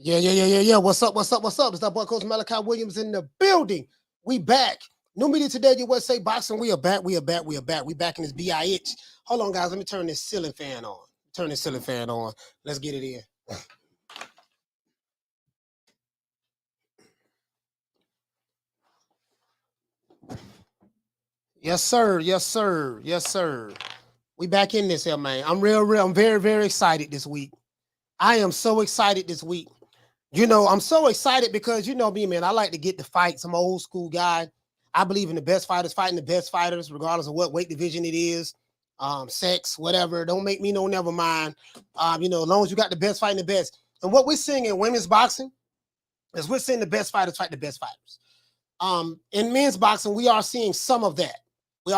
Yeah. What's up? It's that boy Coach Malachi Williams in the building. We back. New media today, you would say boxing. We are back. We back in this BIH. Hold on, guys. Let me turn this ceiling fan on. Let's get it in. Yes, sir. We back in this here, man. I'm I'm very excited this week. I am so excited this week. You know, I'm so excited because you know me, man. I like to get the fights. I'm an old school guy. I believe in the best fighters fighting the best fighters, regardless of what weight division it is, sex, whatever. Don't make me know, never mind. You know, as long as you got the best fighting the best. And what we're seeing in women's boxing is we're seeing the best fighters fight the best fighters. In men's boxing, we are seeing some of that. You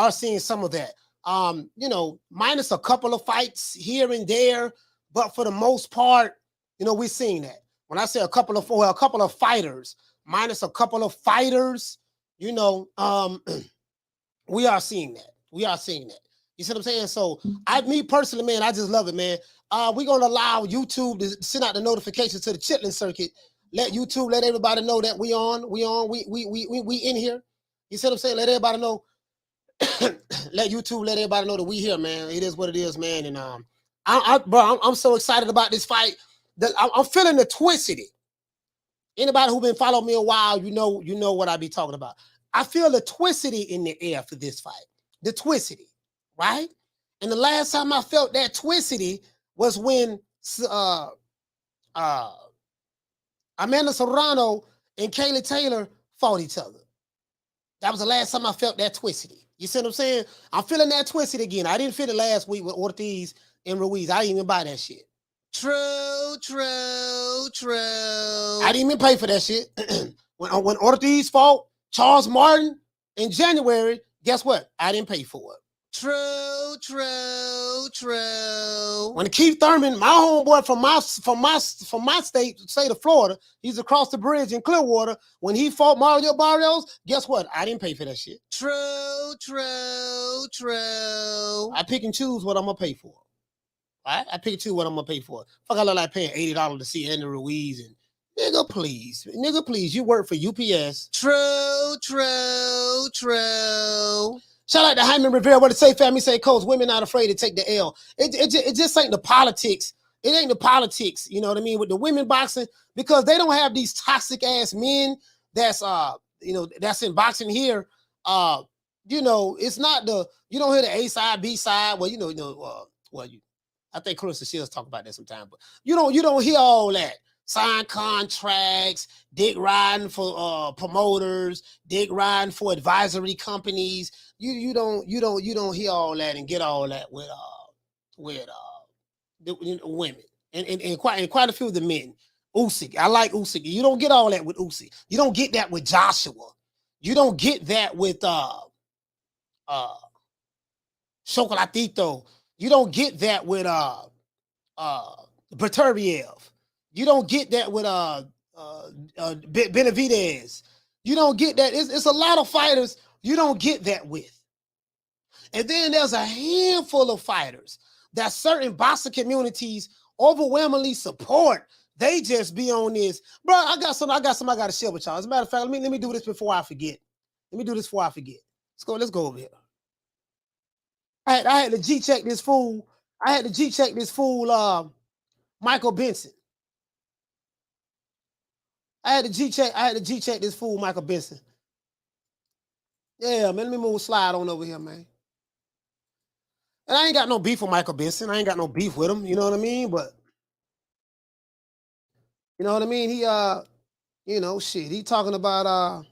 know, minus a couple of fights here and there, but for the most part, you know, we're seeing that. When I say a couple of fighters, minus a couple of fighters, you know, we are seeing that. You see what I'm saying? So me personally, man, I just love it, man. We're gonna allow YouTube to send out the notifications to the chitlin circuit. Let YouTube let everybody know that we in here. You see what I'm saying? Let everybody know. Let YouTube let everybody know that we here, man. It is what it is, man. And I'm so excited about this fight. I'm feeling the Twicity. Anybody who been following me a while, you know what I be talking about. I feel the Twicity in the air for this fight. The Twicity, right? And the last time I felt that Twicity was when Amanda Serrano and Kaylee Taylor fought each other. That was the last time I felt that Twicity. You see what I'm saying? I'm feeling that Twicity again. I didn't feel it last week with Ortiz and Ruiz. I didn't even buy that shit. True. I didn't even pay for that shit. when Ortiz fought Charles Martin in January, guess what? I didn't pay for it. True. When Keith Thurman, my homeboy from my state of Florida, he's across the bridge in Clearwater. When he fought Mario Barrios, guess what? I didn't pay for that shit. True. I pick and choose what I'm gonna pay for. Right? I pick and choose what I'm gonna pay for. Fuck, I look like paying $80 to see Andy Ruiz and nigga, please, you work for UPS. True. Shout out to Hyman Rivera. What to say, family? Say, Coach, women not afraid to take the L. It just ain't the politics. It ain't the politics, you know what I mean, with the women boxing, because they don't have these toxic ass men that's that's in boxing here. You know, it's not you don't hear the A side, B side. Well, I think Claressa Shields talk about that sometimes, but you don't hear all that. Sign contracts, dick riding for promoters, dick riding for advisory companies. You don't hear all that and get all that with the women and quite a few of the men. Usyk, I like Usyk. You don't get all that with Usyk. You don't get that with Joshua. You don't get that with Chocolatito. You don't get that with Beterbiev. You don't get that with Benavidez. You don't get that. It's a lot of fighters you don't get that with. And then there's a handful of fighters that certain boxing communities overwhelmingly support. They just be on this. Bro, I got something I got to share with y'all. As a matter of fact, let me do this before I forget. Let's go over here. I had to G-check this fool. Michael Benson. I had to G-check this fool, Michael Benson. Yeah, man, let me move slide on over here, man. And I ain't got no beef with Michael Benson. I ain't got no beef with him, you know what I mean? But you know what I mean? He he talking about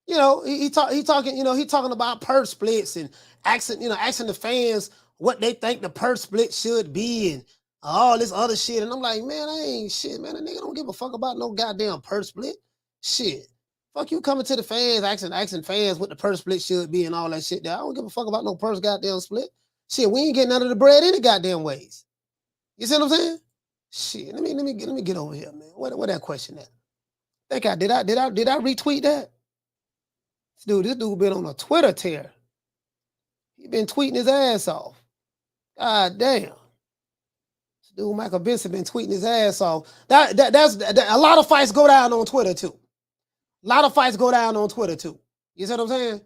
he talking about purse splits and asking the fans what they think the purse split should be and all this other shit. And I'm like, man, I ain't shit, man. A nigga don't give a fuck about no goddamn purse split. Shit. Fuck you coming to the fans, asking fans what the purse split should be and all that shit there. I don't give a fuck about no purse goddamn split. Shit, we ain't getting none of the bread any goddamn ways. You see what I'm saying? Shit, let me get over here, man. What that question at? Did I retweet that? This dude been on a Twitter tear. He been tweeting his ass off. God damn. This Dude, Michael Benson been tweeting his ass off. That's a lot of fights go down on Twitter too. A lot of fights go down on Twitter too. You see what I'm saying?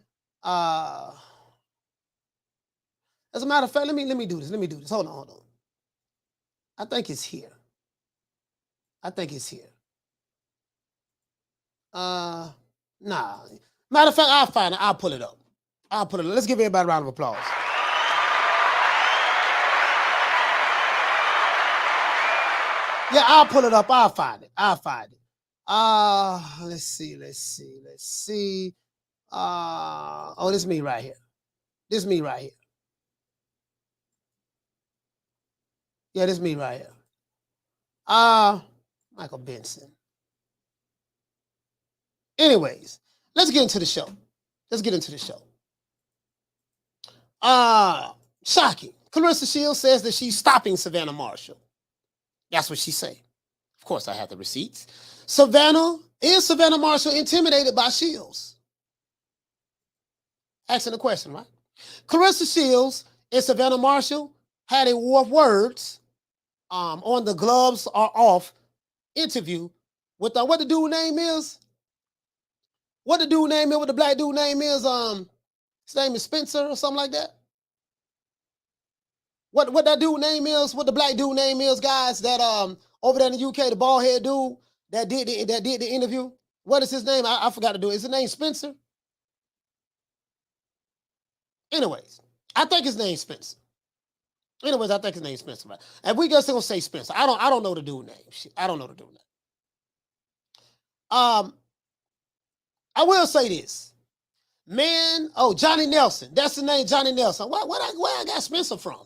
As a matter of fact, let me do this. Let me do this. Hold on. I think it's here. Nah. Matter of fact, I'll find it. I'll pull it up. Let's give everybody a round of applause. Yeah, I'll pull it up. I'll find it. Let's see. Oh, this is me right here. Yeah, this is me right here. Michael Benson. Anyways, let's get into the show. Shocking. Claressa Shields says that she's stopping Savannah Marshall. That's what she say. Of course, I have the receipts. Is Savannah Marshall intimidated by Shields? Asking the question, right? Claressa Shields and Savannah Marshall had a war of words on the gloves are off interview with what the dude name is. What the black dude name is? His name is Spencer or something like that. What that dude name is? What the black dude name is, guys? That over there in the UK, the bald head dude that did the interview. What is his name? I forgot to do it. Is his name Spencer? Anyways, I think his name's Spencer. Right? And we just gonna say Spencer. I don't know the dude name. Shit, I don't know the dude name. I will say this. Man, Johnny Nelson. That's the name, Johnny Nelson. Where I got Spencer from?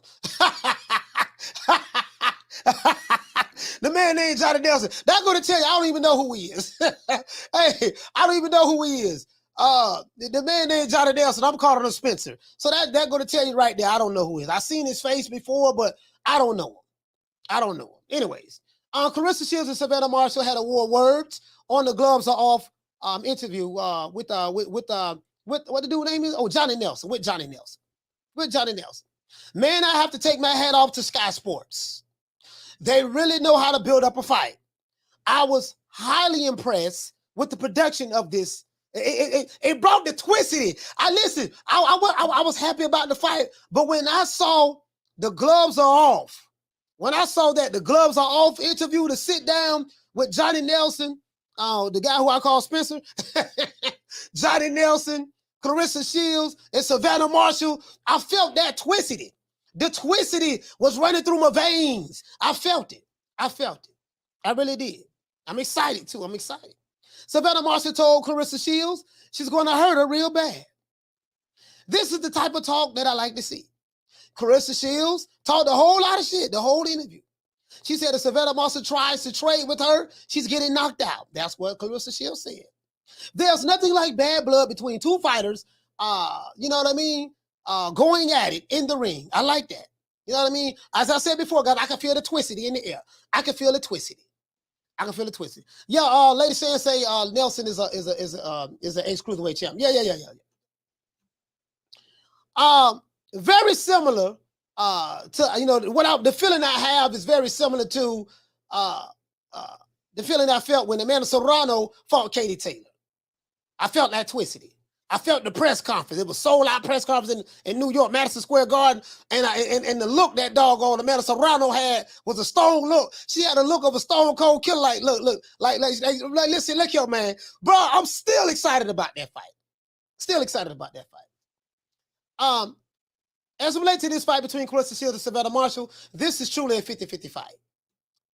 The man named Johnny Nelson. That's going to tell you, I don't even know who he is. Hey, I don't even know who he is. The man named Johnny Nelson, I'm calling him Spencer. So that's going to tell you right there, I don't know who he is. I've seen his face before, but I don't know him. Anyways, Claressa Shields and Savannah Marshall had a war of words on the gloves are off interview with what the dude name is? Johnny Nelson. With Johnny Nelson. Man, I have to take my hat off to Sky Sports. They really know how to build up a fight. I was highly impressed with the production of this. It brought the Twicity. I was happy about the fight, but when I saw the gloves are off, interview to sit down with Johnny Nelson, the guy who I call Spencer, Johnny Nelson, Claressa Shields, and Savannah Marshall, I felt that Twicity. The Twicity was running through my veins. I felt it. I really did. I'm excited too. Savannah Marshall told Claressa Shields she's going to hurt her real bad. This is the type of talk that I like to see. Claressa Shields talked a whole lot of shit the whole interview. She said if Savannah Marshall tries to trade with her, she's getting knocked out. That's what Claressa Shields said. There's nothing like bad blood between two fighters, you know what I mean, going at it in the ring. I like that. You know what I mean? As I said before, God, I can feel the Twicity in the air. I can feel the Twicity. Yeah, Lady Sand say Nelson is an ex-cruiserweight champ. Yeah. Very similar to, the feeling I have is very similar to the feeling I felt when Amanda Serrano fought Katie Taylor. I felt that Twicity. I felt the press conference. It was sold out press conference in New York, Madison Square Garden. And the look that doggone Amanda Serrano had was a stone look. She had a look of a stone cold killer. Like, look, listen, look here, man. Bro, I'm still excited about that fight. As it relates to this fight between Claressa Shields and Savannah Marshall, this is truly a 50-50 fight.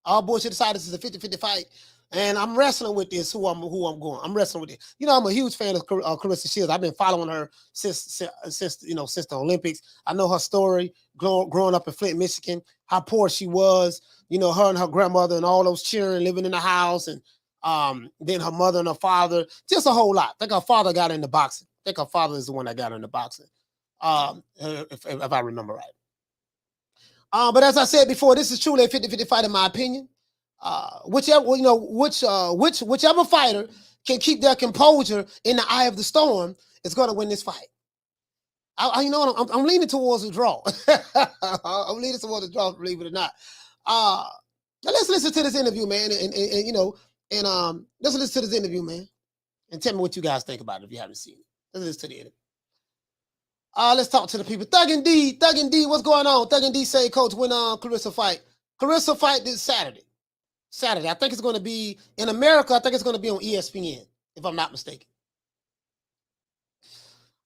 All bullshit aside, this is a 50-50 fight. And I'm wrestling with this, who I'm going. I'm wrestling with it. I'm a huge fan of Claressa Shields. I've been following her since the Olympics. I know her story, growing up in Flint, Michigan, how poor she was, her and her grandmother and all those children living in the house, and then her mother and her father, just a whole lot. I think her father got into boxing. I think her father is the one that got into boxing, if I remember right. But as I said before, this is truly a 50-50 fight in my opinion. Whichever fighter can keep their composure in the eye of the storm is going to win this fight. I'm leaning towards a draw. I'm leaning towards a draw, believe it or not. Now let's listen to this interview, man, and you know, and let's listen to this interview, man, and tell me what you guys think about it if you haven't seen it. Let's listen to the interview. Let's talk to the people. Thug and D, what's going on? Thug and D say, Coach, when Claressa fight? Claressa fight this Saturday. I think it's going to be in America. I think it's going to be on ESPN, if I'm not mistaken.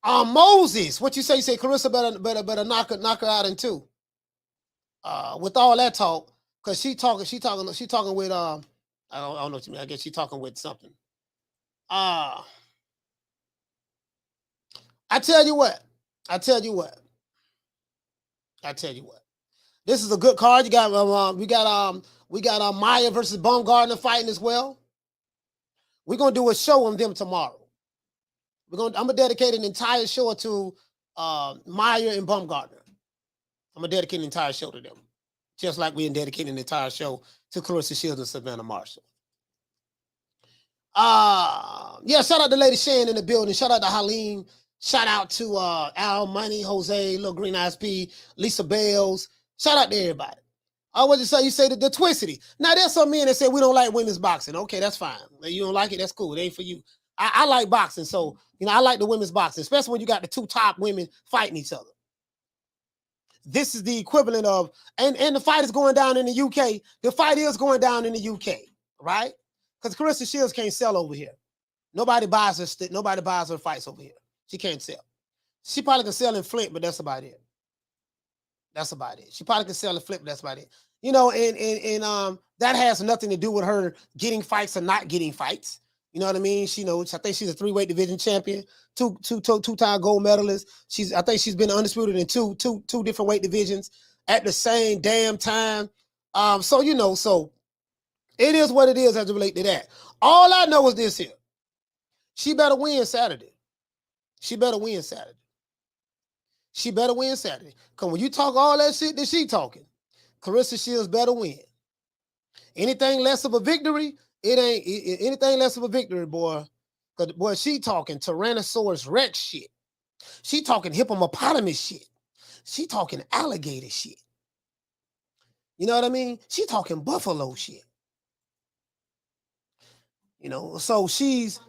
Moses, what you say? You say Claressa better knock her out in two. With all that talk, because she talking with I don't know what you mean. I guess she talking with something. I tell you what. This is a good card. You got we got Maya versus Baumgartner fighting as well. We're gonna do a show on them tomorrow. I'm gonna dedicate an entire show to Maya and Baumgartner. I'm gonna dedicate an entire show to them, just like we're dedicating an entire show to Claressa Shields and Savannah Marshall. Yeah, shout out to Lady Shan in the building. Shout out to Halim. Shout out to Al Money, Jose, Little Green Eyes P, Lisa Bells. Shout out to everybody. What you say? You say the Twicity. Now, there's some men that say we don't like women's boxing. Okay, that's fine. You don't like it, that's cool. It ain't for you. I like boxing, so I like the women's boxing, especially when you got the two top women fighting each other. This is the equivalent of, and the fight is going down in the UK. The fight is going down in the UK, right? Because Claressa Shields can't sell over here. Nobody buys her fights over here. She can't sell. She probably can sell in Flint, but that's about it. She probably can sell in Flint, but that's about it. And that has nothing to do with her getting fights or not getting fights. You know what I mean? I think she's a 3-weight division champion, two-time gold medalist. I think she's been undisputed in two different weight divisions at the same damn time. So it is what it is as it relates to that. All I know is this here. She better win Saturday. Because when you talk all that shit that she talking, Claressa Shields better win. Anything less of a victory, it ain't anything less of a victory, boy. Because, boy, she talking Tyrannosaurus Rex shit. She talking hippopotamus shit. She talking alligator shit. You know what I mean? She talking buffalo shit. So she's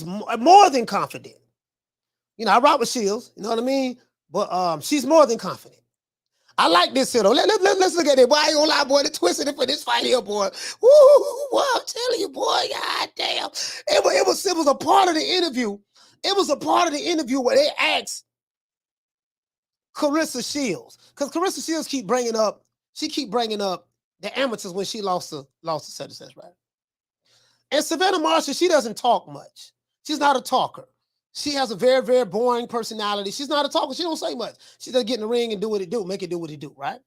more than confident. I rock with Shields, you know what I mean? But she's more than confident. I like this here, though. Let's look at it. Boy, I ain't gonna lie, boy. They twisted it for this fight here, boy. Woo, boy, I'm telling you, boy. God damn. It was a part of the interview. It was a part of the interview where they asked Claressa Shields. Because Claressa Shields keep bringing up the amateurs when she lost to such and such, right? And Savannah Marshall, she doesn't talk much. She's not a talker. She has a very, very boring personality. She's not a talker. She don't say much. She does get in the ring and do what it do, make it do what it do, right?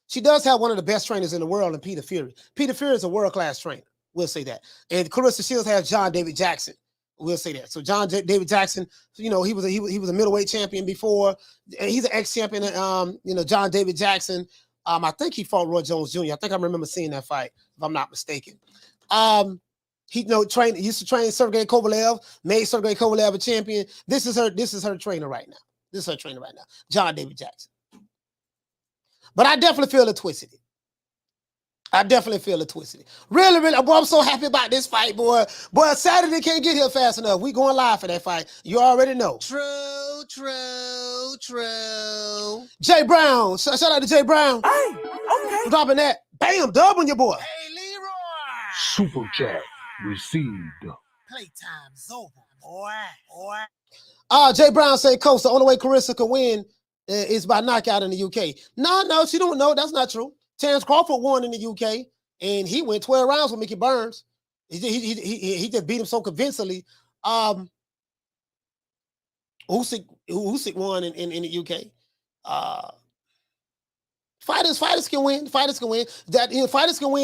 She does have one of the best trainers in the world in Peter Fury. Peter Fury is a world-class trainer. We'll say that. And Claressa Shields has John David Jackson. We'll say that. So John David Jackson, he was a middleweight champion before. He's an ex-champion, John David Jackson. I think he fought Roy Jones Jr. I think I remember seeing that fight, if I'm not mistaken. He used to train Sergey Kovalev, made Sergey Kovalev a champion. This is her trainer right now. John David Jackson. But I definitely feel the Twicity. Really, really, boy, I'm so happy about this fight, boy. Boy, Saturday can't get here fast enough. We going live for that fight. You already know. True. Jay Brown. Shout out to Jay Brown. Hey, okay. Dropping that. Bam, dub on your boy. Hey, Leroy. Super chat received. Playtime's over, boy. Jay Brown said, Coach, the only way Claressa can win is by knockout in the UK. No, she don't know. That's not true. Terence Crawford won in the UK, and he went 12 rounds with Mickey Burns. He just beat him so convincingly. Usyk won in the UK. Fighters can win. Fighters can win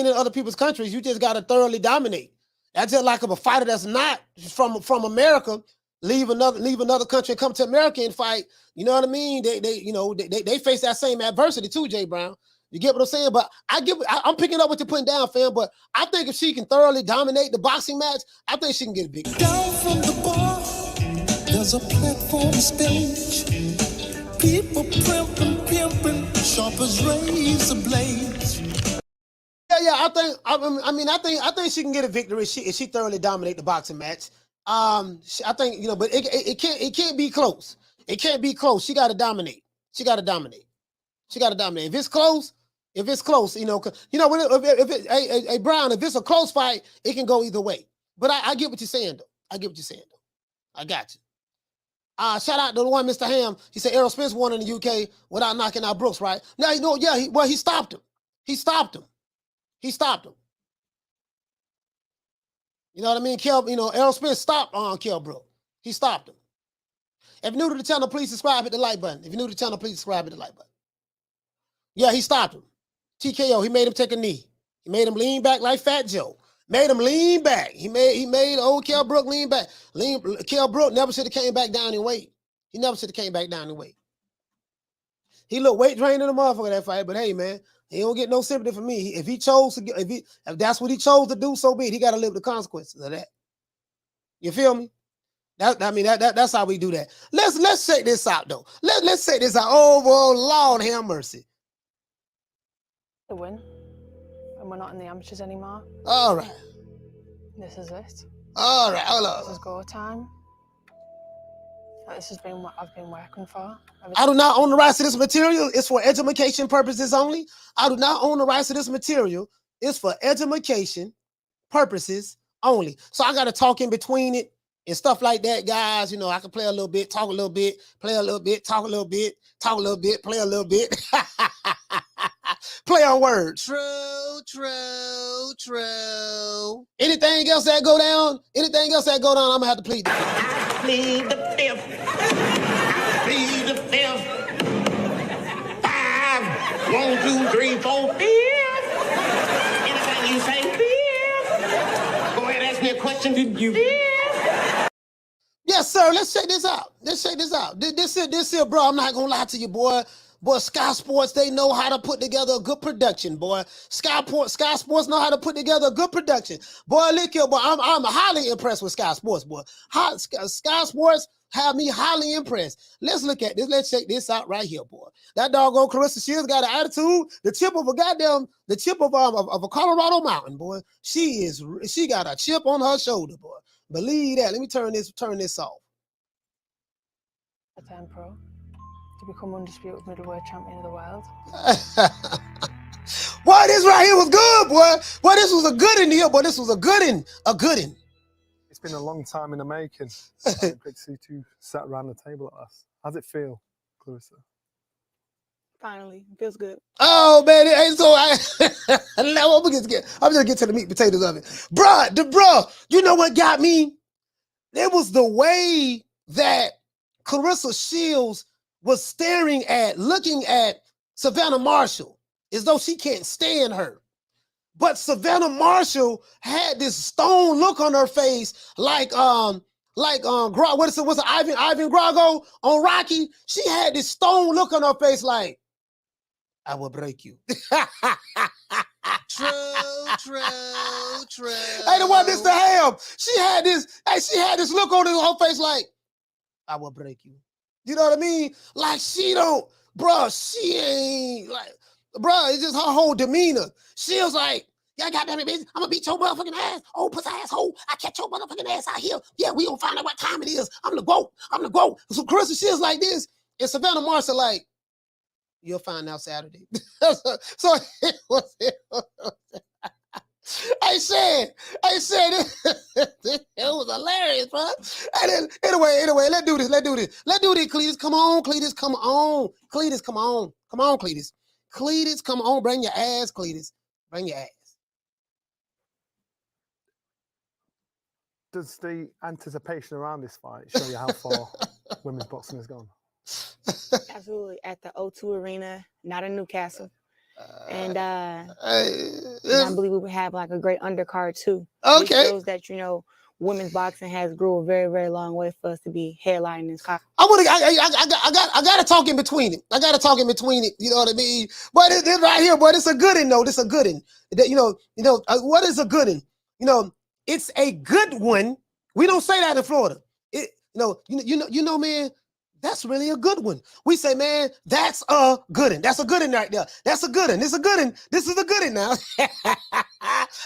in other people's countries. You just got to thoroughly dominate. That's just like a fighter that's not from America leave another country and come to America and fight. You know what I mean? They face that same adversity too, Jay Brown. You get what I'm saying? But I'm picking up what you're putting down, fam. But I think if she can thoroughly dominate the boxing match, I think she can get a big. Down from the bar, there's a platform stage. People pimping, sharp as razor blades. I think she can get a victory if she thoroughly dominate the boxing match. I think, you know, but it can't be close. It can't be close. She got to dominate. She got to dominate. If it's close, you know, hey Brown, if it's a close fight, it can go either way. But I get what you're saying though. I got you. Shout out to the one, Mr. Ham. He said Errol Spence won in the UK without knocking out Brooks, right? Now, you know, yeah, he stopped him. He stopped him. You know what I mean? Errol Spence stopped Kell Brook. He stopped him. If you're new to the channel, please subscribe, hit the like button. Yeah, he stopped him. TKO, he made him take a knee. He made him lean back like Fat Joe. Made him lean back. He made old Kell Brook lean back. Kell Brook never should have came back down in weight. He looked weight drained in the motherfucker that fight, but hey, man, he don't get no sympathy from me. If that's what he chose to do, so be it. He got to live with the consequences of that. You feel me? That's how we do that. Let's check this out though. Let's check this out. Oh, Lord have mercy. The win, and we're not in the amateurs anymore. All right. This is it. All right. Hold on. This is go time. This has been what I've been working for. I do not own the rights to this material. It's for education purposes only. I do not own the rights to this material. It's for education purposes only. So I got to talk in between it and stuff like that, guys. You know, I can play a little bit, talk a little bit, play a little bit, talk a little bit, talk a little bit, play a little bit. Play on words. True. Anything else that go down, I'm gonna have to plead the fifth. I plead the fifth. 5, 1, 2, 3, 4, 5. Anything you say, 5. Go ahead, ask me a question. Did you? 5. Yes, sir. Let's check this out. This here, bro. I'm not gonna lie to you, boy. Boy, Sky Sports, they know how to put together a good production, boy. Sky Sports know how to put together a good production. Boy, look here, boy. I'm highly impressed with Sky Sports, boy. Sky Sports have me highly impressed. Let's look at this. Let's check this out right here, boy. That doggone Claressa Shields got an attitude. The tip of a Colorado mountain, boy. She got a chip on her shoulder, boy. Believe that. Let me turn this off. Time pro. To become undisputed middleweight champion of the world. Boy, this right here was good, boy. Boy, this was a good in here, boy. This was a good in. It's been a long time in the making. Great to see two sat around the table at last. How's it feel, Claressa? Finally, it feels good. Oh man, I'm just get to the meat and potatoes of it, bruh. You know what got me? It was the way that Claressa Shields was looking at Savannah Marshall as though she can't stand her. But Savannah Marshall had this stone look on her face, like Ivan Grago on Rocky. She had this stone look on her face, like, I will break you. True. Hey, the one, Mr. Ham, she had this look on her face, like, I will break you. You know what I mean? Like she ain't like, it's just her whole demeanor. She was like, yeah, goddamn it, bitch, I'm gonna beat your motherfucking ass. Oh, pussy asshole, I catch your motherfucking ass out here. Yeah, we gonna find out what time it is. I'm the GOAT. So Claressa Shields like this, and Savannah Marshall like, you'll find out Saturday. so it was. I said it was hilarious, bro. And then, anyway, let's do this. Cletus, come on. Cletus, come on. Cletus, come on. Bring your ass, Cletus. Bring your ass. Does the anticipation around this fight show you how far women's boxing has gone? Absolutely. At the O2 Arena, not in Newcastle. And I believe we would have like a great undercard too. Okay. It shows that, women's boxing has grew a very, very long way for us to be headlining this card. I gotta talk in between it. You know what I mean? But this right here, boy, this a good one, though. This a good one. What is a good one? It's a good one. We don't say that in Florida. Man, That's really a good one. We say, man, that's a good one. That's a good one right there. That's a good one. This is a good one. This is a good one now.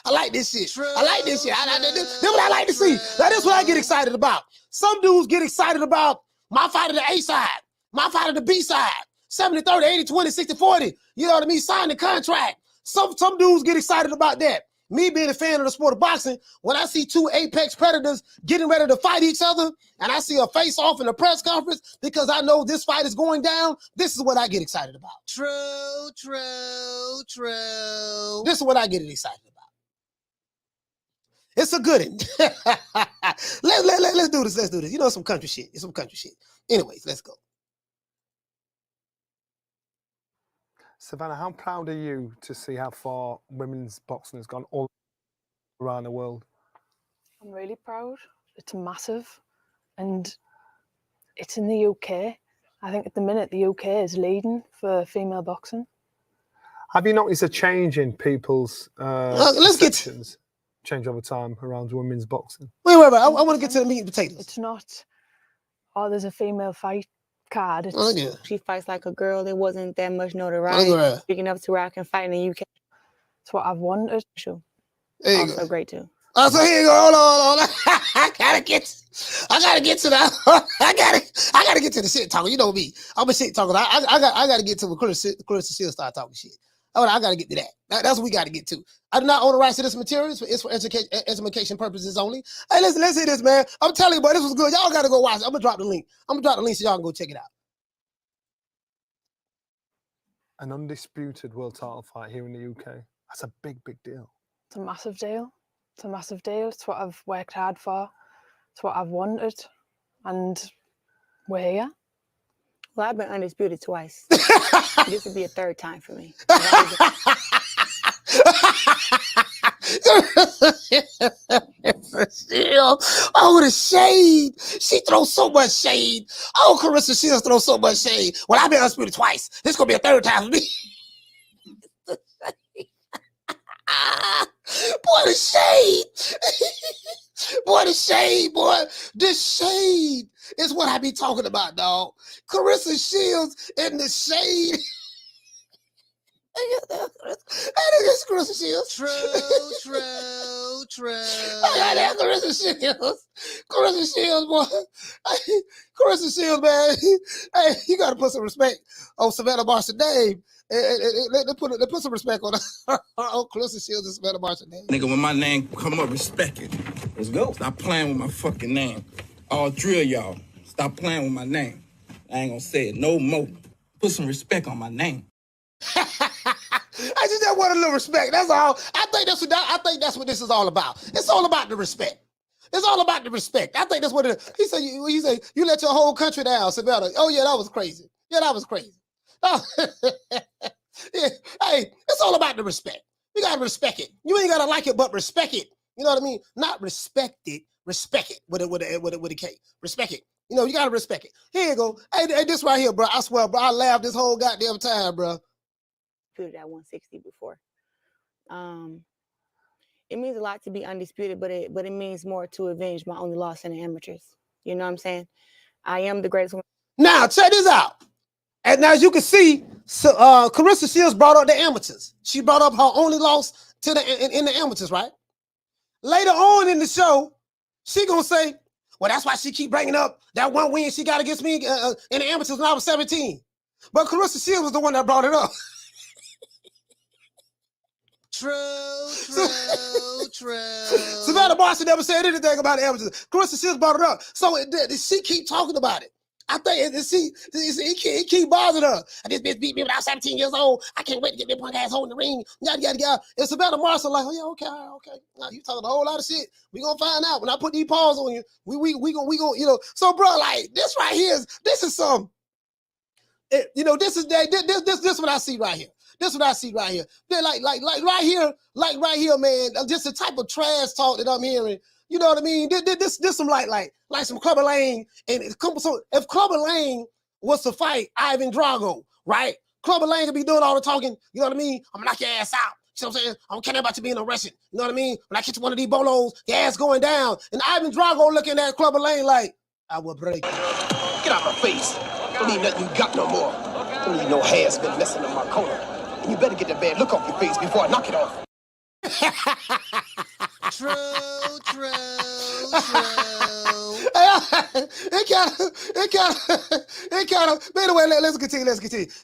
I like this shit. I like this shit. This what I like to see. Now, this is what I get excited about. Some dudes get excited about my fight of the A side, my fight of the B side, 70-30, 80-20, 60-40. You know what I mean? Sign the contract. Some dudes get excited about that. Me being a fan of the sport of boxing, when I see two apex predators getting ready to fight each other, and I see a face-off in a press conference because I know this fight is going down, this is what I get excited about. True, true, true. This is what I get excited about. It's a good one. Let's do this. Let's do this. You know, some country shit. It's some country shit. Anyways, let's go. Savannah, how proud are you to see how far women's boxing has gone all around the world? I'm really proud. It's massive, and it's in the UK. I think at the minute the UK is leading for female boxing. Have you noticed a change in people's perceptions change over time around women's boxing? Wait, I want to get to the meat and potatoes. It's not, oh, there's a female fight card. It's, yeah. She fights like a girl. There wasn't that much notoriety. Big enough to where I can fight in the UK. It's what I've wanted. Sure. Also great too. Oh, so here you go. Hold on. I gotta get to that. I gotta get to the shit talking. You know me. I'm a shit talker. I gotta get to when Claressa Shields start talking shit. I gotta get to that. That's what we gotta get to. I do not own the rights to this material. It's for education purposes only. Hey, listen, let's hear this, man. I'm telling you, boy, this was good. Y'all gotta go watch it. I'm gonna drop the link. So y'all can go check it out. An undisputed world title fight here in the UK. That's a big, big deal. It's a massive deal. It's a massive deal. It's what I've worked hard for. It's what I've wanted. And we're here. Well, I've been undisputed twice. This would be a third time for me. Oh, the shade. She throws so much shade. Oh, Claressa Shields throws so much shade. Well, I've been undisputed twice. This is going to be a third time for me. Boy, the shade. Boy, the shade, boy. The shade is what I be talking about, dog. Claressa Shields in the shade. That's Claressa Shields. True. Claressa Shields. Claressa Shields, boy. Claressa Shields, man. Hey, you got to put some respect on Savannah Marshall name. They put some respect on Claressa Shields and Savannah Marshall name. Nigga, when my name come up, respect it. Let's go. Stop playing with my fucking name. All three of y'all, stop playing with my name. I ain't gonna say it no more. Put some respect on my name. I just want a little respect. That's all. I think that's what this is all about. It's all about the respect. It's all about the respect. I think that's what it is. He said, you let your whole country down, Savannah. Oh yeah, that was crazy. Yeah, that was crazy. Oh. Yeah. Hey, it's all about the respect. You gotta respect it. You ain't gotta like it, but respect it. You know what I mean? Not respect it. Respect it with a K. Respect it. You know, you gotta respect it. Here you go. Hey, this right here, bro. I swear, bro. I laughed this whole goddamn time, bro. At 160 before. It means a lot to be undisputed, but it means more to avenge my only loss in the amateurs. You know what I'm saying? I am the greatest one. Now check this out. And now as you can see, Claressa Shields brought up the amateurs. She brought up her only loss to in the amateurs, right? Later on in the show, she gonna say, well, that's why she keep bringing up that one win she got against me in the amateurs when I was 17. But Claressa Shields was the one that brought it up. True. Savannah Marshall never said anything about the amateurs. Claressa Shields brought it up. So she keep talking about it. I think he keep bothering her. This bitch beat me when I was 17 years old. I can't wait to get that punk asshole in the ring. Yada, yada, yada. And Savannah Marshall like, oh yeah, okay. Now you talking a whole lot of shit. We gonna find out. When I put these paws on you, we gonna, you know. So bro, like this right here, this is some, you know, this what I see right here. This is what I see right here. They're like right here, man. Just the type of trash talk that I'm hearing. You know what I mean? This some like some Clubber Lang. And so if Clubber Lang was to fight Ivan Drago, right? Clubber Lang could be doing all the talking. You know what I mean? I'm gonna knock your ass out. You know what I'm saying? I don't care about you being arrested. You know what I mean? When I catch one of these bolos, your ass going down. And Ivan Drago looking at Clubber Lang like, I will break you. Get out my face. Don't need nothing you got no more. Don't need no hands been messing up my corner. And you better get that bad look off your face before I knock it off. True, true, true. It kind of. Anyway, let's continue.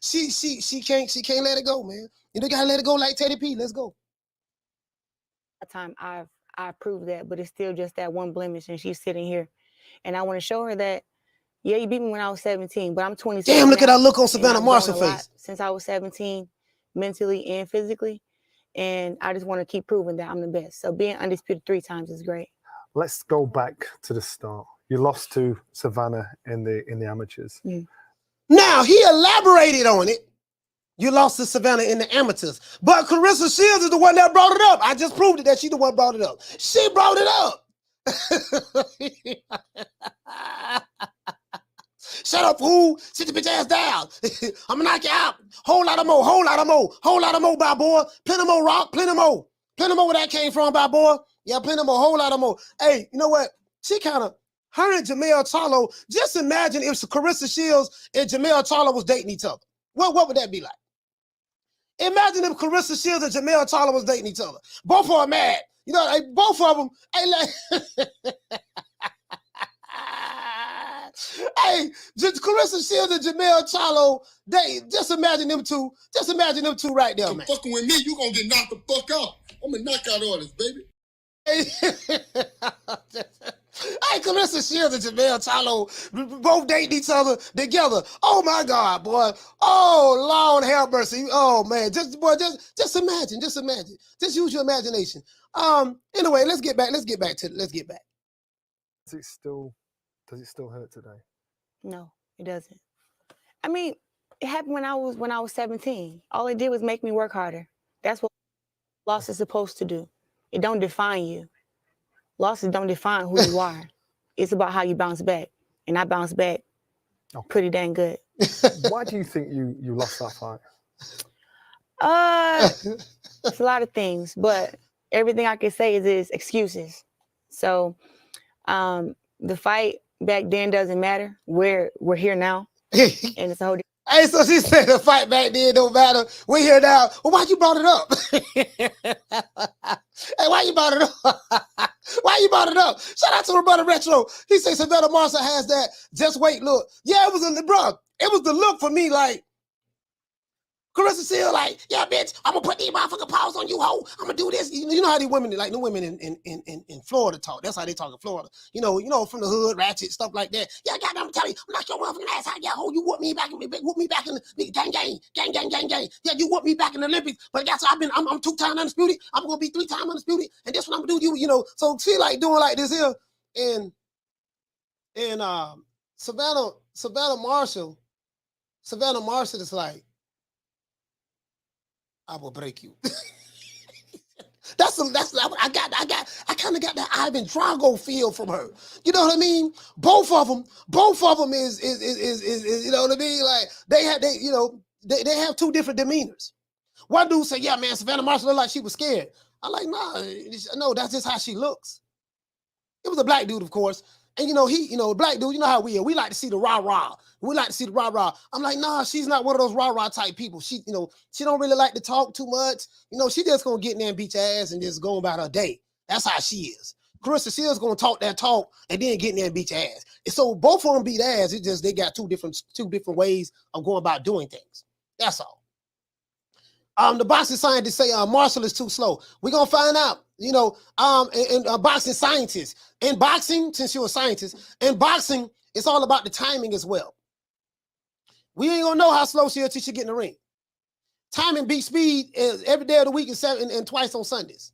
She can't let it go, man. You know, gotta let it go like Teddy P. Let's go. Time I proved that, but it's still just that one blemish, and she's sitting here, and I want to show her that, yeah, you beat me when I was 17, but I'm 26. Damn, look now, at that look on Savannah and I've Marshall grown a lot face. since I was 17, mentally and physically, and I just want to keep proving that I'm the best. So being undisputed 3 times is great. Let's go back to the start. You lost to Savannah in the amateurs. Now he elaborated on it. You lost to Savannah in the amateurs. But Claressa Shields is the one that brought it up. I just proved it that she the one brought it up. She brought it up. Shut up, fool. Sit the bitch ass down. I'm gonna knock you out. Whole lot of more, by boy. Plenty more rock, plenty more where that came from, by boy. Yeah, plenty more, whole lot of more. Hey, you know what? She kind of, her and Jamel Charlo, just imagine if Claressa Shields and Jamel Charlo was dating each other. What would that be like? Imagine if Claressa Shields and Jamel Charlo was dating each other. Both of them mad. You know, like, both of them. Hey, hey, Claressa Shields and Jamel Charlo, just imagine them two. Just imagine them two right there, man. Fucking with me, you gonna get knocked the fuck out. I'm a knockout artist, baby. Hey, Claressa Shields and Jamel Charlo both dating each other together. Oh my God, boy. Oh, Lord have mercy. Oh man, just imagine. Just use your imagination. Anyway, let's get back. Does it still hurt today? No, it doesn't. I mean, it happened when I was 17. All it did was make me work harder. That's what loss is supposed to do. It don't define you. Losses don't define who you are. It's about how you bounce back. And I bounced back pretty dang good. Why do you think you lost that fight? It's a lot of things, but everything I can say is excuses. So the fight back then doesn't matter. We're here now. And it's a whole different. Hey, so she said the fight back then don't matter. We're here now. Well, why you brought it up? Hey, why you brought it up? Why you brought it up? Shout out to her brother Retro. He said Savannah Marshall has that just wait look. Yeah, it was the look for me, like Claressa Shields, like, yeah, bitch, I'm gonna put these motherfucking paws on you, hoe. I'm gonna do this. You know how these women, like the women in Florida talk. That's how they talk in Florida. You know, from the hood, ratchet, stuff like that. Yeah, goddamn, I'm telling you, I'm knock your motherfucking ass out. Yeah, hoe, you whoop me back in the gang. Yeah, you whoop me back in the Olympics. But that's I'm 2-time undisputed. I'm gonna be 3-time undisputed. And this what I'm gonna do. You know, so she like doing like this here. And Savannah Marshall is like, I will break you. I kind of got that Ivan Drago feel from her. You know what I mean? Both of them is you know what I mean? Like they have two different demeanors. One dude said, yeah, man, Savannah Marshall looked like she was scared. I'm like, nah, no, that's just how she looks. It was a black dude, of course. And black dude, you know how we are. We like to see the rah-rah. I'm like, nah, she's not one of those rah-rah type people. She don't really like to talk too much. She just gonna get in there and beat your ass and just go about her day. That's how she is. Claressa Shields gonna talk that talk and then get in there and beat your ass. And so both of them beat ass. It's just they got two different ways of going about doing things. That's all. The boxing scientists say Marshall is too slow. We're gonna find out. Boxing scientists. In boxing, since you're a scientist, in boxing, it's all about the timing as well. We ain't gonna know how slow she is till she get in the ring. Timing beats speed every day of the week and twice on Sundays.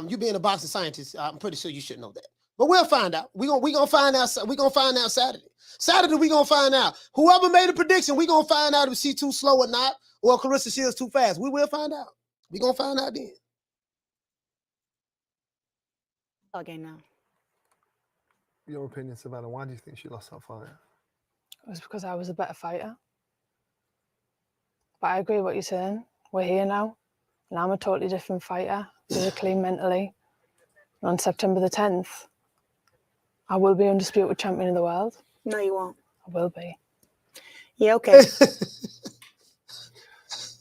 You being a boxing scientist, I'm pretty sure you should know that. But we'll find out. We're gonna find out. We're gonna find out Saturday. Saturday, we're gonna find out. Whoever made a prediction, we're gonna find out if she's too slow or not, or Claressa Shields too fast. We will find out. We're gonna find out then. Okay, now. Your opinion, Savannah, why do you think she lost that fight? It was because I was a better fighter. But I agree with what you're saying. We're here now, and I'm a totally different fighter, physically, mentally. And on September the 10th, I will be undisputed champion of the world. No, you won't. I will be. Yeah, okay.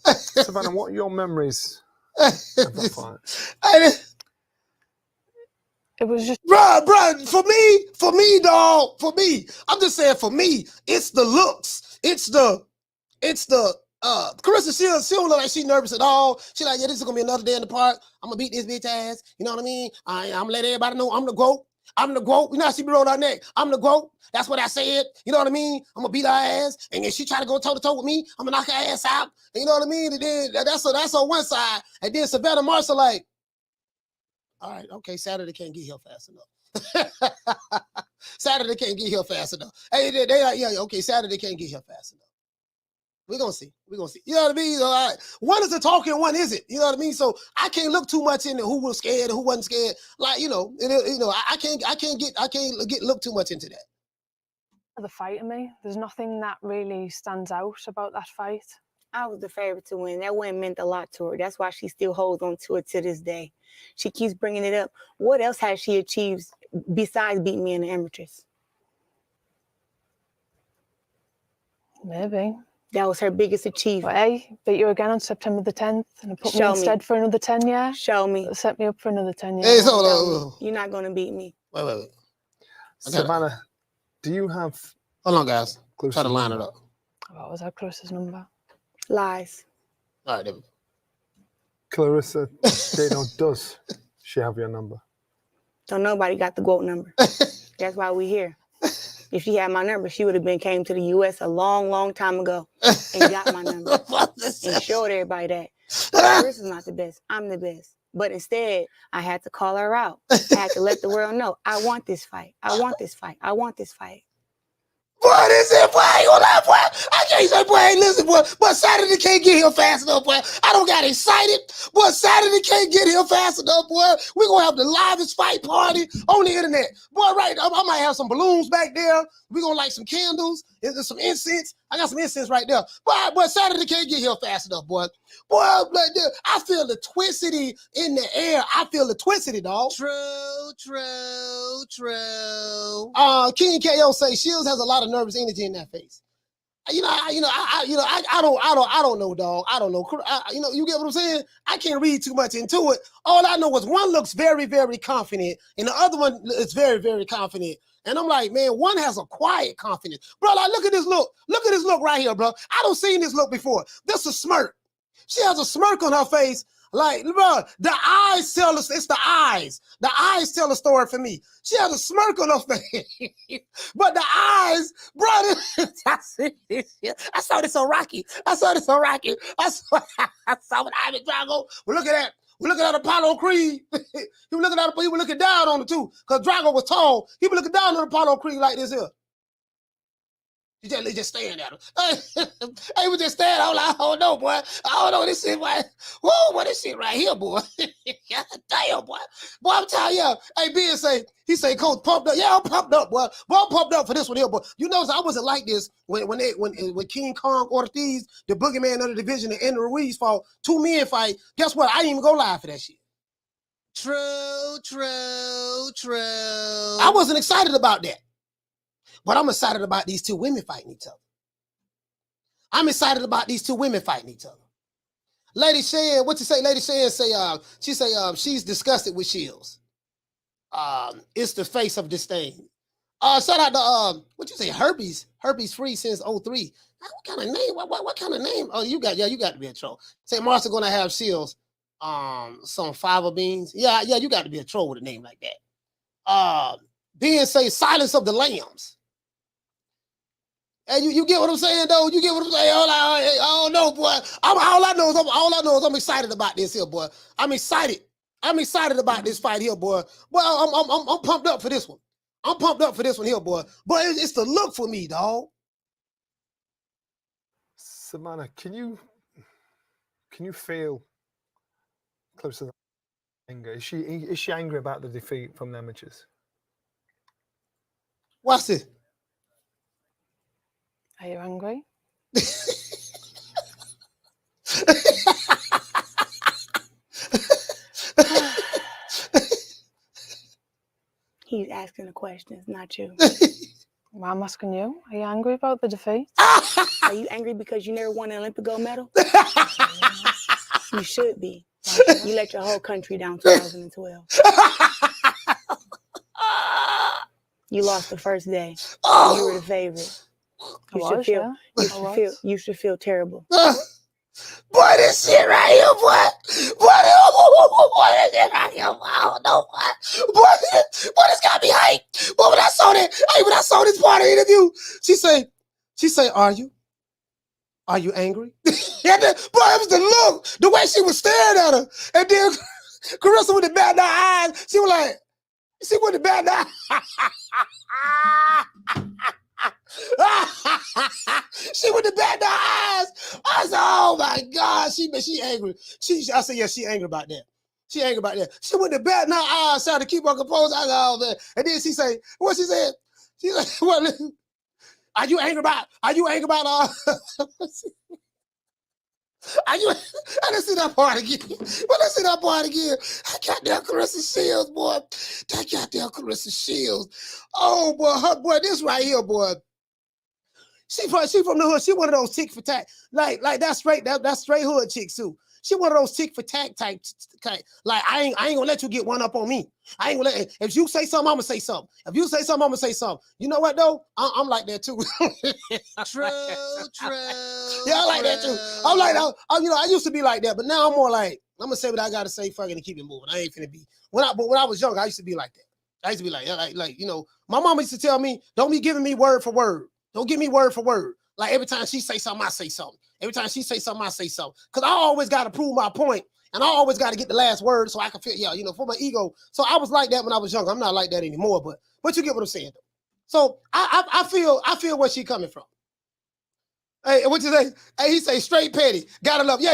Savannah, what are your memories of that fight? It was just... Bruh, for me, dog, for me, I'm just saying for me, it's the looks. It's the Claressa Shields, she don't look like she nervous at all. She like, yeah, this is gonna be another day in the park. I'm gonna beat this bitch ass. You know what I mean? I'm gonna let everybody know I'm the GOAT. I'm the GOAT. You know how she be rolled her neck? I'm the GOAT. That's what I said. You know what I mean? I'm gonna beat her ass. And if she try to go toe to toe with me, I'm gonna knock her ass out. And you know what I mean? And then that's on one side. And then Savannah Marshall like, all right, okay, Saturday can't get here fast enough. Saturday can't get here fast enough. Hey, they like, yeah, okay, Saturday can't get here fast enough. We're gonna see. We're gonna see. You know what I mean? All right. One is the talking, one isn't. You know what I mean? So I can't look too much into who was scared and who wasn't scared. Like, I can't look too much into that. The fight in me. There's nothing that really stands out about that fight. I was the favorite to win. That win meant a lot to her. That's why she still holds on to it to this day. She keeps bringing it up. What else has she achieved besides beating me in the Empress? Maybe. That was her biggest achievement. But hey, beat you again on September the 10th and put me instead for another 10 years. Show me. It'll set me up for another 10 years. Hey, so, you're not going to beat me. Wait. Savannah, do you have... Hold on, guys. Claressa's Try to line it up. What was our closest number? Lies. All right, there we go. Claressa, does she have your number? So nobody got the GOAT number. That's why we're here. If she had my number, she would have came to the U.S. a long, long time ago and got my number and showed everybody that. Claressa's not the best. I'm the best. But instead, I had to call her out. I had to let the world know, I want this fight. I want this fight. I want this fight. What is it, boy? I can't say, boy, hey, listen, boy. But Saturday can't get here fast enough, boy. I don't got excited. Boy, Saturday can't get here fast enough, boy. We're going to have the livest fight party on the internet. Boy, right, I might have some balloons back there. We're going to light some candles. There's some incense. I got some incense right there. Boy, Saturday can't get here fast enough, boy. Boy, I feel the Twicity in the air. I feel the Twicity, dog. True. King KO say Shields has a lot of nervous energy in that face. I don't know, dog. I don't know. You get what I'm saying? I can't read too much into it. All I know is one looks very, very confident, and the other one is very, very confident. And I'm like, man, one has a quiet confidence. Bro, like, look at this look. Look at this look right here, bro. I don't seen this look before. This is a smirk. She has a smirk on her face. Like, bro, the eyes tell us, it's the eyes. The eyes tell a story for me. She has a smirk on her face. But the eyes, bro, I saw this on Rocky. I saw when Ivan Drago. We're looking at Apollo Creed. he was looking down on it too. Because Drago was tall. He was looking down on Apollo Creed like this here. He just staring at him. He was just staring. I was like, oh no, boy. I don't know this shit, boy. Whoa, what this shit right here, boy. Damn, boy. Boy, I'm telling you. Hey, Ben he say, Coach, pumped up. Yeah, I'm pumped up, boy. Boy, I'm pumped up for this one here, boy. You know, I wasn't like this when King Kong Ortiz, the boogeyman of the division, and Andy Ruiz fought 2 men fight. Guess what? I didn't even go live for that shit. True. I wasn't excited about that. But I'm excited about these 2 women fighting each other. I'm excited about these 2 women fighting each other. Lady Shan, what you say? Lady Shan say, she's disgusted with Shields. It's the face of disdain. Shout out to what you say, herpes free since 03. What kind of name? What kind of name? Oh, you got to be a troll. Say Marshall gonna have Shields some fiber beans. Yeah, you got to be a troll with a name like that. Ben say silence of the lambs. And you get what I'm saying, though? You get what I'm saying? I don't know, boy. All I know is I'm excited about this here, boy. I'm excited about this fight here, boy. Well, I'm pumped up for this one. I'm pumped up for this one here, boy. But it's the look for me, dog. Savannah, can you feel Claressa's anger? Is she angry about the defeat from the amateurs? What's it? Are you angry? He's asking the questions, not you. Well, I'm asking you, are you angry about the defeat? Are you angry because you never won an Olympic gold medal? You should be. You let your whole country down 2012. You lost the first day. You were the favorite. You should feel terrible. Boy, this shit right here, boy. Boy, this shit right here, boy. I don't know, boy. Boy, this got me hyped. Boy, when I saw this part of the interview, she say, are you angry? And then, boy, it was the look, the way she was staring at her. And then Claressa with the bad eyes, she was like, she with the bad eyes. She with the bad eyes. I said, oh my God, she angry. I said, yeah, she angry about that. She angry about that. She with the bad eyes, trying to keep her composure. I said, oh man. And then she say, what she said? She like, what? Are you angry about? Are you? Let's see that part again. Well, let's see that part again. I got that Claressa Shields, boy. That got that Claressa Shields. Oh boy, this right here, boy. She from the hood. She one of those tick for tack. Like that's straight. That's straight hood chicks too. She one of those tick for tack type. Like I ain't gonna let you get one up on me. I ain't gonna let. If you say something, I'm gonna say something. If you say something, I'm gonna say something. You know what though? I'm like that too. True. Yeah, I like that too. I'm like, I used to be like that, but now I'm more like, I'm gonna say what I gotta say, fucking, and keep it moving. I ain't finna be. But when I was young, I used to be like that. I used to be like, my mama used to tell me, don't be giving me word for word. Don't give me word for word. Like every time she say something, I say something. Every time she say something, I say something. Because I always got to prove my point, and I always got to get the last word so I can feel, for my ego. So I was like that when I was young. I'm not like that anymore, but you get what I'm saying, though. So I feel where she coming from. Hey, what you say? Hey, he say straight petty. Gotta love. Yeah.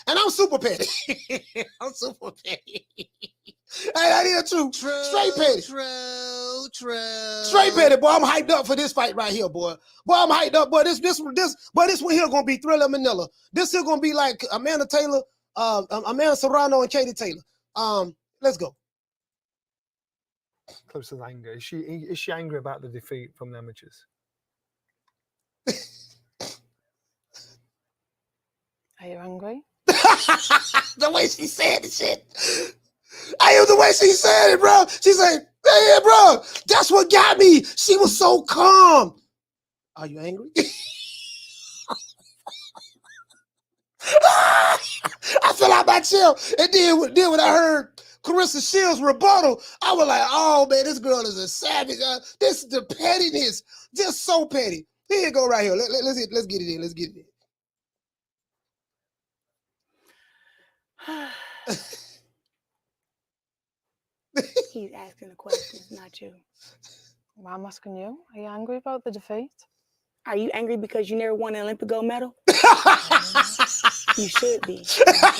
I'm super petty. I'm super petty. Hey, that is true. Straight petty. True. Straight petty, boy. I'm hyped up for this fight right here, boy. Boy, I'm hyped up, boy. This one here gonna be Thriller Manila. This here gonna be like Amanda Taylor, Amanda Serrano and Katie Taylor. Let's go. Close to anger. Is she angry about the defeat from the amateurs? Are you angry? The way she said the shit. The way she said it, bro. She said, "Hey, bro, that's what got me." She was so calm. Are you angry? I fell out my chair. And then when I heard Claressa Shields' rebuttal, I was like, "Oh man, this girl is a savage. This is the pettiness, just so petty." Here you go, right here. Let's get it in. Let's get it in. He's asking the questions, not you. Well, I'm asking you, are you angry about the defeat? Are you angry because you never won an Olympic gold medal? You should be.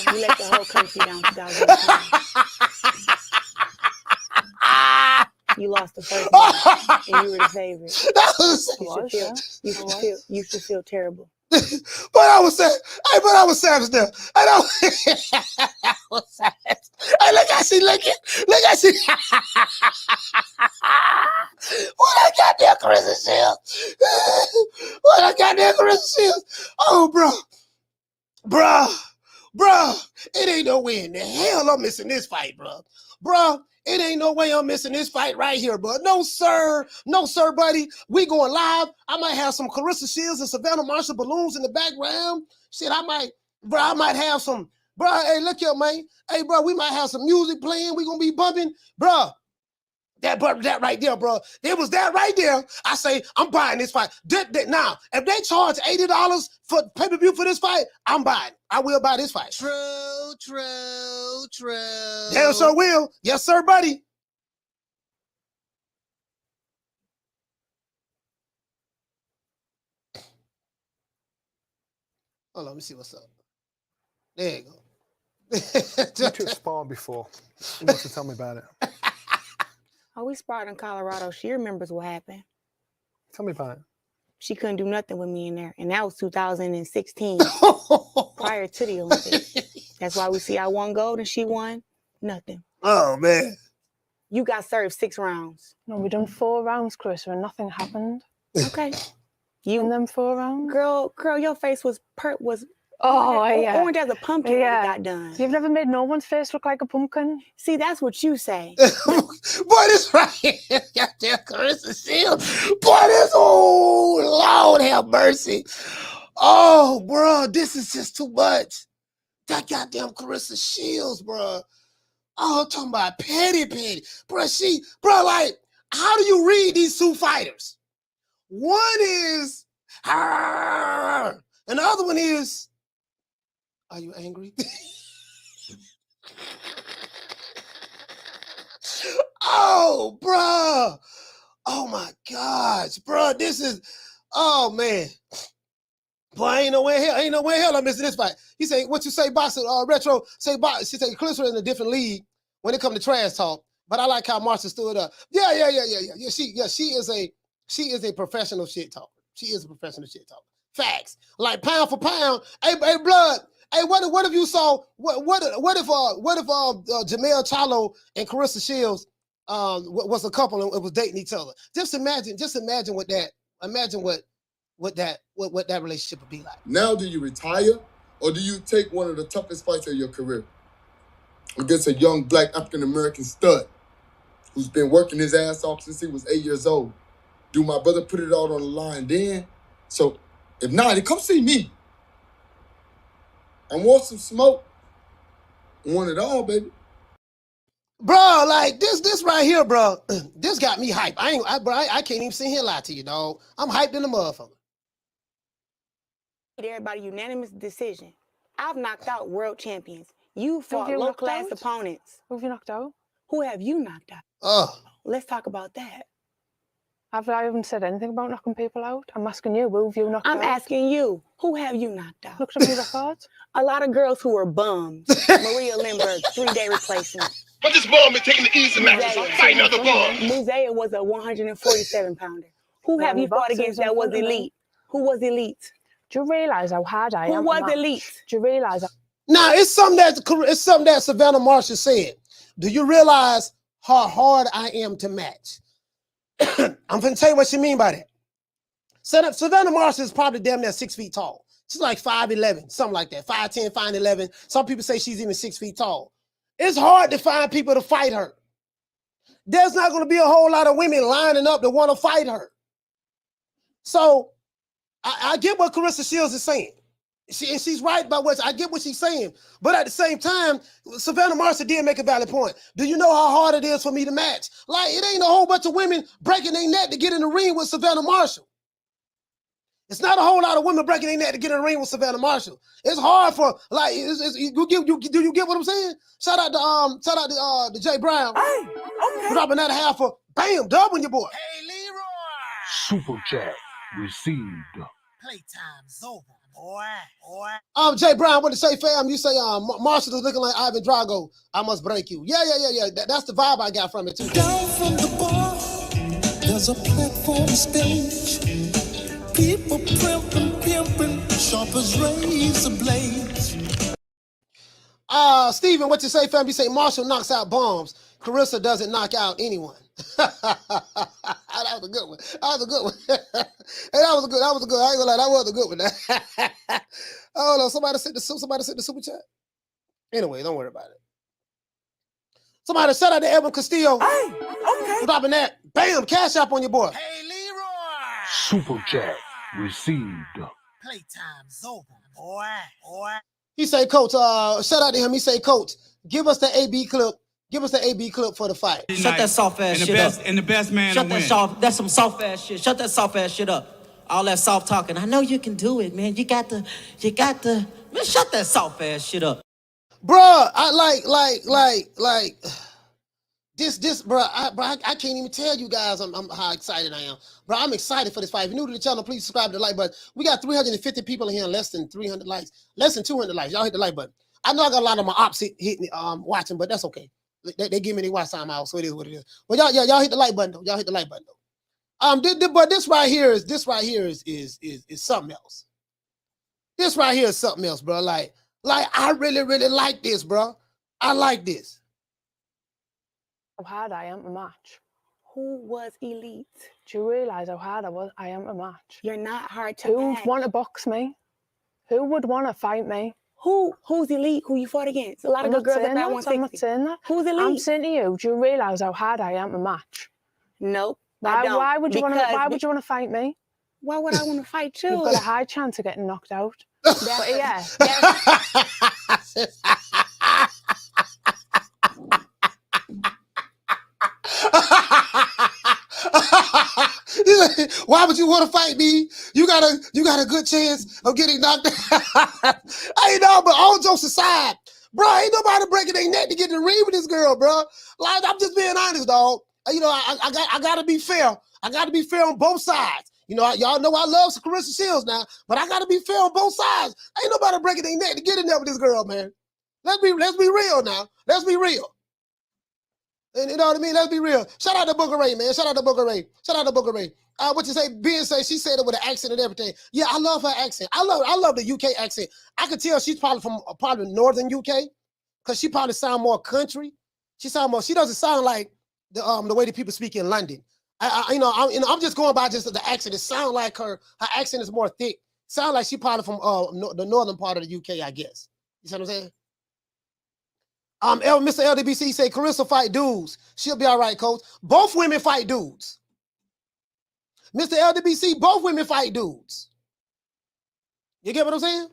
You let your whole country down 2012. You lost the first game, and you were the favorite. You should feel terrible. But I was savage there. I was savage. Hey, look how she looking. Look how she. What I got there, Claressa Shields? What I got there, Claressa Shields? Oh, bro. It ain't no way in the hell I'm missing this fight, bro. It ain't no way I'm missing this fight right here, bro. No, sir, buddy. We going live. I might have some Claressa Shields and Savannah Marshall balloons in the background. Shit, I might have some. Bro, hey, look here, man. Hey, bro, we might have some music playing. We gonna be bumping, bro. That right there, bro. There was that right there. I say, I'm buying this fight. Now, if they charge $80 for pay-per-view for this fight, I'm buying. I will buy this fight. True. Damn sure will. Yes, sir, buddy. Hold on, let me see what's up. There you go. You two sparred before. You want to tell me about it? Oh, we sparred in Colorado. She remembers what happened. Tell me about it. She couldn't do nothing with me in there. And that was 2016, prior to the Olympics. That's why we see I won gold and she won nothing. Oh, man. You got served 6 rounds. No, we done 4 rounds, Claressa, and nothing happened. Okay. You in them 4 rounds? Girl, your face was yeah. orange as a pumpkin when it got done. You've never made no one's face look like a pumpkin? See, that's what you say. Boy, this right here. Goddamn Claressa Shields. Boy, this, oh, Lord have mercy. Oh, bro, this is just too much. That goddamn Claressa Shields, bro. Oh, I'm talking about petty. Bro, like, how do you read these 2 fighters? One is, and the other one is, are you angry? Oh, bro. Oh, my gosh, bro. This is, oh, man. Boy, ain't no way in hell I'm missing this fight. He say, what you say, boxer, retro, say box. She say, Claressa in a different league when it come to trash talk. But I like how Marshall stood up. Yeah. She is a professional shit talker. She is a professional shit talker. Facts. Like pound for pound. Hey, blood. Hey, what if you saw? What if Jamel Charlo and Claressa Shields was a couple and was dating each other? Just imagine what that. Imagine what that relationship would be like. Now, do you retire or do you take one of the toughest fights of your career against a young black African-American stud who's been working his ass off since he was 8 years old? Do my brother put it all on the line then? So if not, then come see me. I want some smoke. I want it all, baby. Bro, like this right here, bro. This got me hyped. I can't even sit here and lie to you, dog. I'm hyped in the motherfucker. Everybody unanimous decision. I've knocked out world champions. You fought low-class opponents. Who have you knocked out? Who have you knocked out? Let's talk about that. I haven't said anything about knocking people out. I'm asking you, who have you knocked out? I'm asking you, who have you knocked out? Looked at me records. A lot of girls who were bums. Maria Lindbergh, 3-day replacement. But this bum been taking the easy matches. I'm fighting other bums. Musea was a 147-pounder. Who have you fought against that was elite? Who was elite? Do you realize how hard I am? Who was elite? Do you realize? Now it's something that Savannah Marshall said. Do you realize how hard I am to match? I'm gonna tell you what she mean by that. Savannah Marshall is probably damn near 6 feet tall. She's like 5'11", something like that. 5'10", 5'11". Some people say she's even 6 feet tall. It's hard to find people to fight her. There's not going to be a whole lot of women lining up to want to fight her. So I get what Claressa Shields is saying. She's right about I get what she's saying. But at the same time, Savannah Marshall did make a valid point. Do you know how hard it is for me to match? Like, it ain't a whole bunch of women breaking their neck to get in the ring with Savannah Marshall. It's not a whole lot of women breaking their neck to get in the ring with Savannah Marshall. It's hard for, like, do you get what I'm saying? Shout out to Jay Brown. Hey, okay. Dropping that half for, bam, doubling your boy. Hey, Leroy. Super chat received. Playtime's over, boy. Jay Brown, what to say, fam? You say Marshall is looking like Ivan Drago. I must break you. Yeah. That's the vibe I got from it too. Down from the bar, there's a platform stage. People pimping, sharp as razor blades. Steven, what you say, fam? You say Marshall knocks out bombs. Claressa doesn't knock out anyone. That was a good one. Hey, that was a good. I ain't gonna lie, that was a good one. Oh no, somebody sent the super chat. Anyway, don't worry about it. Somebody shout out to Evan Castillo. Hey, okay. Dropping that. Bam, cash up on your boy. Hey, Leroy. Super chat received. Playtime's over, boy. He say, Coach, shout out to him. He say, Coach, give us the AB clip. Give us the AB clip for the fight. Shut that soft ass shit up. And the best man Shut that that's some soft ass shit. Shut that soft ass shit up. All that soft talking. I know you can do it, man. You got the, man, shut that soft ass shit up. Bruh, I like this, bruh, I can't even tell you guys I'm how excited I am. Bro, I'm excited for this fight. If you're new to the channel, please subscribe to the like button. We got 350 people in here and less than 300 likes. Less than 200 likes. Y'all hit the like button. I know I got a lot of my ops hitting watching, but that's okay. They give me the watch time out, so it is what it is. But y'all hit the like button though. Y'all hit the like button though. But this right here is something else. This right here is something else, bro. Like I really like this, bro. I like this. how hard I am to match. Who was elite? Do you realise how hard I am to match? You're not hard to Who match. would want to box me? Who would want to fight me? Who's elite? Who you fought against? A lot of I'm good not girls saying up that. at 160. I'm not saying that. Who's elite? I'm saying to you, do you realise how hard I am to match? Nope. I don't. Why would you want to fight me? Why would I want to fight you? You've got a high chance of getting knocked out. But yeah. Why would you want to fight me? You got a good chance of getting knocked out. I know, but all jokes aside, bro, ain't nobody breaking their neck to get in the ring with this girl, bro. Like, I'm just being honest, dog. You know, I gotta be fair. I gotta be fair on both sides. You know, y'all know I love Claressa Shields now, but I gotta be fair on both sides. Ain't nobody breaking their neck to get in there with this girl, man. Let's be real now. Let's be real. And you know what I mean? Let's be real. Shout out to Booker Ray, man. Shout out to Booker Ray. Shout out to Booker Ray. What you say? Ben say she said it with an accent and everything. Yeah, I love her accent. I love the UK accent. I could tell she's probably from northern UK, because she probably sound more country. She doesn't sound like the way that people speak in London. I'm just going by just the accent. It sounds like her accent is more thick. Sound like she probably from the northern part of the UK, I guess. You see what I'm saying? Mr. LDBC say Claressa fight dudes. She'll be all right, coach. Both women fight dudes. Mr. LDBC, both women fight dudes. You get what I'm saying?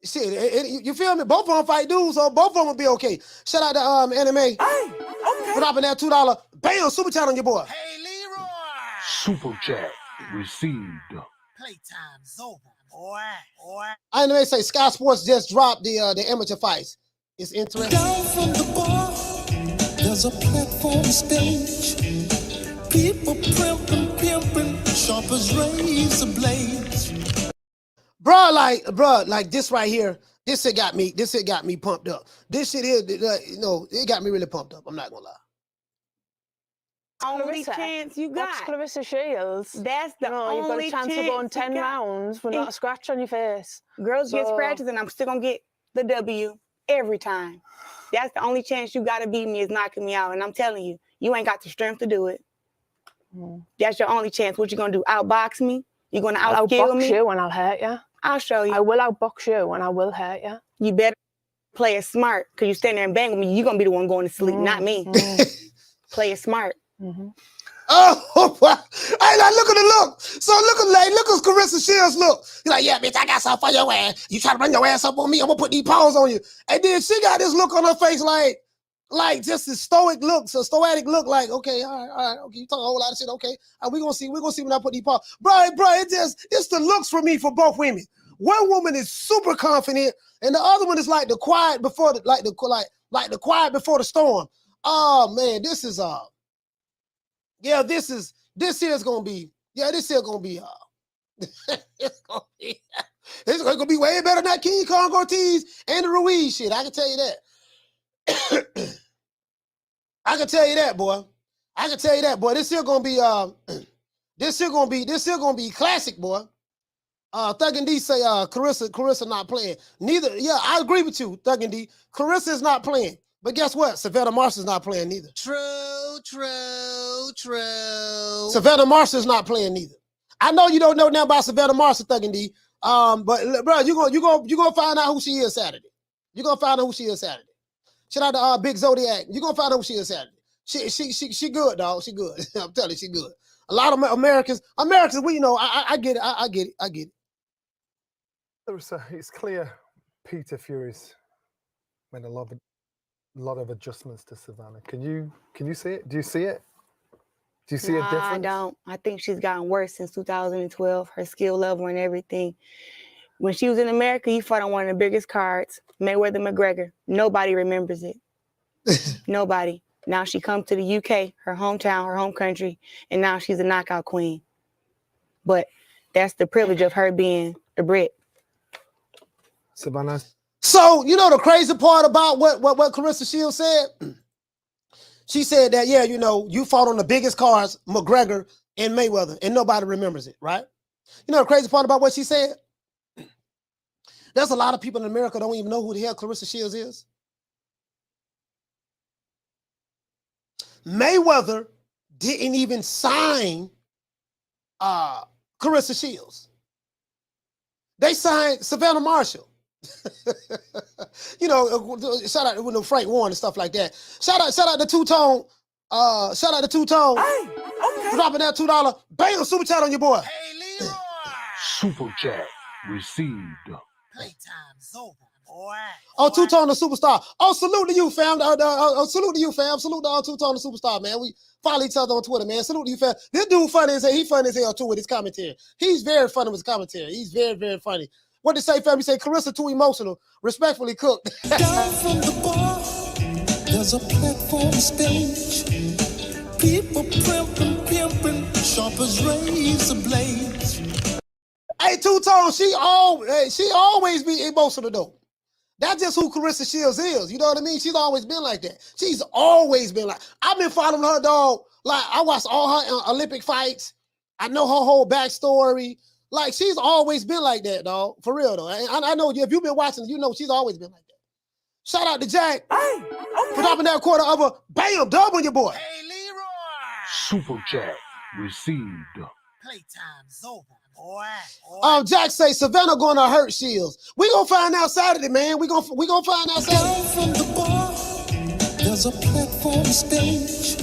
Shit, you feel me? Both of them fight dudes, so both of them will be okay. Shout out to Anime. Hey, okay. Dropping that $2. Bam, super chat on your boy. Hey, Leroy. Super chat received. Playtime's over, boy. Anime say Sky Sports just dropped the amateur fights. It's interesting. Down from the bar, there's a platform stage. People pimping, sharp as razor blades. Bro, like this right here, this shit got me pumped up. This shit here, it got me really pumped up. I'm not gonna lie. Only chance you got. Claressa Shields. That's the only you've got a chance to go on 10 rounds with not a scratch on your face. Girls get scratches, and I'm still gonna get the W every time. That's the only chance you gotta beat me is knocking me out. And I'm telling you, you ain't got the strength to do it. That's your only chance. What you gonna do? Outbox me? You gonna outskill me? I'll outbox you and I'll hurt you. I'll show you. I will outbox you and I will hurt you. You better play it smart, because you stand there and bang with me. You're gonna be the one going to sleep, not me. Play it smart. Oh, hey, like, look at the look. So look at Claressa Shields look. You're like, yeah, bitch, I got something for your ass. You try to bring your ass up on me, I'm gonna put these paws on you. And then she got this look on her face like just this stoic look, stoic look, like, okay, all right, okay, you talk a whole lot of shit, okay. We're gonna see when I put these paws. Bro, it's the looks for me for both women. One woman is super confident, and the other one is like the quiet before the quiet before the storm. Oh man, this is gonna be it's gonna be way better than that King Kong Ortiz and the Ruiz shit. I can tell you that. I can tell you that, boy. This here gonna be classic, boy. Thug and D say Claressa not playing. Neither, yeah, I agree with you, Thug and D. Claressa is not playing. But guess what? Savannah Marshall's not playing neither. True. Savannah Marshall's not playing neither. I know you don't know now about Savannah Marshall, Thug and D. But bro, you gonna find out who she is Saturday. You're gonna find out who she is Saturday. Shout out to Big Zodiac. You're gonna find out who she is Saturday. She good, dog. She good. I'm telling you, she good. A lot of Americans, we I get it. It's clear Peter Fury's made a lot of adjustments to Savannah. Can you see it? Do you see it? Do you see a difference? I don't. I think she's gotten worse since 2012, her skill level and everything. When she was in America, you fought on one of the biggest cards, Mayweather McGregor. Nobody remembers it. Nobody. Now she comes to the UK, her hometown, her home country, and now she's a knockout queen. But that's the privilege of her being a Brit. Savannah. So, you know the crazy part about what Claressa Shields said? She said that, yeah, you fought on the biggest cards, McGregor and Mayweather, and nobody remembers it, right? You know the crazy part about what she said? There's a lot of people in America don't even know who the hell Claressa Shields is. Mayweather didn't even sign Claressa Shields. They signed Savannah Marshall. You know, shout out to Frank Warren and stuff like that. Shout out to Two-Tone. Shout out to Two-Tone. Hey, okay. Dropping that $2. Bam, super chat on your boy. Hey, Leroy. Super chat received. Playtime's over, boy. Oh, Two-Tone the superstar. Oh, salute to you, fam. Salute to you, fam. Salute to Two-Tone the superstar, man. We follow each other on Twitter, man. Salute to you, fam. This dude funny as hell. He funny as hell, too, with his commentary. He's very funny with his commentary. He's very, very funny. What did say, fam? He said, Claressa too emotional. Respectfully cooked. Down from the bar, there's a platform stage. People pimping, sharp as razor blades. Hey, Two-Tone, she always be emotional, though. That's just who Claressa Shields is. You know what I mean? She's always been like that. She's always been like, I've been following her, dog. Like, I watched all her Olympic fights. I know her whole backstory. Like, she's always been like that, dog. For real, though. I know if you've been watching, you know she's always been like that. Shout out to Jack for dropping that quarter of a bam, dub on your boy. Hey, Leroy. Super chat received. Playtime's over, boy. Jack say Savannah gonna hurt Shields. We gonna find out Saturday, man. We gonna find out Saturday. Down from the bar, there's a platform stage.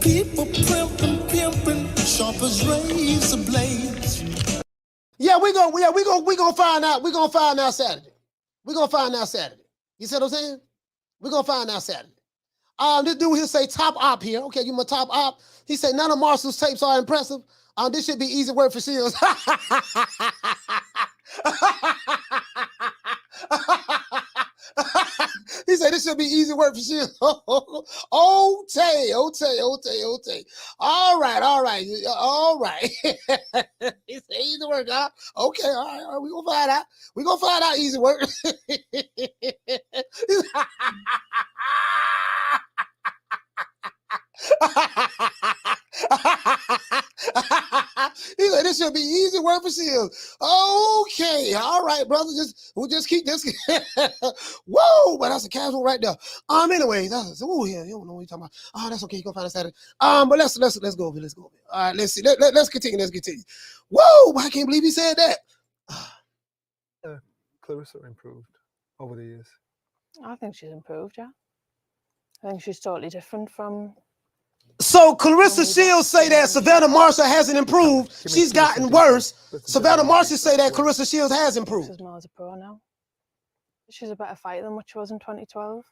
People pimping, sharp as razor blades. Yeah, we gonna find out. We gonna find out Saturday. We gonna find out Saturday. You see what I'm saying? We gonna find out Saturday. This dude here say top op here. Okay, you my top op. He said none of Marshall's tapes are impressive. This should be easy work for Shields. He said this should be easy work for Shields. Okay. All right. He said easy work, huh? Okay, all right. We gonna find out. We gonna find out easy work. He said this should be easy work for Shields. Okay, all right, brother. We'll just keep this. Whoa, but that's a casual right there. Anyway, that's yeah, you don't know what you're talking about. Oh, that's okay. You gonna find us Saturday. But let's go over. Let's go over. All right, let's see. Let's continue. Whoa, I can't believe he said that. Claressa improved over the years. I think she's improved, yeah. I think she's totally different from... So Claressa Shields say that Savannah Marshall hasn't improved. She's gotten worse. Savannah Marshall say that Claressa Shields has improved. She's more as a pro now. She's a better fighter than what she was in 2012.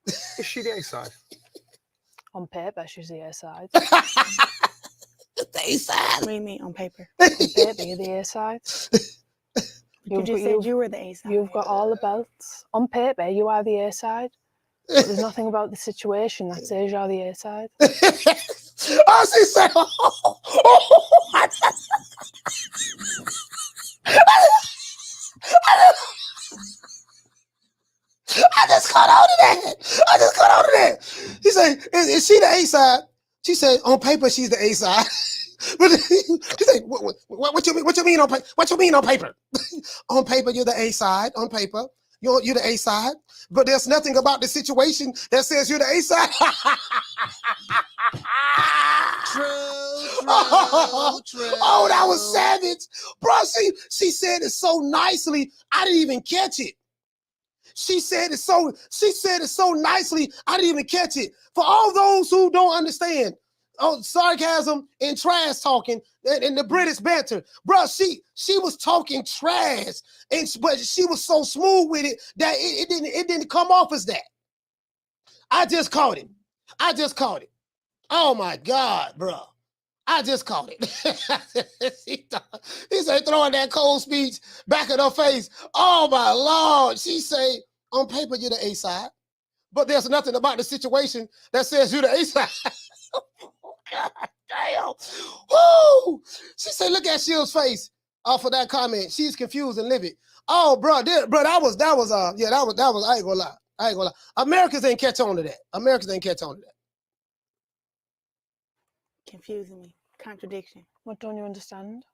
Is she the A side? On paper, she's the A side. The A side. What do you mean on paper? On paper, you're the A side. You just said you were the A side. You've got all the belts. On paper, you are the A side. But there's nothing about the situation that says you're the A side. Oh, she said, I just caught on to that. He said, is she the A side? She said, on paper, she's the A side. But he said, what you mean on paper? What you mean on paper? On paper, you're the A side. On paper, you're the A side. But there's nothing about the situation that says you're the A side. True. Oh, that was savage. Bro, she said it so nicely, I didn't even catch it. She said it so nicely, I didn't even catch it. For all those who don't understand, sarcasm and trash talking and the British banter, bro. She was talking trash, but she was so smooth with it that it didn't come off as that. I just caught it. Oh my God, bro. I just caught it. He said throwing that cold speech back in her face. Oh my Lord. She say on paper you're the A side, but there's nothing about the situation that says you're the A side. God damn. Woo! She said, look at Shields' face for that comment. She's confused and livid. Oh, bro, that was I ain't gonna lie. Americans ain't catch on to that. Confusing me. Contradiction. What don't you understand?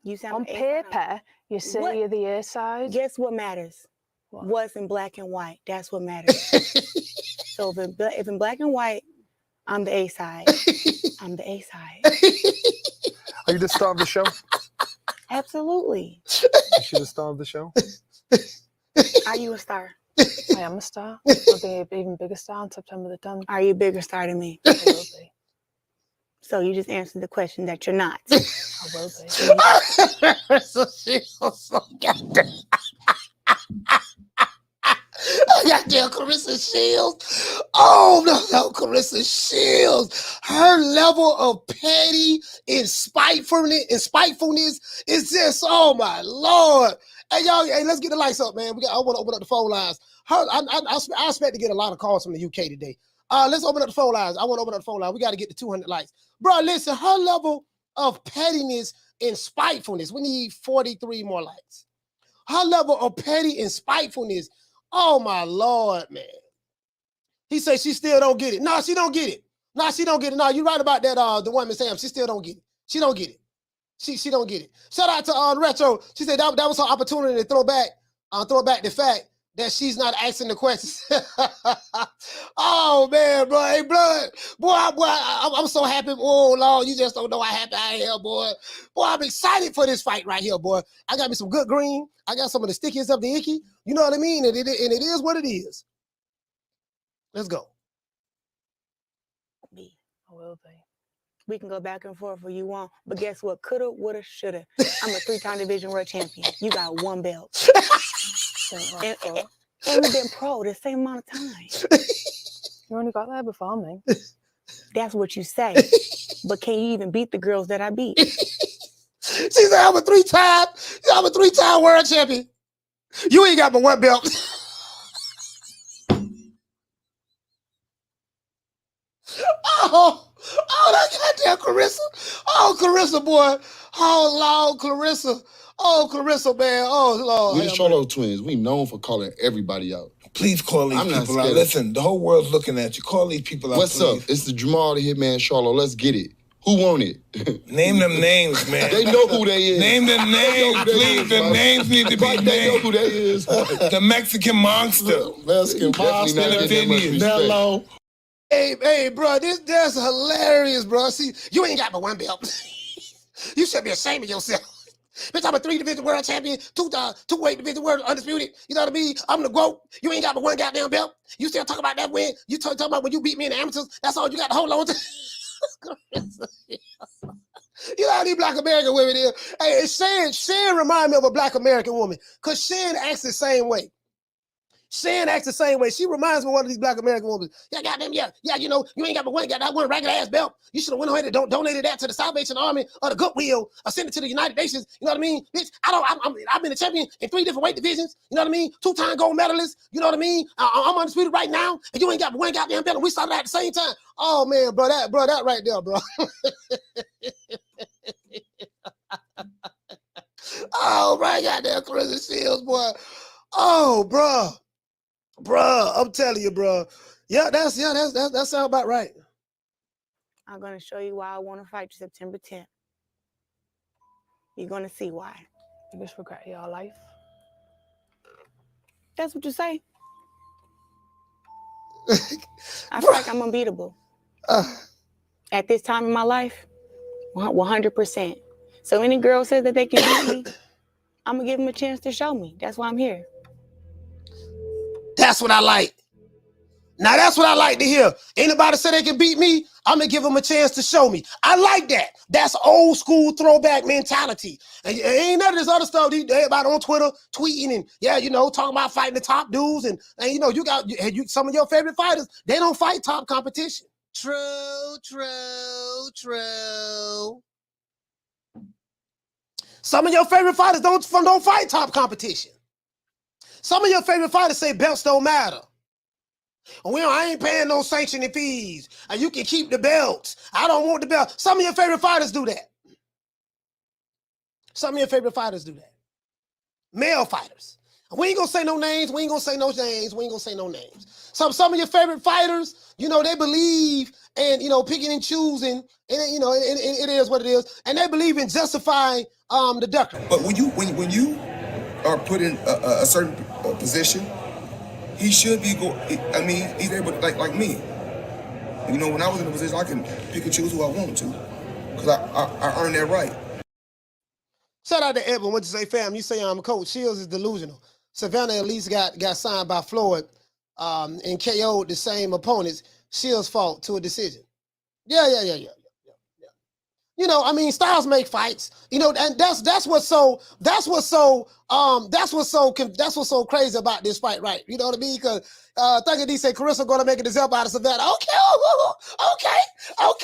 You sound on paper, you say you're the A side. Guess what matters? What's in black and white? That's what matters. So if in black and white, I'm the A side. I'm the A side. Are you the star of the show? Absolutely. Is she the star of the show? Are you a star? I am a star. I'll be an even bigger star on September the 10th. Are you a bigger star than me? I will be. So you just answered the question that you're not. I will be. So she was so goddamn. Goddamn Claressa Shields. Oh no, Claressa Shields. Her level of petty and spitefulness is just, oh my Lord. Hey y'all, hey, let's get the lights up, man. I want to open up the phone lines. I expect to get a lot of calls from the UK today. Let's open up the phone lines. I want to open up the phone line. We got to get to 200 likes. Bro, listen, her level of pettiness and spitefulness. We need 43 more likes. Her level of petty and spitefulness. Oh my Lord, man. He says she still don't get it. No, she don't get it. No, she don't get it. No, you're right about that. The woman Sam, she still don't get it. She don't get it. She don't get it. Shout out to Retro. She said that was her opportunity to throw back the fact that she's not asking the questions. Oh man, bro, hey blood, boy, I'm so happy. Oh Lord, you just don't know how happy I am, boy. Boy, I'm excited for this fight right here, boy. I got me some good green. I got some of the stickiest of the icky. You know what I mean? And it is what it is. Let's go. Me. I will be. We can go back and forth if you want, but guess what? Coulda, woulda, shoulda. I'm a 3-time division world champion. You got 1 belt. And we've been pro the same amount of time. You only got there before me. That's what you say. But can you even beat the girls that I beat? She said, I'm a 3-time world champion. You ain't got but 1 belt. that goddamn Claressa. Oh, Claressa, boy. Oh, Lord, Claressa. Oh, Claressa, man. Oh, Lord. We the Charlotte twins. We known for calling everybody out. Please call these people out. Listen, the whole world's looking at you. Call these people out, What's please. up? It's the Jamal the Hitman Charlotte. Let's get it. Who won it? Name them names, man. They know who they is. Name them names, please. The names need to be named. They know who they is. The Mexican monster. Mexican monster. Nello. Hey, bro, that's hilarious, bro. See, you ain't got but 1 belt. You should be ashamed of yourself. Bitch, I'm a 3-division world champion, 2-weight division world undisputed. You know what I mean? I'm the GOAT. You ain't got but 1 goddamn belt. You still talk about that win. You talk about when you beat me in the amateurs. That's all you got to hold on to. You know how these Black American women is. Hey, Shan remind me of a Black American woman because Shan acts the same way. Shan acts the same way. She reminds me of one of these Black American women. Yeah, goddamn, yeah, you know, you ain't got but 1, got that 1 ragged ass belt. You should have went ahead and donated that to the Salvation Army or the Goodwill or sent it to the United Nations. You know what I mean? Bitch, I've been a champion in 3 different weight divisions. You know what I mean? 2-time gold medalist. You know what I mean? I'm undisputed right now, and you ain't got but 1 goddamn belt. And we started at the same time. Oh man, bro, that right there, bro. Oh my goddamn Claressa Shields, boy. Oh, bro. Bruh, I'm telling you, bro. Yeah, that sounds about right. I'm gonna show you why I want to fight you September 10th. You're gonna see why. Biggest regret of your life. That's what you say. I feel like I'm unbeatable. At this time in my life, 100%. So any girl says that they can beat me, I'm gonna give them a chance to show me. That's why I'm here. That's what I like. Now that's what I like to hear. Anybody say they can beat me, I'm gonna give them a chance to show me. I like that. That's old school throwback mentality. And ain't none of this other stuff. Everybody on Twitter tweeting and talking about fighting the top dudes and you got some of your favorite fighters. They don't fight top competition. True. Some of your favorite fighters don't fight top competition. Some of your favorite fighters say belts don't matter. I ain't paying no sanctioning fees. And you can keep the belts. I don't want the belt. Some of your favorite fighters do that. Male fighters. We ain't gonna say no names. Some of your favorite fighters, they believe in, picking and choosing. And, it is what it is. And they believe in justifying the ducker. But when you are put in a certain position, he should be he's able to, like me. You know, when I was in a position, I can pick and choose who I want to, because I earned that right. Shout out to Edwin. What you say, fam? You say I'm a coach. Shields is delusional. Savannah at least got signed by Floyd and KO'd the same opponents. Shields fought to a decision. Yeah. You know, I mean, styles make fights. You know, and that's what's so crazy about this fight, right? You know what I mean? Because Thugger D said Claressa gonna make a example out of Savannah. Okay, all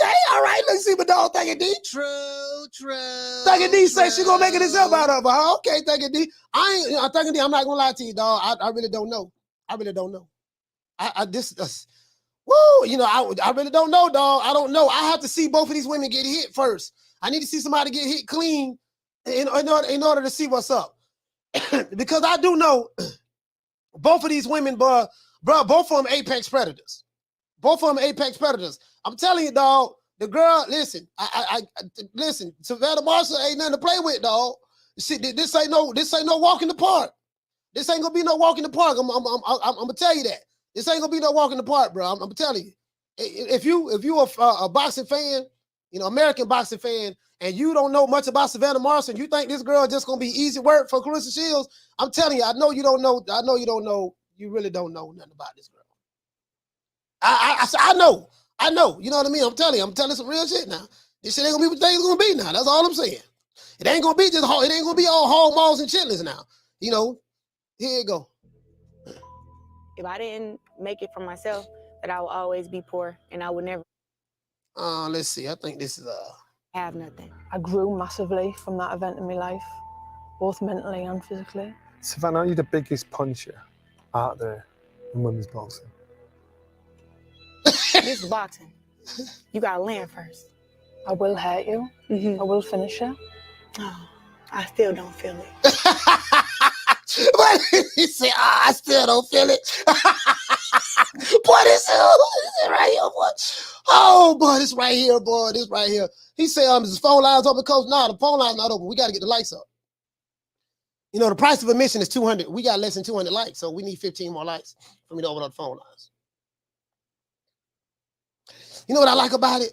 right. Let's see my dog Thugger D. True. Thugger D said she gonna make an example out of her. Huh? Okay, Thugger D. Thugger D. I'm not gonna lie to you, dog. I really don't know. Woo, you know, I really don't know, dog. I don't know. I have to see both of these women get hit first. I need to see somebody get hit clean in order to see what's up. Because I do know both of these women, bro, both of them apex predators. I'm telling you, dog, the girl, listen, listen, Savannah Marshall ain't nothing to play with, dog. See, this ain't no walk in the park. This ain't gonna be no walk in the park. I'm gonna tell you that. This ain't gonna be no walk in the park, bro. I'm telling you. If you a boxing fan, you know, American boxing fan, and you don't know much about Savannah Marshall, you think this girl just gonna be easy work for Claressa Shields? I'm telling you, I know you don't know. You really don't know nothing about this girl. I know. You know what I mean? I'm telling some real shit now. This shit ain't gonna be what they gonna be now. That's all I'm saying. It ain't gonna be all hall malls and chitlins now. You know, here you go. If I didn't make it for myself, that I will always be poor and I would never. Let's see. I think this is have nothing. I grew massively from that event in my life, both mentally and physically. Savannah, are you the biggest puncher out there in women's boxing? This is boxing. You gotta land first. I will hurt you. I will finish you. Oh, I still don't feel it. He said, I still don't feel it. Boy, this is right here, boy. Oh, boy, this right here, boy. This right here. He said, is the phone lines open, Coach? No, the phone line's not open. We got to get the lights up. You know, the price of admission is 200. We got less than 200 lights, so we need 15 more lights for me to open up the phone lines. You know what I like about it?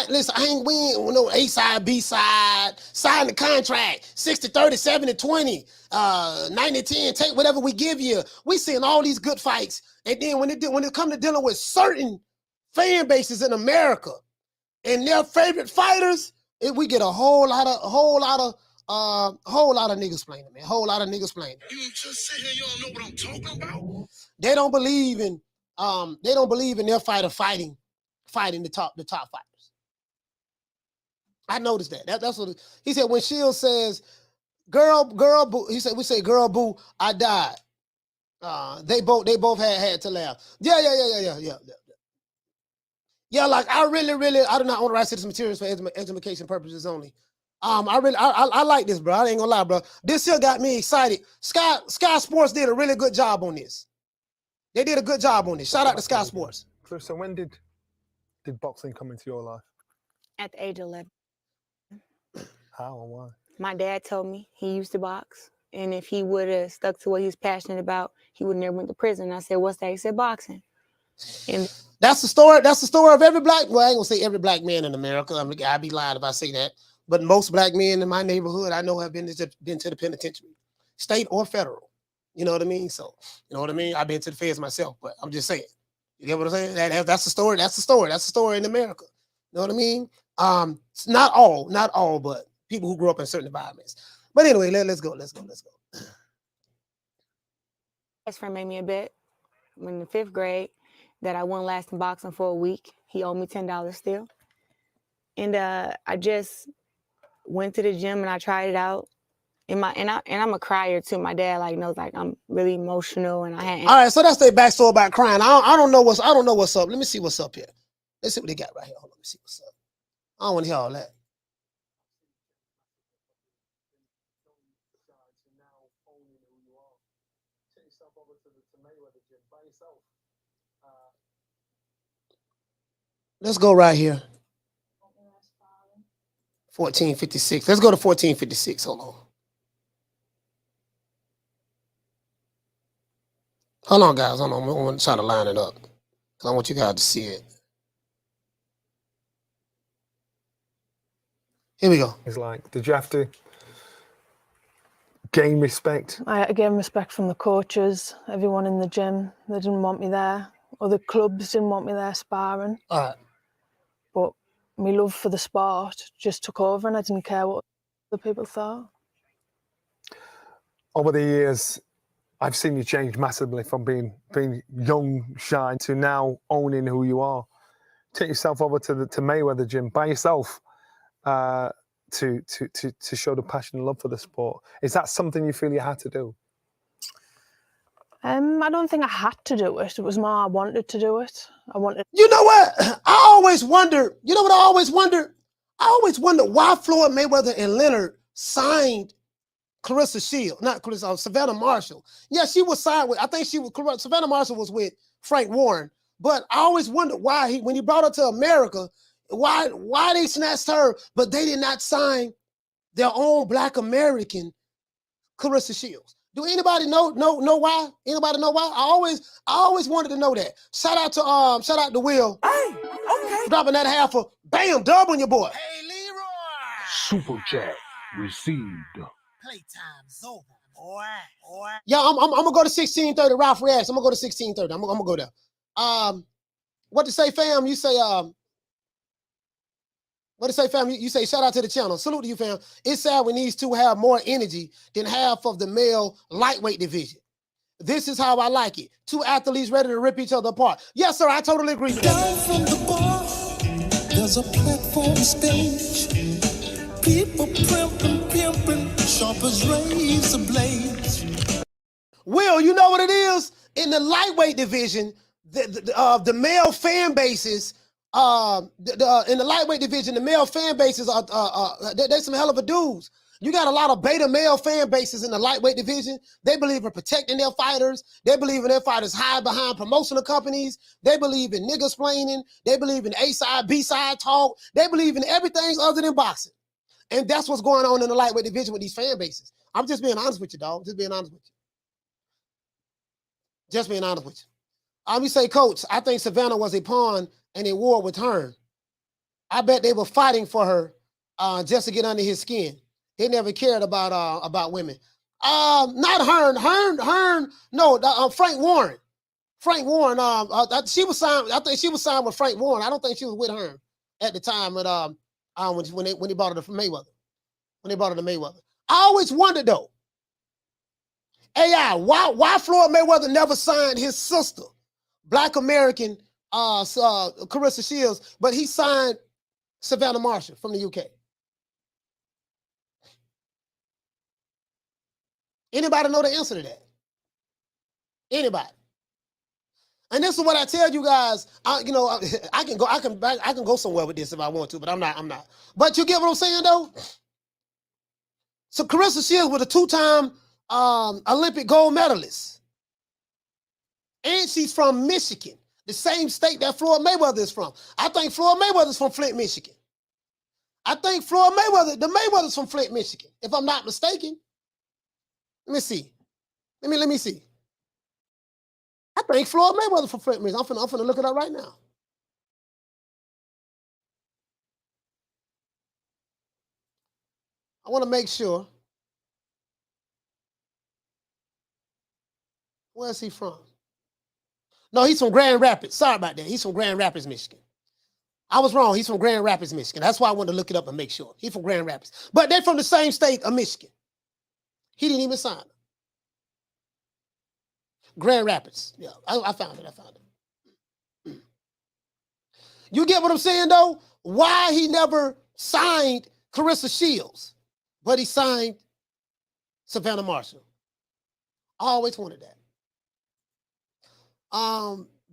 Listen, I ain't win no A side, B side, sign the contract, 60-30, 70-20, 90-10, take whatever we give you. We seeing all these good fights. And then when it comes to dealing with certain fan bases in America and their favorite fighters, we get a whole lot of niggas playing, man. Whole lot of niggas playing. You just sit here, you don't know what I'm talking about? They don't believe in their fighter fighting the top fighters. I noticed that. That's what he said when Shields says, "Girl, boo." He said, "We say, girl, boo, I died." They both had to laugh. Yeah. Yeah, like I do not own the rights to this materials for education purposes only. I like this, bro. I ain't gonna lie, bro. This here got me excited. Sky Sports did a really good job on this. They did a good job on this. Shout out to Sky Sports. So when did boxing come into your life? At the age of 11. How and why? My dad told me he used to box, and if he would have stuck to what he was passionate about, he would never went to prison. I said, "What's that?" He said, "Boxing." And that's the story. That's the story of every black. Well, I ain't gonna say every black man in America. I'd be lying if I say that. But most black men in my neighborhood, I know, have been to the penitentiary, state or federal. You know what I mean? So, you know what I mean? I've been to the feds myself, but I'm just saying. You get what I'm saying? That's the story. That's the story. That's the story in America. You know what I mean? It's not all, but people who grew up in certain environments. But anyway, let's go. Best friend made me a bet in the 5th grade that I wouldn't last in boxing for a week. He owed me $10 still. And I just went to the gym and I tried it out. And I'm a crier too. My dad knows I'm really emotional and I had. All right, so that's their backstory about crying. I don't know what's up. Let me see what's up here. Let's see what they got right here. Hold on, let me see what's up. I don't want to hear all that. Let's go right here. 1456. Let's go to 1456. Hold on. Hold on, guys. Hold on. I want to try to line it up. I want you guys to see it. Here we go. It's like, did you have to gain respect? I had to gain respect from the coaches, everyone in the gym. They didn't want me there. Other clubs didn't want me there sparring. All right. But my love for the sport just took over, and I didn't care what other people thought. Over the years, I've seen you change massively from being young, shy, to now owning who you are. Take yourself over to Mayweather gym by yourself to show the passion and love for the sport. Is that something you feel you had to do? I don't think I had to do it. It was more I wanted to do it. You know what? I always wonder. You know what I always wonder? I always wonder why Floyd Mayweather and Leonard signed Claressa Shields, not Claressa, Savannah Marshall. Yeah, she was signed with. I think Savannah Marshall was with Frank Warren. But I always wonder why when he brought her to America, why they snatched her, but they did not sign their own Black American Claressa Shields. Do anybody know why? Anybody know why? I always wanted to know that. Shout out to Will. Hey, okay. Dropping that half of bam, dub on your boy. Hey, Leroy. Super chat received. Playtime's over, boy. Yeah, I'm gonna go to 1630. Ralph reacts. I'm gonna go to 1630. I'm gonna go there. What to say, fam? You say what to say, fam? You say shout out to the channel. Salute to you, fam. It's sad when these two have more energy than half of the male lightweight division. This is how I like it. Two athletes ready to rip each other apart. Yes, sir, I totally agree with that. Down from the bar, there's a platform stage. People pimping, sharp as razor blades. Will, you know what it is? In the lightweight division, the male fan bases, in the lightweight division, the male fan bases are they're some hell of a dudes. You got a lot of beta male fan bases in the lightweight division. They believe in protecting their fighters. They believe in their fighters hide behind promotional companies. They believe in niggas splaining. They believe in A-side, B-side talk. They believe in everything other than boxing. And that's what's going on in the lightweight division with these fan bases. I'm just being honest with you, dog. Just being honest with you. Just being honest with you. You say, Coach, I think Savannah was a pawn and a war with Hearn. I bet they were fighting for her just to get under his skin. They never cared about women. Not Hearn. No, Frank Warren. Frank Warren. She was signed. I think she was signed with Frank Warren. I don't think she was with Hearn at the time. When he bought her from Mayweather. When they bought her to Mayweather. I always wondered though. AI, why Floyd Mayweather never signed his sister, Black American Claressa Shields, but he signed Savannah Marshall from the UK. Anybody know the answer to that? Anybody? And this is what I tell you guys. I can go somewhere with this if I want to, but I'm not. But you get what I'm saying though? So Claressa Shields was a two-time Olympic gold medalist. And she's from Michigan, the same state that Floyd Mayweather is from. I think Floyd Mayweather's from Flint, Michigan. I think the Mayweather's from Flint, Michigan, if I'm not mistaken. Let me see. Let me see. I think Floyd Mayweather from Flint, Michigan. I'm finna look it up right now. I want to make sure. Where's he from? No, he's from Grand Rapids. Sorry about that. He's from Grand Rapids, Michigan. I was wrong. He's from Grand Rapids, Michigan. That's why I wanted to look it up and make sure. He's from Grand Rapids. But they're from the same state of Michigan. He didn't even sign it. Grand Rapids. Yeah, I found it. You get what I'm saying, though? Why he never signed Claressa Shields, but he signed Savannah Marshall. I always wanted that.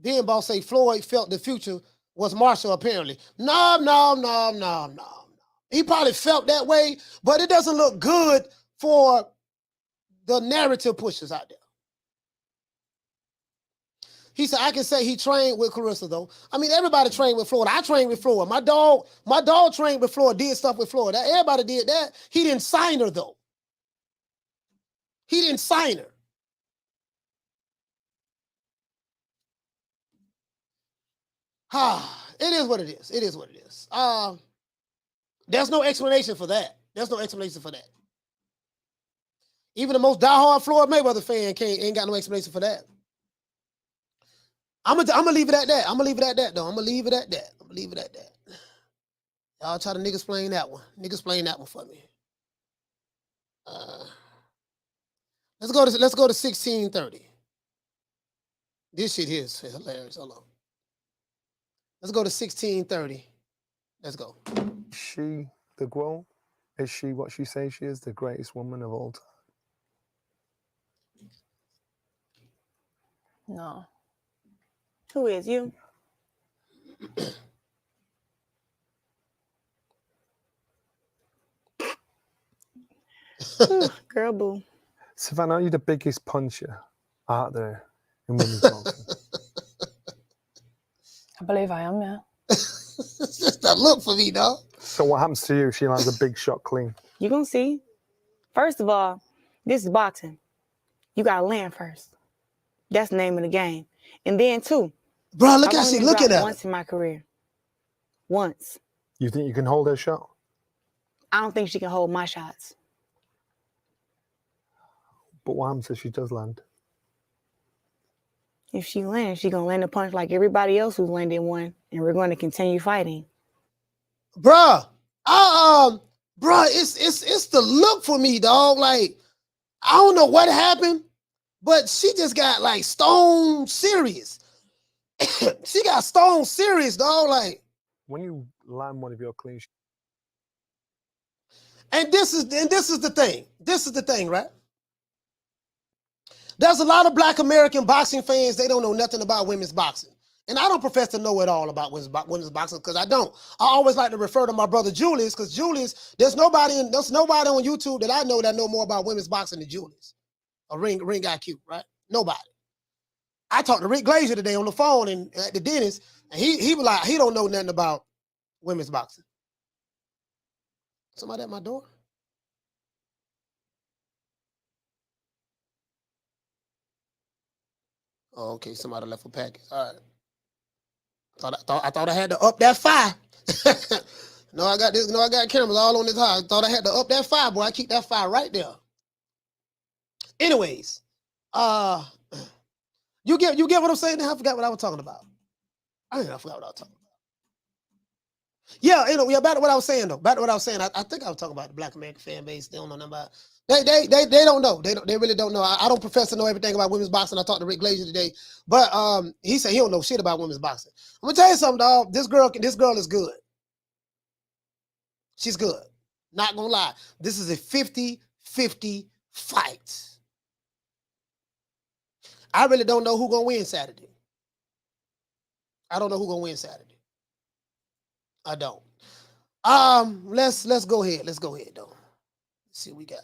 Being boss say Floyd felt the future was Marshall, apparently. No. He probably felt that way, but it doesn't look good for the narrative pushers out there. He said, I can say he trained with Claressa, though. I mean, everybody trained with Floyd. I trained with Floyd. My dog trained with Floyd, did stuff with Floyd. Everybody did that. He didn't sign her, though. He didn't sign her. It is what it is. It is what it is. There's no explanation for that. There's no explanation for that. Even the most diehard Floyd Mayweather fan ain't got no explanation for that. I'm gonna leave it at that. I'm gonna leave it at that, though. I'm gonna leave it at that. Y'all try to niggas explain that one. Niggas explain that one for me. Let's go to 1630. This shit here is hilarious. Hold on. Let's go to 1630. Let's go. She, the girl, is she what she says she is, the greatest woman of all time? No. Who is you? Girl, boo. Savannah, are you the biggest puncher out there in women's boxing? I believe I am, yeah. It's just a look for me, dog. So what happens to you if she lands a big shot clean? You gonna see. First of all, this is boxing. You gotta land first. That's the name of the game. And then two, bro, look how she looking at once in my career. Once. You think you can hold her shot? I don't think she can hold my shots. But what happens if she does land? If she lands, she's gonna land a punch like everybody else who's landed one, and we're going to continue fighting. Bruh, it's the look for me, dog. Like, I don't know what happened, but she just got like stone serious. She got stone serious, dog. Like, when you land one of your clean shots. And this is the thing. This is the thing, right? There's a lot of Black American boxing fans, they don't know nothing about women's boxing. And I don't profess to know it all about women's boxing because I don't. I always like to refer to my brother Julius because Julius, there's nobody on YouTube that I know more about women's boxing than Julius. A ring IQ, right? Nobody. I talked to Rick Glazier today on the phone and at the dentist, and he was like, he don't know nothing about women's boxing. Somebody at my door? Oh, okay, somebody left a package. All right. I thought I had to up that fire. No, I got this. No, I got cameras all on this house. I thought I had to up that fire, boy. I keep that fire right there. Anyways, you get what I'm saying? I forgot what I was talking about. I forgot what I was talking about. Yeah, back to what I was saying though. Back to what I was saying. I think I was talking about the Black American fan base. They don't know nothing about. They don't know. They really don't know. I don't profess to know everything about women's boxing. I talked to Rick Glazier today, but he said he don't know shit about women's boxing. I'm gonna tell you something, dog. This girl is good. She's good. Not gonna lie. This is a 50-50 fight. I really don't know who's gonna win Saturday. I don't know who's gonna win Saturday. I don't. Let's go ahead. Let's go ahead though. Let's see what we got.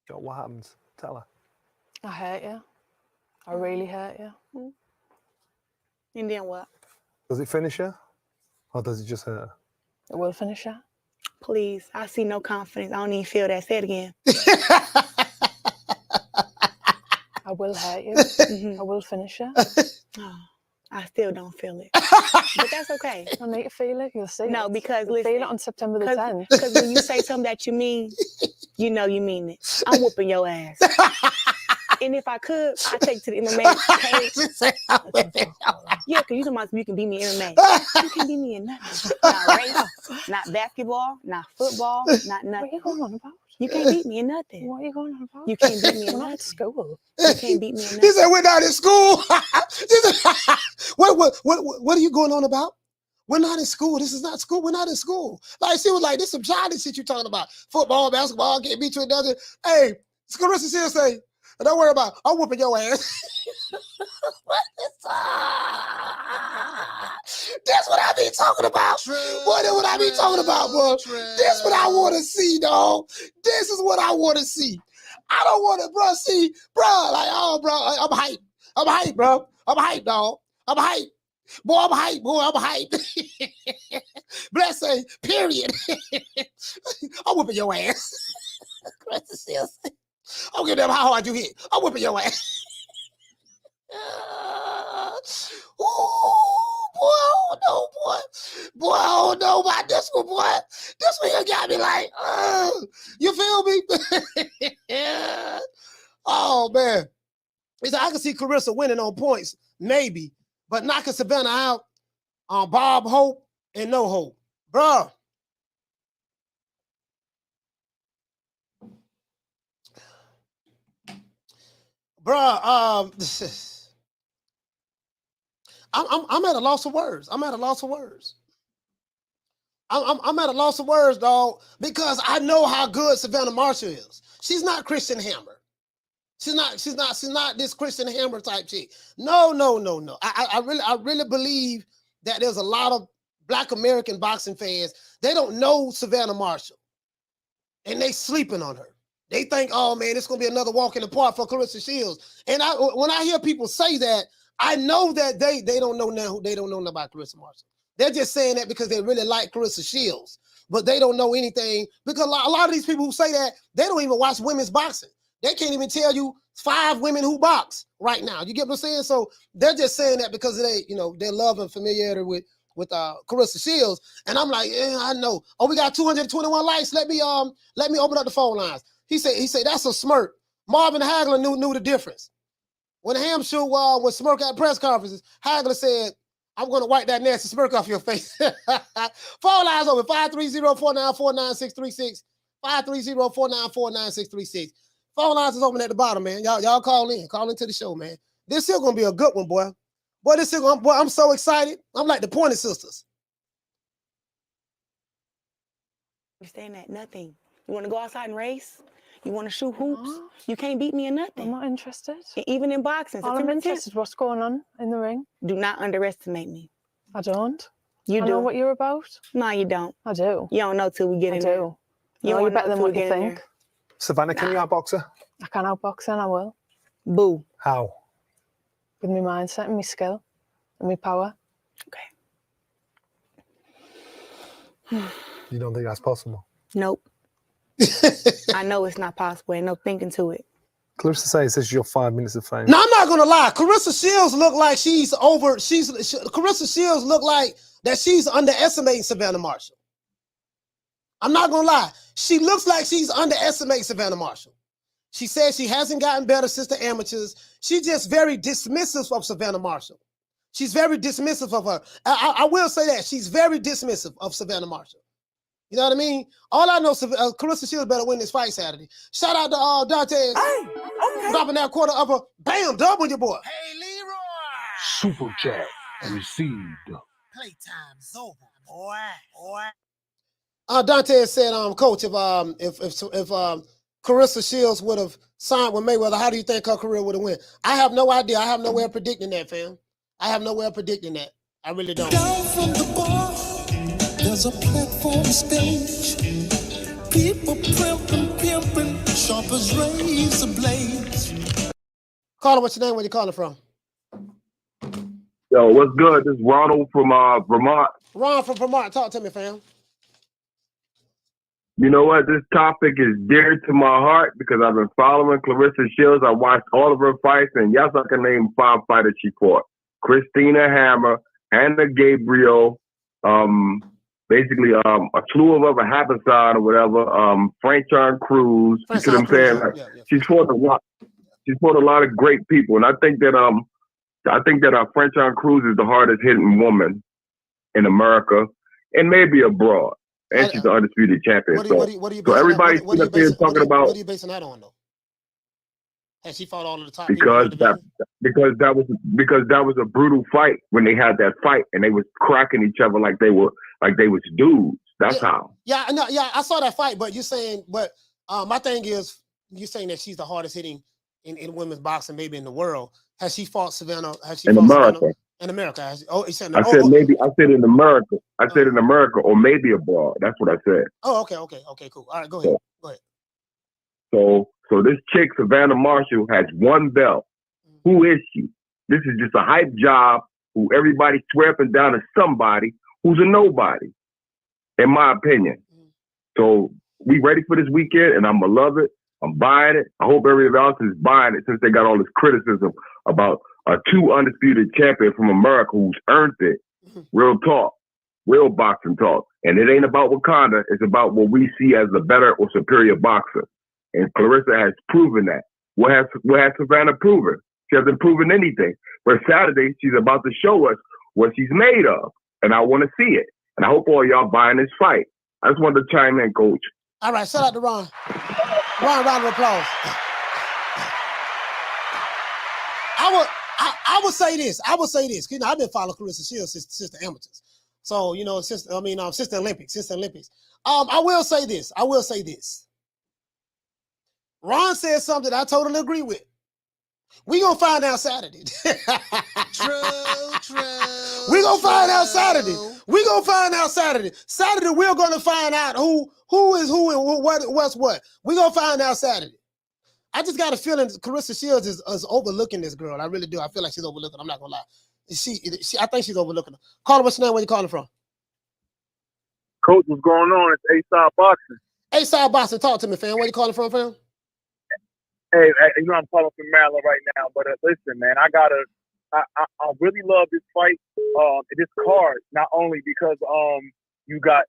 So what happens? Tell her. I hurt you. I really hurt you. And then what? Does it finish her? Or does it just hurt her? It will finish her. Please, I see no confidence. I don't even feel that. Say it again. I will hurt you. I will finish her. Oh, I still don't feel it. But that's okay. I'll make you feel it. You'll see No, it. because You'll listen. feel it on September the 10th. Because when you say something that you mean, you know you mean it. I'm whooping your ass. And if I could, I'd take it to the MMA page. Yeah, because you talking about you can beat me in MMA. You can beat me in nothing. Not race, not basketball, not football, not nothing. What are you going on about? You can't beat me in nothing. What are you going on about? You can't beat me in We're not nothing. at school. You can't beat me in nothing. He said we're not in school. What are you going on about? We're not in school. This is not school. We're not in school. Like she was like, this is some childish shit you talking about. Football, basketball, can't beat you another. Hey, Claressa Shields say, don't worry about it. I'm whooping your ass. That's what I be talking about. Boy, that's what I be talking about, bro. That's what I want to see, dog. This is what I want to see. I don't want to, bro, see, bro, like, oh, bro, I'm hyped. I'm hyped, bro. I'm hyped, dog. I'm hyped. Boy, I'm hyped. Boy, I'm hyped. Bless say, period. I'm whooping your ass. I don't give a damn how hard you hit. I'm whipping your ass. Ooh, boy, know, boy. Boy, I don't know about this one, boy. This one here got me like, you feel me? Yeah. Oh, man. He said, I can see Claressa winning on points, maybe, but knocking Savannah out on Bob Hope and No Hope. Bruh. Bruh, I'm at a loss of words. I'm at a loss of words. I'm at a loss of words, dog, because I know how good Savannah Marshall is. She's not Christian Hammer. She's not this Christian Hammer type chick. No. I really believe that there's a lot of Black American boxing fans. They don't know Savannah Marshall, and they sleeping on her. They think, oh man, it's gonna be another walk in the park for Claressa Shields. And when I hear people say that, I know that they don't know now. They don't know nothing about Claressa Marshall. They're just saying that because they really like Claressa Shields, but they don't know anything because a lot of these people who say that, they don't even watch women's boxing. They can't even tell you 5 women who box right now. You get what I'm saying? So they're just saying that because they, their love and familiarity with Claressa Shields. And I'm like, yeah, I know. Oh, we got 221 likes. Let me open up the phone lines. He said that's a smirk. Marvin Hagler knew the difference. When Ham shoot was smirk at press conferences, Hagler said, I'm going to wipe that nasty smirk off your face. Phone lines open, 530-494-9636. 530-494-9636. Phone lines is open at the bottom, man. Y'all call into the show, man. This here going to be a good one, boy. Boy, I'm so excited. I'm like the Pointer Sisters. Understand that? Nothing. You want to go outside and race? You want to shoot hoops? You can't beat me in nothing. I'm not interested. Even in boxing. All I'm interested in what's going on in the ring. Do not underestimate me. I don't. You do. I know what you're about. No, you don't. I do. You don't know till we get in there. You're better than what you think. Savannah, can you outbox her? I can outbox her and I will. Boo. How? With my mindset and my skill and my power. Okay. You don't think that's possible? Nope. I know it's not possible. Ain't no thinking to it. Claressa says this is your 5 minutes of fame. No, I'm not gonna lie. Claressa Shields look like she's over. Claressa Shields look like that she's underestimating Savannah Marshall. I'm not gonna lie. She looks like she's underestimating Savannah Marshall. She says she hasn't gotten better since the amateurs. She's just very dismissive of Savannah Marshall. She's very dismissive of her. I will say that she's very dismissive of Savannah Marshall. You know what I mean? All I know, Claressa Shields better win this fight Saturday. Shout out to Dante. Hey, okay. Dropping that quarter upper. Bam, double your boy. Hey, Leroy. Super chat received. Playtime's over, boy. Dante said, Coach, if Claressa Shields would have signed with Mayweather, how do you think her career would have went? I have no idea. I have no way of predicting that, fam. I have no way of predicting that. I really don't. Down from the bar, there's a platform stage. People pimping, sharp as razor blades. Caller, what's your name? Where you calling from? Yo, what's good? This is Ronald from Vermont. Ron from Vermont. Talk to me, fam. You know what? This topic is dear to my heart because I've been following Claressa Shields. I watched all of her fights, and yes, I can name 5 fighters she fought. Christina Hammer, Hannah Gabriel, basically a slew of other Happenstone or whatever, Franchon Cruz. You see what I'm saying? Yeah. She's fought a lot. She's fought a lot of great people, and I think that Franchon Cruz is the hardest hitting woman in America and maybe abroad. And she's the undisputed champion. So everybody's talking about. What are you basing that on, though? Has she fought all of the top? Because that was a brutal fight when they had that fight and they was cracking each other like they was dudes. That's how. Yeah, I saw that fight, but you're saying, my thing is, you're saying that she's the hardest hitting in women's boxing, maybe in the world. Has she fought Savannah? In America? Savannah? In America. I said maybe. I said in America. I said in America or maybe abroad. That's what I said. Oh, okay, cool. All right, go ahead. So this chick, Savannah Marshall, has 1 belt. Who is she? This is just a hype job who everybody swear up and down is somebody who's a nobody, in my opinion. So we ready for this weekend, and I'm going to love it. I'm buying it. I hope everybody else is buying it since they got all this criticism about a 2 undisputed champion from America who's earned it Real talk. Real boxing talk. And it ain't about Wakanda. It's about what we see as a better or superior boxer. And Claressa has proven that. What has Savannah proven? She hasn't proven anything. But Saturday, she's about to show us what she's made of. And I want to see it. And I hope all y'all buying this fight. I just wanted to chime in, Coach. All right, shout out to Ron. Ron, round of applause. I would say this. You know, I've been following Claressa Shields since the amateurs. So, you know, since the Olympics. I will say this. Ron said something that I totally agree with. We gonna find out Saturday. True. We gonna find out Saturday. Saturday, we're gonna find out who is who and what's what. We gonna find out Saturday. I just got a feeling Claressa Shields is overlooking this girl. I really do. I feel like she's overlooking. I'm not gonna lie. I think she's overlooking her. Call her, what's your name? Where you calling from? Coach, what's going on? It's A-Side Boxing. A-Side Boxing, talk to me, fam. Where you calling from, fam? Hey, you know I'm calling from Maryland right now, but listen, man, I really love this fight, this card, not only because you got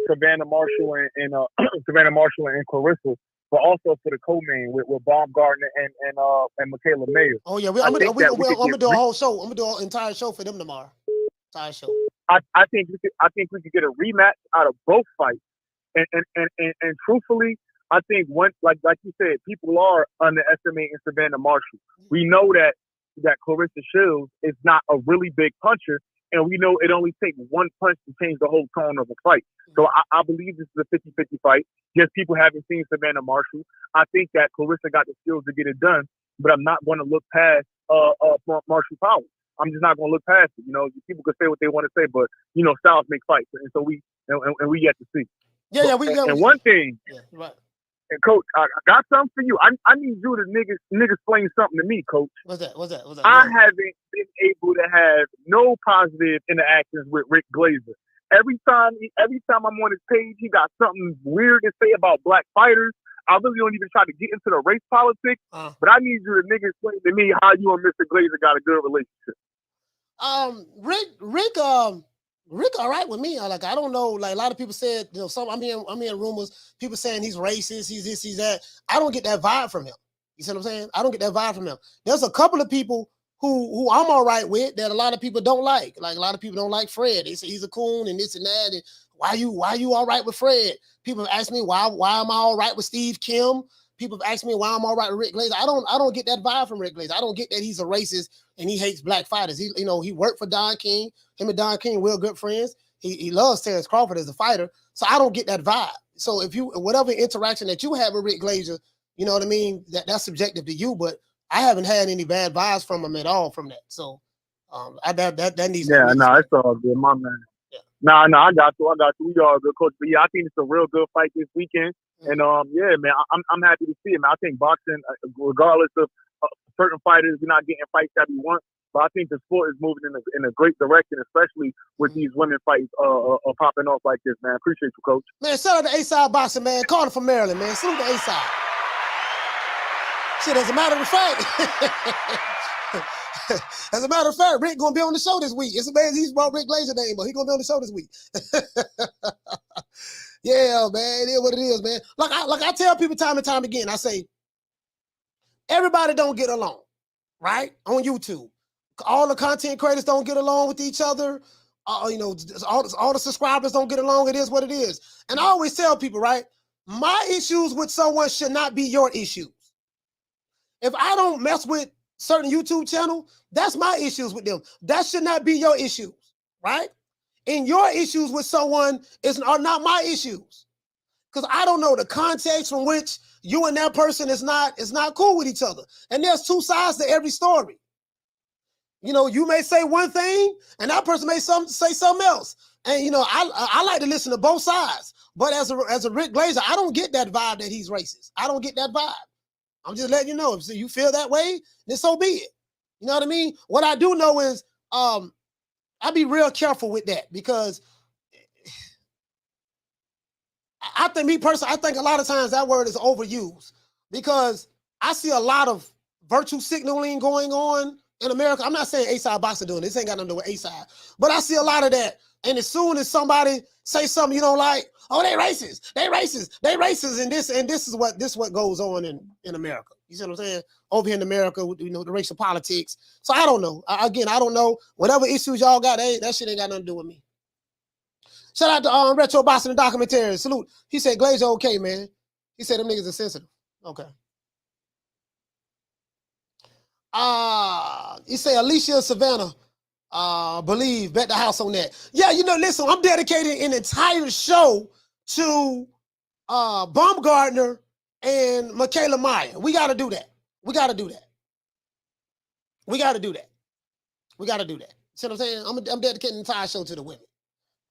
Savannah Marshall and Claressa, but also for the co-main with Baumgartner and Michaela Mayer. Oh yeah, I'm gonna do a whole show. I'm gonna do an entire show for them tomorrow. Entire show. I think we could get a rematch out of both fights, and truthfully, I think like you said, people are underestimating Savannah Marshall. We know that Claressa Shields is not a really big puncher, and we know it only takes one punch to change the whole tone of a fight. So I believe this is a 50-50 fight. Yes, people haven't seen Savannah Marshall. I think that Claressa got the skills to get it done, but I'm not going to look past Marshall power. I'm just not going to look past it. You know, people can say what they want to say, but you know, styles make fights, and so we yet to see. One thing. Yeah, right. And Coach, I got something for you. I need you to niggas explain something to me, Coach. What's that? I haven't been able to have no positive interactions with Rick Glazer. Every time I'm on his page, he got something weird to say about black fighters. I really don't even try to get into the race politics, but I need you to niggas explain to me how you and Mr. Glazer got a good relationship. Rick, all right with me. I don't know. Like a lot of people said, you know, I'm hearing rumors. People saying he's racist, he's this, he's that. I don't get that vibe from him. You see what I'm saying? I don't get that vibe from him. There's a couple of people who I'm all right with that a lot of people don't like. Like a lot of people don't like Fred. They say he's a coon and this and that. And why you all right with Fred? People have asked me why am I all right with Steve Kim? People have asked me why I'm all right with Rick Glazer. I don't get that vibe from Rick Glazer. I don't get that he's a racist and he hates black fighters. He worked for Don King. Him and Don King real good friends. He loves Terrence Crawford as a fighter. So I don't get that vibe. So if whatever interaction that you have with Rick Glazer, you know what I mean, that's subjective to you. But I haven't had any bad vibes from him at all from that. So that needs. Yeah, no, it's all good, my man. Yeah. No, I got you. We are a good coach. But yeah, I think it's a real good fight this weekend. And yeah, man, I'm happy to see it, man. I think boxing, regardless of certain fighters, we're not getting fights that we want, but I think the sport is moving in a great direction, especially with these women fights popping off like this, man. Appreciate you, Coach. Man, shout out to A-Side Boxing, man. Calling from Maryland, man. Salute to A-Side. Shit, as a matter of fact, Rick gonna be on the show this week. It's amazing he's brought Rick Glazer name, but he's gonna be on the show this week. Yeah, man, it is what it is, man. Like I tell people time and time again, I say, everybody don't get along, right? On YouTube. All the content creators don't get along with each other. All the subscribers don't get along. It is what it is. And I always tell people, right? My issues with someone should not be your issues. If I don't mess with certain YouTube channel, that's my issues with them. That should not be your issues, right? And your issues with someone are not my issues. Because I don't know the context from which you and that person is not cool with each other. And there's two sides to every story. You know, you may say one thing and that person may say something else. And, you know, I like to listen to both sides. But as a Rick Glazer, I don't get that vibe that he's racist. I don't get that vibe. I'm just letting you know. If you feel that way, then so be it. You know what I mean? What I do know is I be real careful with that because I think a lot of times that word is overused because I see a lot of virtue signaling going on in America. I'm not saying A-side boxing doing this. Ain't got nothing to do with A-side. But I see a lot of that. And as soon as somebody say something you don't like, oh, they racist, they racist, they racist, and this is what goes on in America. You see what I'm saying? Over here in America, you know, the racial politics. So I don't know. Again, I don't know. Whatever issues y'all got, that shit ain't got nothing to do with me. Shout out to Retro Boxing and Documentary. Salute. He said, Glazer, okay, man. He said them niggas are sensitive. Okay. He say Alicia Savannah. Believe, bet the house on that. Yeah, you know, listen, I'm dedicating an entire show to Baumgartner and Michaela Meyer. We got to do that. We got to do that. We got to do that. We got to do that. See what I'm saying? I'm dedicating an entire show to the women.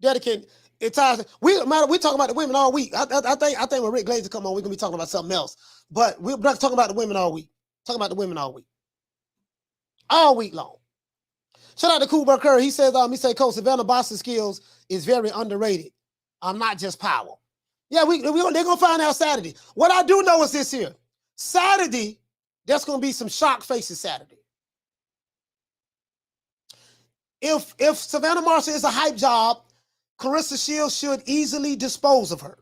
Dedicating entire. We talking about the women all week. I think when Rick Glazer come on, we're gonna be talking about something else. But we're talking about the women all week. Talking about the women all week. All week long. Shout out to Cooper Curry. He says, Coach, Savannah boxing skills is very underrated. Not just power. Yeah, they're gonna find out Saturday. What I do know is this here. Saturday, there's gonna be some shock faces Saturday. If Savannah Marshall is a hype job, Claressa Shields should easily dispose of her.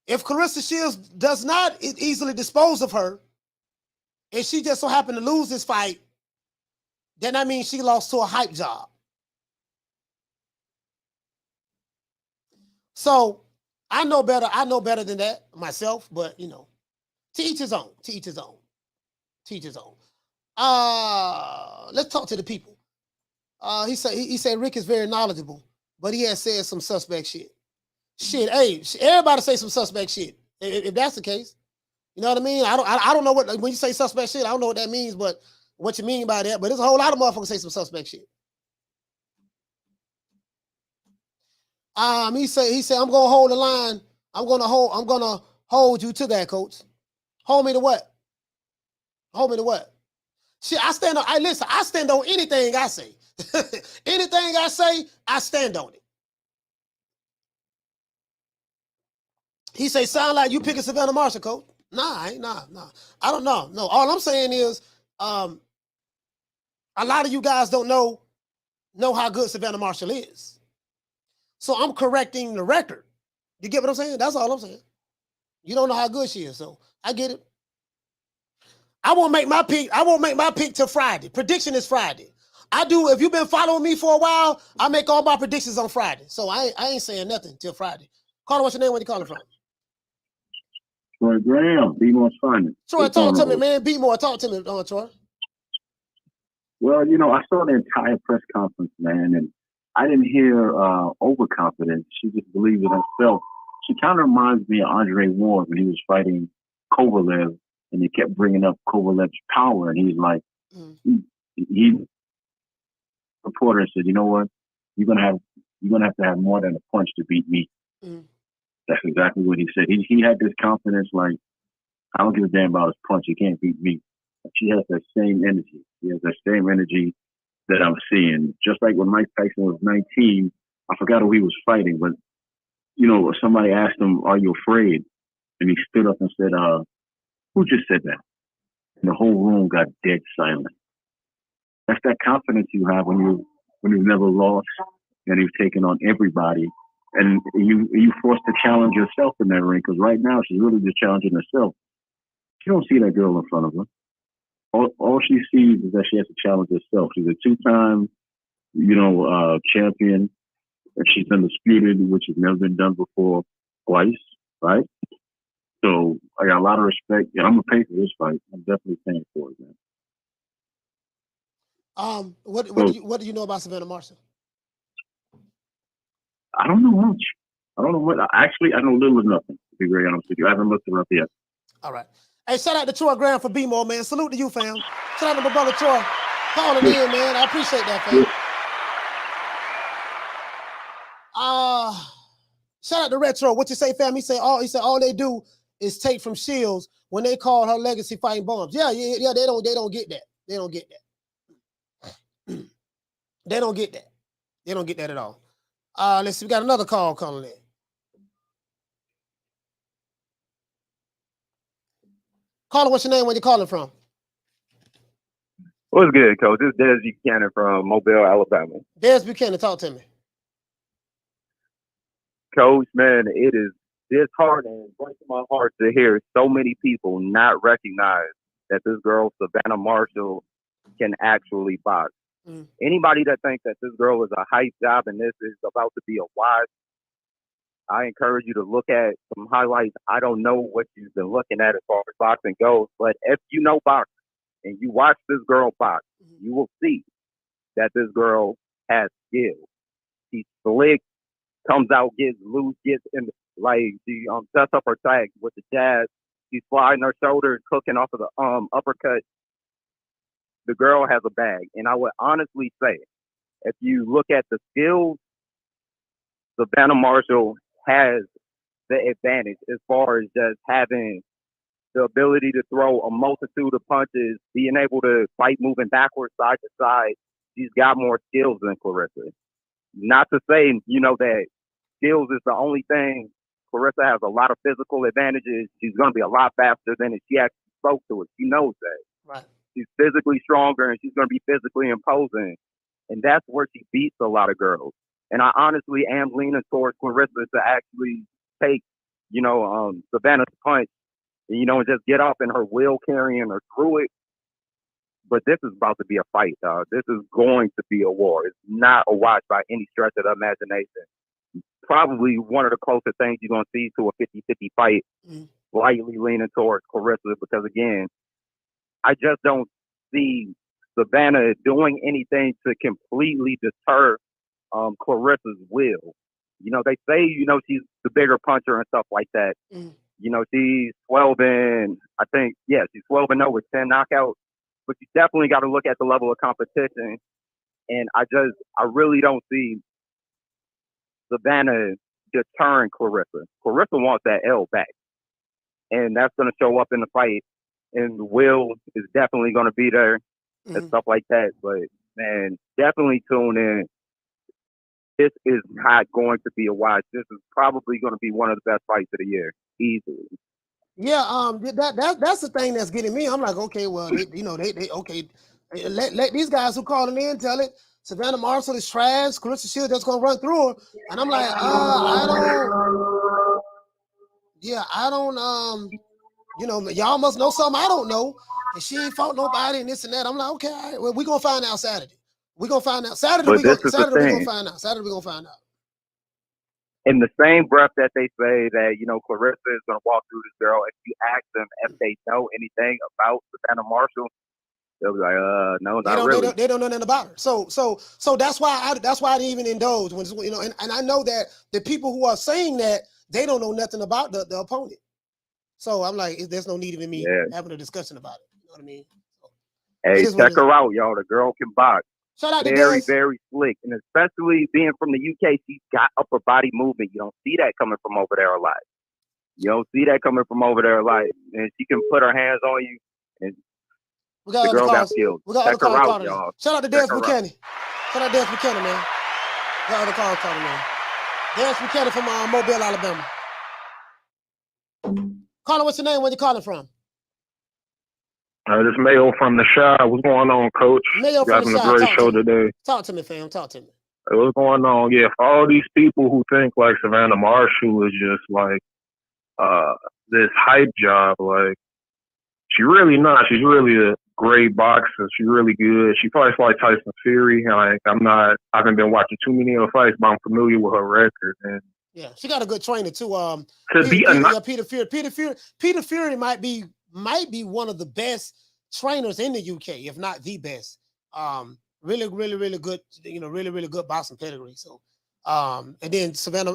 If Claressa Shields does not easily dispose of her, and she just so happened to lose this fight, then that means she lost to a hype job. So I know better than that myself, but you know, to each his own, to each his own, to each his own. Let's talk to the people. He said Rick is very knowledgeable, but he has said some suspect shit. Shit, hey, everybody say some suspect shit. If that's the case, you know what I mean? I don't know what, when you say suspect shit, I don't know what that means, but what you mean by that. But there's a whole lot of motherfuckers say some suspect shit. He said I'm gonna hold the line. I'm gonna hold you to that, coach. Hold me to what? Hold me to what? Shit, I stand on anything I say. Anything I say, I stand on it. He say, sound like you picking Savannah Marshall, coach. Nah. I don't know. No, all I'm saying is, a lot of you guys don't know how good Savannah Marshall is. So I'm correcting the record. You get what I'm saying? That's all I'm saying. You don't know how good she is, so I get it. I won't make my pick till Friday. Prediction is Friday. If you've been following me for a while, I make all my predictions on Friday. So I ain't saying nothing till Friday. Caller, what's your name? Where you calling from? Troy Graham, Be More Fun. Troy, talk to me, man. Be more. Talk to me, Troy. Well, you know, I saw the entire press conference, man, and I didn't hear overconfidence. She just believed in herself. She kind of reminds me of Andre Ward when he was fighting Kovalev, and they kept bringing up Kovalev's power, and he's like, he reporter said, you know what, you're gonna have to have more than a punch to beat me. That's exactly what he said. He had this confidence, like, I don't give a damn about his punch. He can't beat me. She has that same energy. She has that same energy that I'm seeing. Just like when Mike Tyson was 19, I forgot who he was fighting, but, you know, somebody asked him, are you afraid? And he stood up and said, who just said that? And the whole room got dead silent. That's that confidence you have when you've never lost and you've taken on everybody. And you forced to challenge yourself in that ring, because right now she's really just challenging herself. She don't see that girl in front of her. All she sees is that she has to challenge herself. She's a two-time, champion, and she's undisputed, which has never been done before, twice, right? So I got a lot of respect. Yeah, I'm gonna pay for this fight. I'm definitely paying for it, man. What do you know about Savannah Marshall? I don't know much. I don't know what. Actually, I know little or nothing, to be very honest with you. I haven't looked her up yet. All right. Hey, shout out to Troy Graham for B-More, man. Salute to you, fam. Shout out to my brother Troy. Calling in, man. I appreciate that, fam. Shout out to Retro. What you say, fam? He said all they do is take from Shields when they call her legacy fighting bombs. Yeah. They don't get that. They don't get that. They don't get that. They don't get that at all. Let's see. We got another call calling in. Caller, what's your name? Where you calling from? What's good, Coach? This is Des Buchanan from Mobile, Alabama. Des Buchanan, talk to me. Coach, man, it is disheartening, breaking my heart to hear so many people not recognize that this girl, Savannah Marshall, can actually box. Anybody that thinks that this girl is a hype job and this is about to be a watch, I encourage you to look at some highlights. I don't know what you've been looking at as far as boxing goes, but if you know boxing and you watch this girl box, you will see that this girl has skill. She's slick, comes out, gets loose, gets in, like, she sets up her tag with the jab. She's sliding her shoulders, cooking off of the uppercut. The girl has a bag. And I would honestly say, if you look at the skills, Savannah Marshall has the advantage as far as just having the ability to throw a multitude of punches, being able to fight moving backwards, side to side. She's got more skills than Claressa. Not to say, that skills is the only thing. Claressa has a lot of physical advantages. She's going to be a lot faster than if she actually spoke to it. She knows that. Right. She's physically stronger and she's going to be physically imposing. And that's where she beats a lot of girls. And I honestly am leaning towards Claressa to actually take, Savannah's punch, and just get up in her will carrying her through it. But this is about to be a fight, dog. This is going to be a war. It's not a watch by any stretch of the imagination. Probably one of the closest things you're going to see to a 50-50 fight, slightly leaning towards Claressa, because, again, I just don't see Savannah doing anything to completely deter Claressa's will. They say, she's the bigger puncher and stuff like that. She's 12 and she's 12-0 with 10 knockouts. But you definitely got to look at the level of competition. And I really don't see Savannah deterring Claressa. Claressa wants that L back. And that's going to show up in the fight. And the will is definitely going to be there and stuff like that. But, man, definitely tune in. This is not going to be a watch. This is probably going to be one of the best fights of the year, easily. Yeah, that's the thing that's getting me. I'm like, okay, well, let these guys who calling in tell it. Savannah Marshall is trash. Claressa Shields just gonna run through her, and I'm like, I don't, y'all must know something I don't know, and she ain't fought nobody and this and that. I'm like, okay, all right, well, we gonna find out Saturday. We gonna find out Saturday. We gonna find out. Saturday we gonna find out. In the same breath that they say that, Claressa is going to walk through this girl, if you ask them if they know anything about Savannah Marshall, they'll be like, no, not really. They don't know nothing about her. So that's why I didn't even indulge when, and I know that the people who are saying that, they don't know nothing about the opponent. So I'm like, there's no need of me having a discussion about it. You know what I mean? Hey, check her out, y'all. The girl can box. Shout out to very, Des. very slick. And especially being from the UK, she's got upper body movement. You don't see that coming from over there a lot. And she can put her hands on you. And the girl got skills. Check her out, y'all. Shout out to Des Buchanan. Shout out to Des Buchanan, man. Got other calls calling, man. Des Buchanan from Mobile, Alabama. Caller, what's your name? Where you calling from? This is Mayo from the Shy. What's going on, Coach? Mayo from the Shy. Having a great show today. Talk to me, fam. Talk to me. Hey, what's going on? Yeah, for all these people who think like Savannah Marshall is just like this hype job, like she really not. She's really a great boxer. She's really good. She fights like Tyson Fury. Like I haven't been watching too many of her fights, but I'm familiar with her record. And yeah, she got a good trainer too. Peter Fury. Peter Fury might be one of the best trainers in the UK, if not the best. Really good, really good boxing pedigree. So, and then Savannah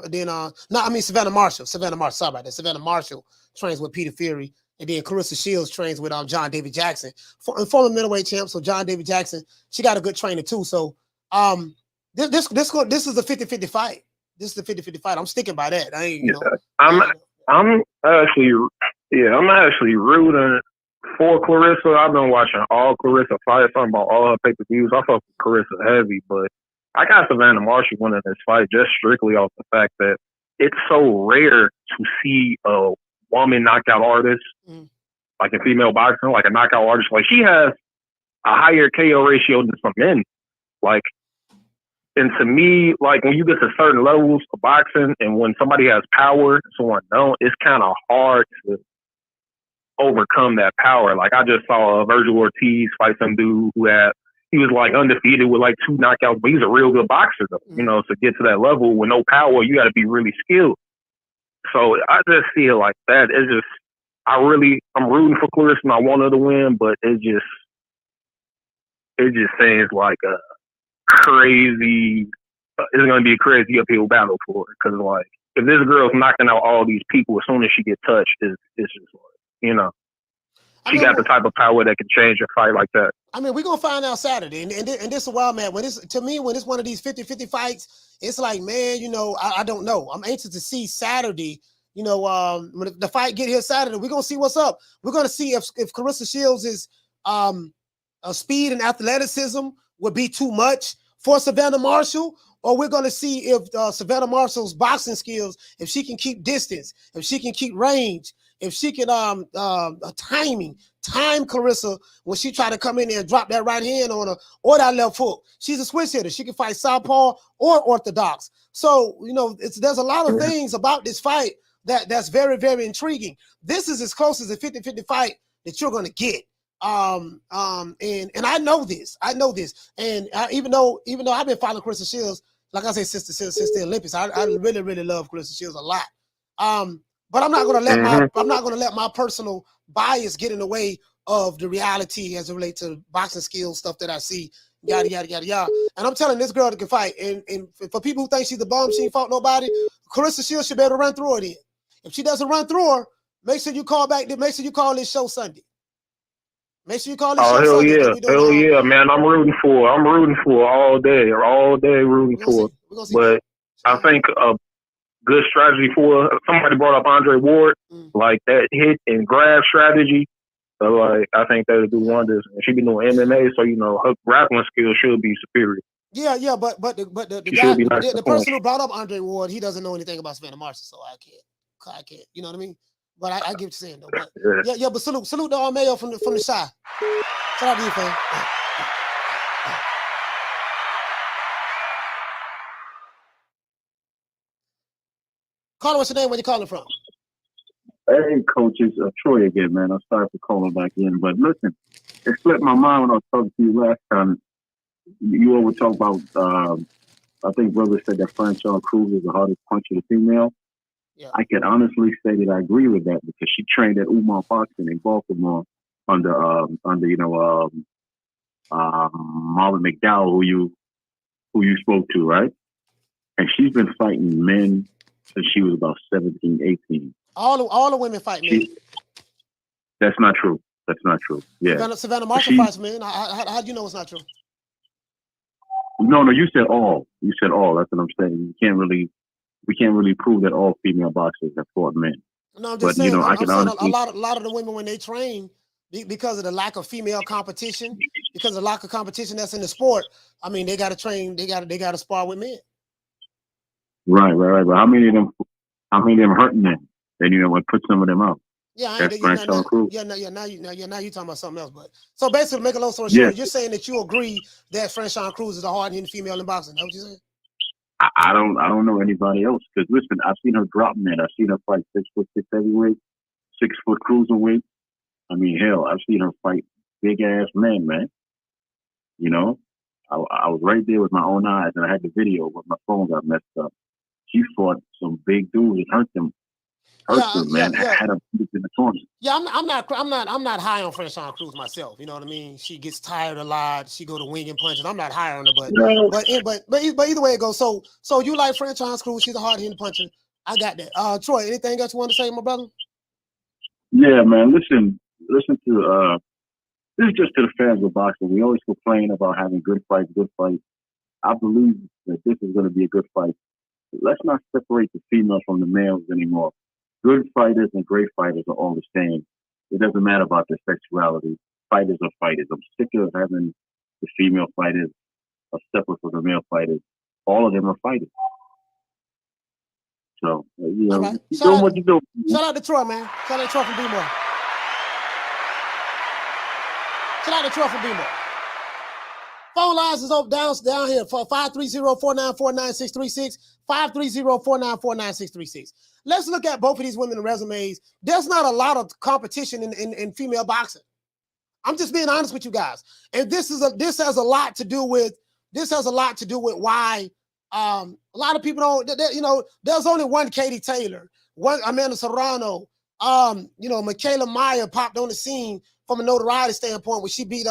Marshall. Sorry about that. Savannah Marshall trains with Peter Fury, and then Claressa Shields trains with John David Jackson, former middleweight champ. So John David Jackson, she got a good trainer too. So, this is a 50-50 fight. This is the 50-50 fight. I'm sticking by that. I'm actually rooting for Claressa. I've been watching all Claressa fights, talking about all her pay-per-views. I fuck with Claressa heavy, but I got Savannah Marshall winning this fight just strictly off the fact that it's so rare to see a woman knockout artist like in female boxing, like a knockout artist. Like she has a higher KO ratio than some men. Like, and to me, like when you get to certain levels of boxing, and when somebody has power, someone don't, it's kind of hard to overcome that power. Like I just saw Virgil Ortiz fight some dude he was like undefeated with like 2 knockouts, but he's a real good boxer though. You know, to get to that level with no power, you got to be really skilled. So I just feel like that. It's just, I'm rooting for Claressa and I want her to win, but it just seems like a crazy, it's going to be a crazy uphill battle for her. Because like, if this girl's knocking out all these people as soon as she gets touched, it's just like, you know, she got the type of power that can change a fight like that. I mean, we're going to find out Saturday. And this is wild, man. When it's one of these 50-50 fights, it's like, man, you know, I don't know. I'm anxious to see Saturday. You know, when the fight get here Saturday, we're going to see what's up. We're going to see if Claressa Shields' is speed and athleticism would be too much for Savannah Marshall, or we're going to see if Savannah Marshall's boxing skills, if she can keep distance, if she can keep range, if she can time Claressa when she try to come in there and drop that right hand on her or that left hook. She's a switch hitter. She can fight southpaw or orthodox. So, you know, there's a lot of things about this fight that's very, very intriguing. This is as close as a 50-50 fight that you're going to get. And I know this. And even though I've been following Claressa Shields, like I say, since the Olympics, I really, really love Claressa Shields a lot. But I'm not gonna let my personal bias get in the way of the reality as it relates to boxing skills, stuff that I see, yada yada yada yada. And I'm telling this girl that can fight. And for people who think she's a bum, she ain't fought nobody, Claressa Shields should be able to run through her then. If she doesn't run through her, make sure you call this show Sunday. Make sure you call this show Sunday. Hell yeah, man. I'm rooting for all day rooting for. But I think good strategy for somebody brought up Andre Ward, like that hit and grab strategy. So like I think that would do wonders. And she be doing MMA, so you know her grappling skills should be superior. Yeah, but the guy, the person who brought up Andre Ward, he doesn't know anything about Savannah Marshall, so I can't. You know what I mean? But I get what you're saying though. But yeah. But salute to Armeo from the shy. Shout out to you, fam. Caller, what's your name? Where you calling from? Hey, coaches, Troy again, man. I'm sorry for calling back in, but listen, it slipped my mind when I was talking to you last time. You all were talking about, I think brother said that Franchon Cruz is the hardest puncher to female. Yeah. I can honestly say that I agree with that because she trained at Umar Boxing in Baltimore under Marvin McDowell, who you spoke to, right? And she's been fighting men since she was about 17, 18. All the women fight men. That's not true. Yeah. Savannah Marshall fights men. How do you know it's not true? No, you said all. That's what I'm saying. We can't really prove that all female boxers have fought men. No, I'm just saying. A lot of the women when they train, because of the lack of female competition, because of the lack of competition that's in the sport. I mean, they got to train. They got to spar with men. Right. But how many of them hurting men? And would put some of them out. Yeah, that's Franchon Cruz. Now you talking about something else. But so basically, make a long story short, you're saying that you agree that Franchon Cruz is a hard-hitting female in boxing. Is that what you're saying? I don't know anybody else because listen, I've seen her drop men. I've seen her fight 6'6" heavyweight, 6 foot cruiserweight. I mean, hell, I've seen her fight big ass men, man. You know, I was right there with my own eyes, and I had the video, but my phone got messed up. She fought some big dudes and hurt them, man. Had them in the tournament. Yeah, I'm not high on Franchon Cruz myself. You know what I mean? She gets tired a lot. She go to wing and punch, and I'm not high on her. But either way it goes. So you like Franchon Cruz? She's a hard hitting puncher. I got that. Troy, anything else you want to say, my brother? Yeah, man. Listen to this is just to the fans of boxing. We always complain about having good fights. I believe that this is going to be a good fight. Let's not separate the females from the males anymore. Good fighters and great fighters are all the same. It doesn't matter about their sexuality. Fighters are fighters. I'm sick of having the female fighters are separate from the male fighters. All of them are fighters. So, right. Doing what you do. Shout out to Troy, man. Shout out to Troy from D-More. Shout out to Troy from B-More. Phone lines is down here for 530-494-9636, 530-494-9636. Let's look at both of these women's resumes. There's not a lot of competition in female boxing. I'm just being honest with you guys. And this has a lot to do with why a lot of people don't, there's only one Katie Taylor, one Amanda Serrano, Michaela Meyer popped on the scene from a notoriety standpoint when she beat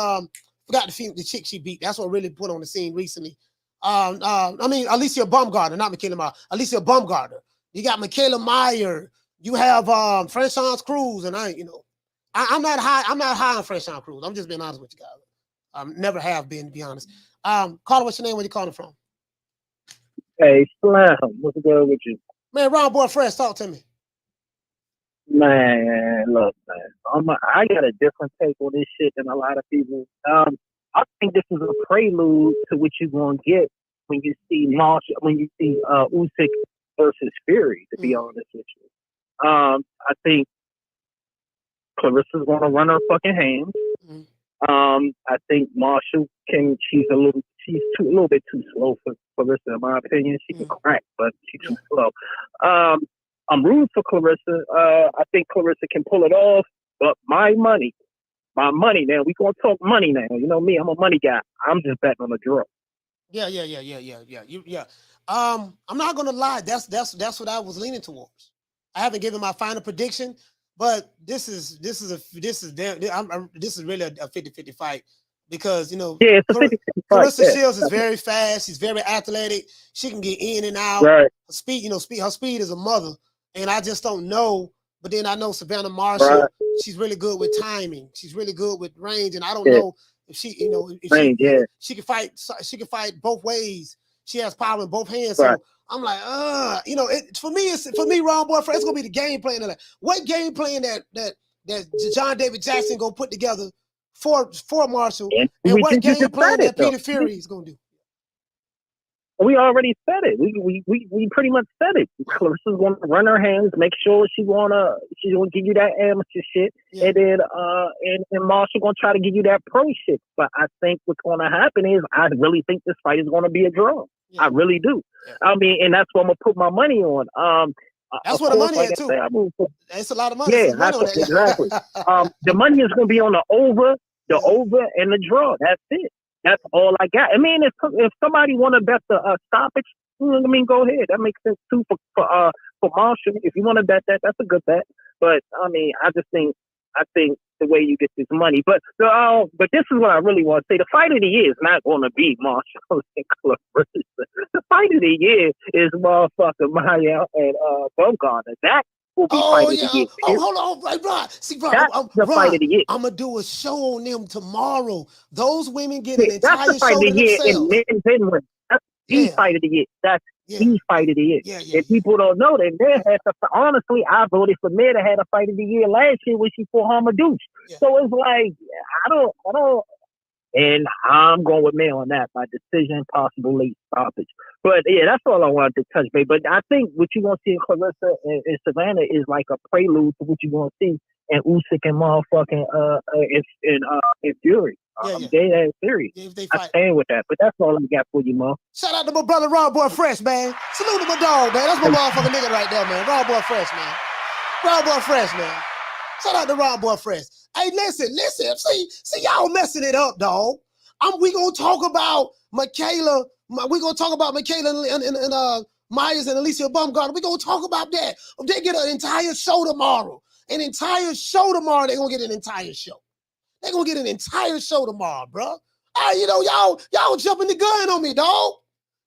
forgot the chick she beat. That's what really put on the scene recently. Alicia Baumgartner, not Michaela Meyer. Alicia Baumgartner. You got Michaela Meyer. You have Franchon Cruz, and I'm not high on Franchon Cruz. I'm just being honest with you guys. Never have been, to be honest. Caller, what's your name? Where you calling from? Hey, Slam, what's good with you? Man, Ron Boy Fresh, talk to me. Man, look, man, I got a different take on this shit than a lot of people. I think this is a prelude to what you're gonna get when you see Usyk versus Fury. To be honest with you, I think Clarissa's gonna run her fucking hands. I think Marshall she's a little bit too slow for Claressa, in my opinion. She can crack, but she's too slow. I'm rooting for Claressa. I think Claressa can pull it off, but my money now. We gonna talk money now. You know me, I'm a money guy. I'm just betting on a draw. Yeah. I'm not gonna lie. That's what I was leaning towards. I haven't given my final prediction, but this is really a 50-50 fight because it's a 50-50 fight. Claressa Shields is very fast. She's very athletic. She can get in and out. Right. Her speed is a mother, and I just don't know. But then I know Savannah Marshall. Right. She's really good with timing. She's really good with range, and I don't know if she, she can fight. She can fight both ways. She has power in both hands. Right. So I'm like, for me, Ron Boy, it's gonna be the game plan. What game plan that John David Jackson gonna put together for Marshall, and what game plan that Peter Fury is gonna do? We already said it. We pretty much said it. Clarissa's gonna run her hands, make sure she's gonna give you that amateur shit, and then and Marshall gonna try to give you that pro shit. But I think what's gonna happen is I really think this fight is gonna be a draw. I really do. I mean, and that's what I'm gonna put my money on. That's what the money is too. It's a lot of money. Yeah, exactly. The money is gonna be on the over and the draw. That's it. That's all I got. I mean, if somebody want to bet the stoppage, go ahead. That makes sense too for Marshall. If you want to bet that, that's a good bet. But I mean, I think the way you get this money. But this is what I really want to say. The fight of the year is not going to be Marshall and Claressa. The fight of the year is motherfucking Maya and Baumgartner. That will be fight of the year. Hold on, Ron. See, Ron, the fight of the year. I'm gonna do a show on them tomorrow. Those women get an entire that's the fight show of the year themselves. in men's and women. That's the fight of the year. That's the fight of the year. If people don't know that, honestly, I voted for Mid that had a fight of the year last year when she fought Hamadouche. So it's like I don't. And I'm going with May on that by decision, possible late stoppage. But yeah, that's all I wanted to touch base. But I think what you're going to see in Claressa and Savannah is like a prelude to what you're going to see in Usyk and motherfucking in Fury. They serious. I stand with that. But that's all I got for you, Mo. Shout out to my brother Ron Boy Fresh, man. Salute to my dog, man. That's my motherfucking nigga right there, man. Ron Boy Fresh, man. Ron Boy Fresh, man. Shout out to Ron Boy Fresh. Hey, listen. See, y'all messing it up, dog. We gonna talk about Michaela. We gonna talk about Michaela and Myers and Alicia Baumgartner. We gonna talk about that. They get an entire show tomorrow. An entire show tomorrow. They gonna get an entire show. They gonna get an entire show tomorrow, bro. Y'all jumping the gun on me, dog.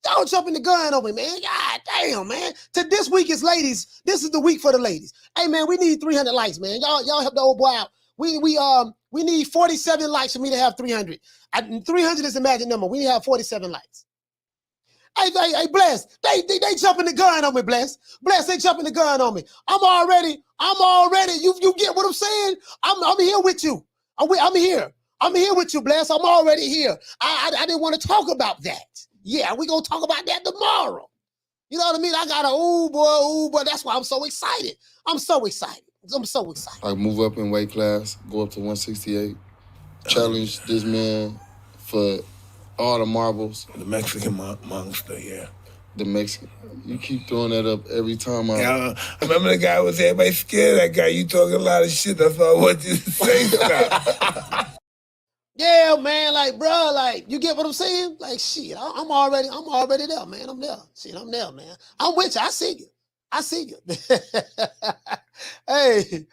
Y'all jumping the gun on me, man. God damn, man. This week is ladies. This is the week for the ladies. Hey, man, we need 300 likes, man. Y'all help the old boy out. We need 47 likes for me to have 300. 300 is the magic number. We need to have 47 likes. Hey, Bless. They jumping the gun on me, Bless. Bless, they jumping the gun on me. I'm already. You get what I'm saying? I'm here with you. I'm here. I'm here with you, Bless. I'm already here. I didn't want to talk about that. Yeah, we gonna talk about that tomorrow. You know what I mean? I got a ooh boy. That's why I'm so excited. I'm so excited. Like move up in weight class, go up to 168. challenge this man for all the marbles. The Mexican monster, yeah. The Mexican. You keep throwing that up every time I remember the guy was everybody scared of that guy. You talking a lot of shit. That's why I want you to say stuff. Yeah, man, like, bro, like, you get what I'm saying? Like, shit, I'm already there, man. I'm there. Shit, I'm there, man. I'm with you. I see you. Hey,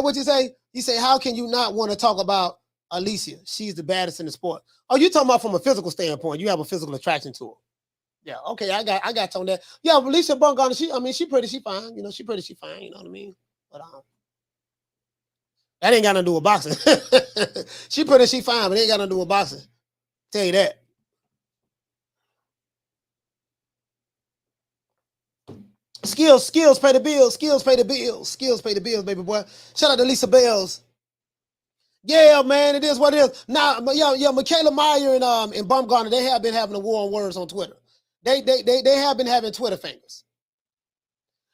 what you say? You say, how can you not want to talk about Alicia? She's the baddest in the sport. Oh, you talking about from a physical standpoint. You have a physical attraction to her. Yeah, okay, I got on that. Yeah, Alicia Bungana, she pretty, she fine. You know, she fine, you know what I mean? But that ain't got nothing to do with boxing. She pretty, she fine, but it ain't got nothing to do with boxing. Tell you that. Skills pay the bills. Skills pay the bills, baby boy. Shout out to Lisa Bells. Yeah, man, it is what it is. Now, yeah, Michaela Meyer and Bumgarner, they have been having a war on words on Twitter. They have been having Twitter fingers.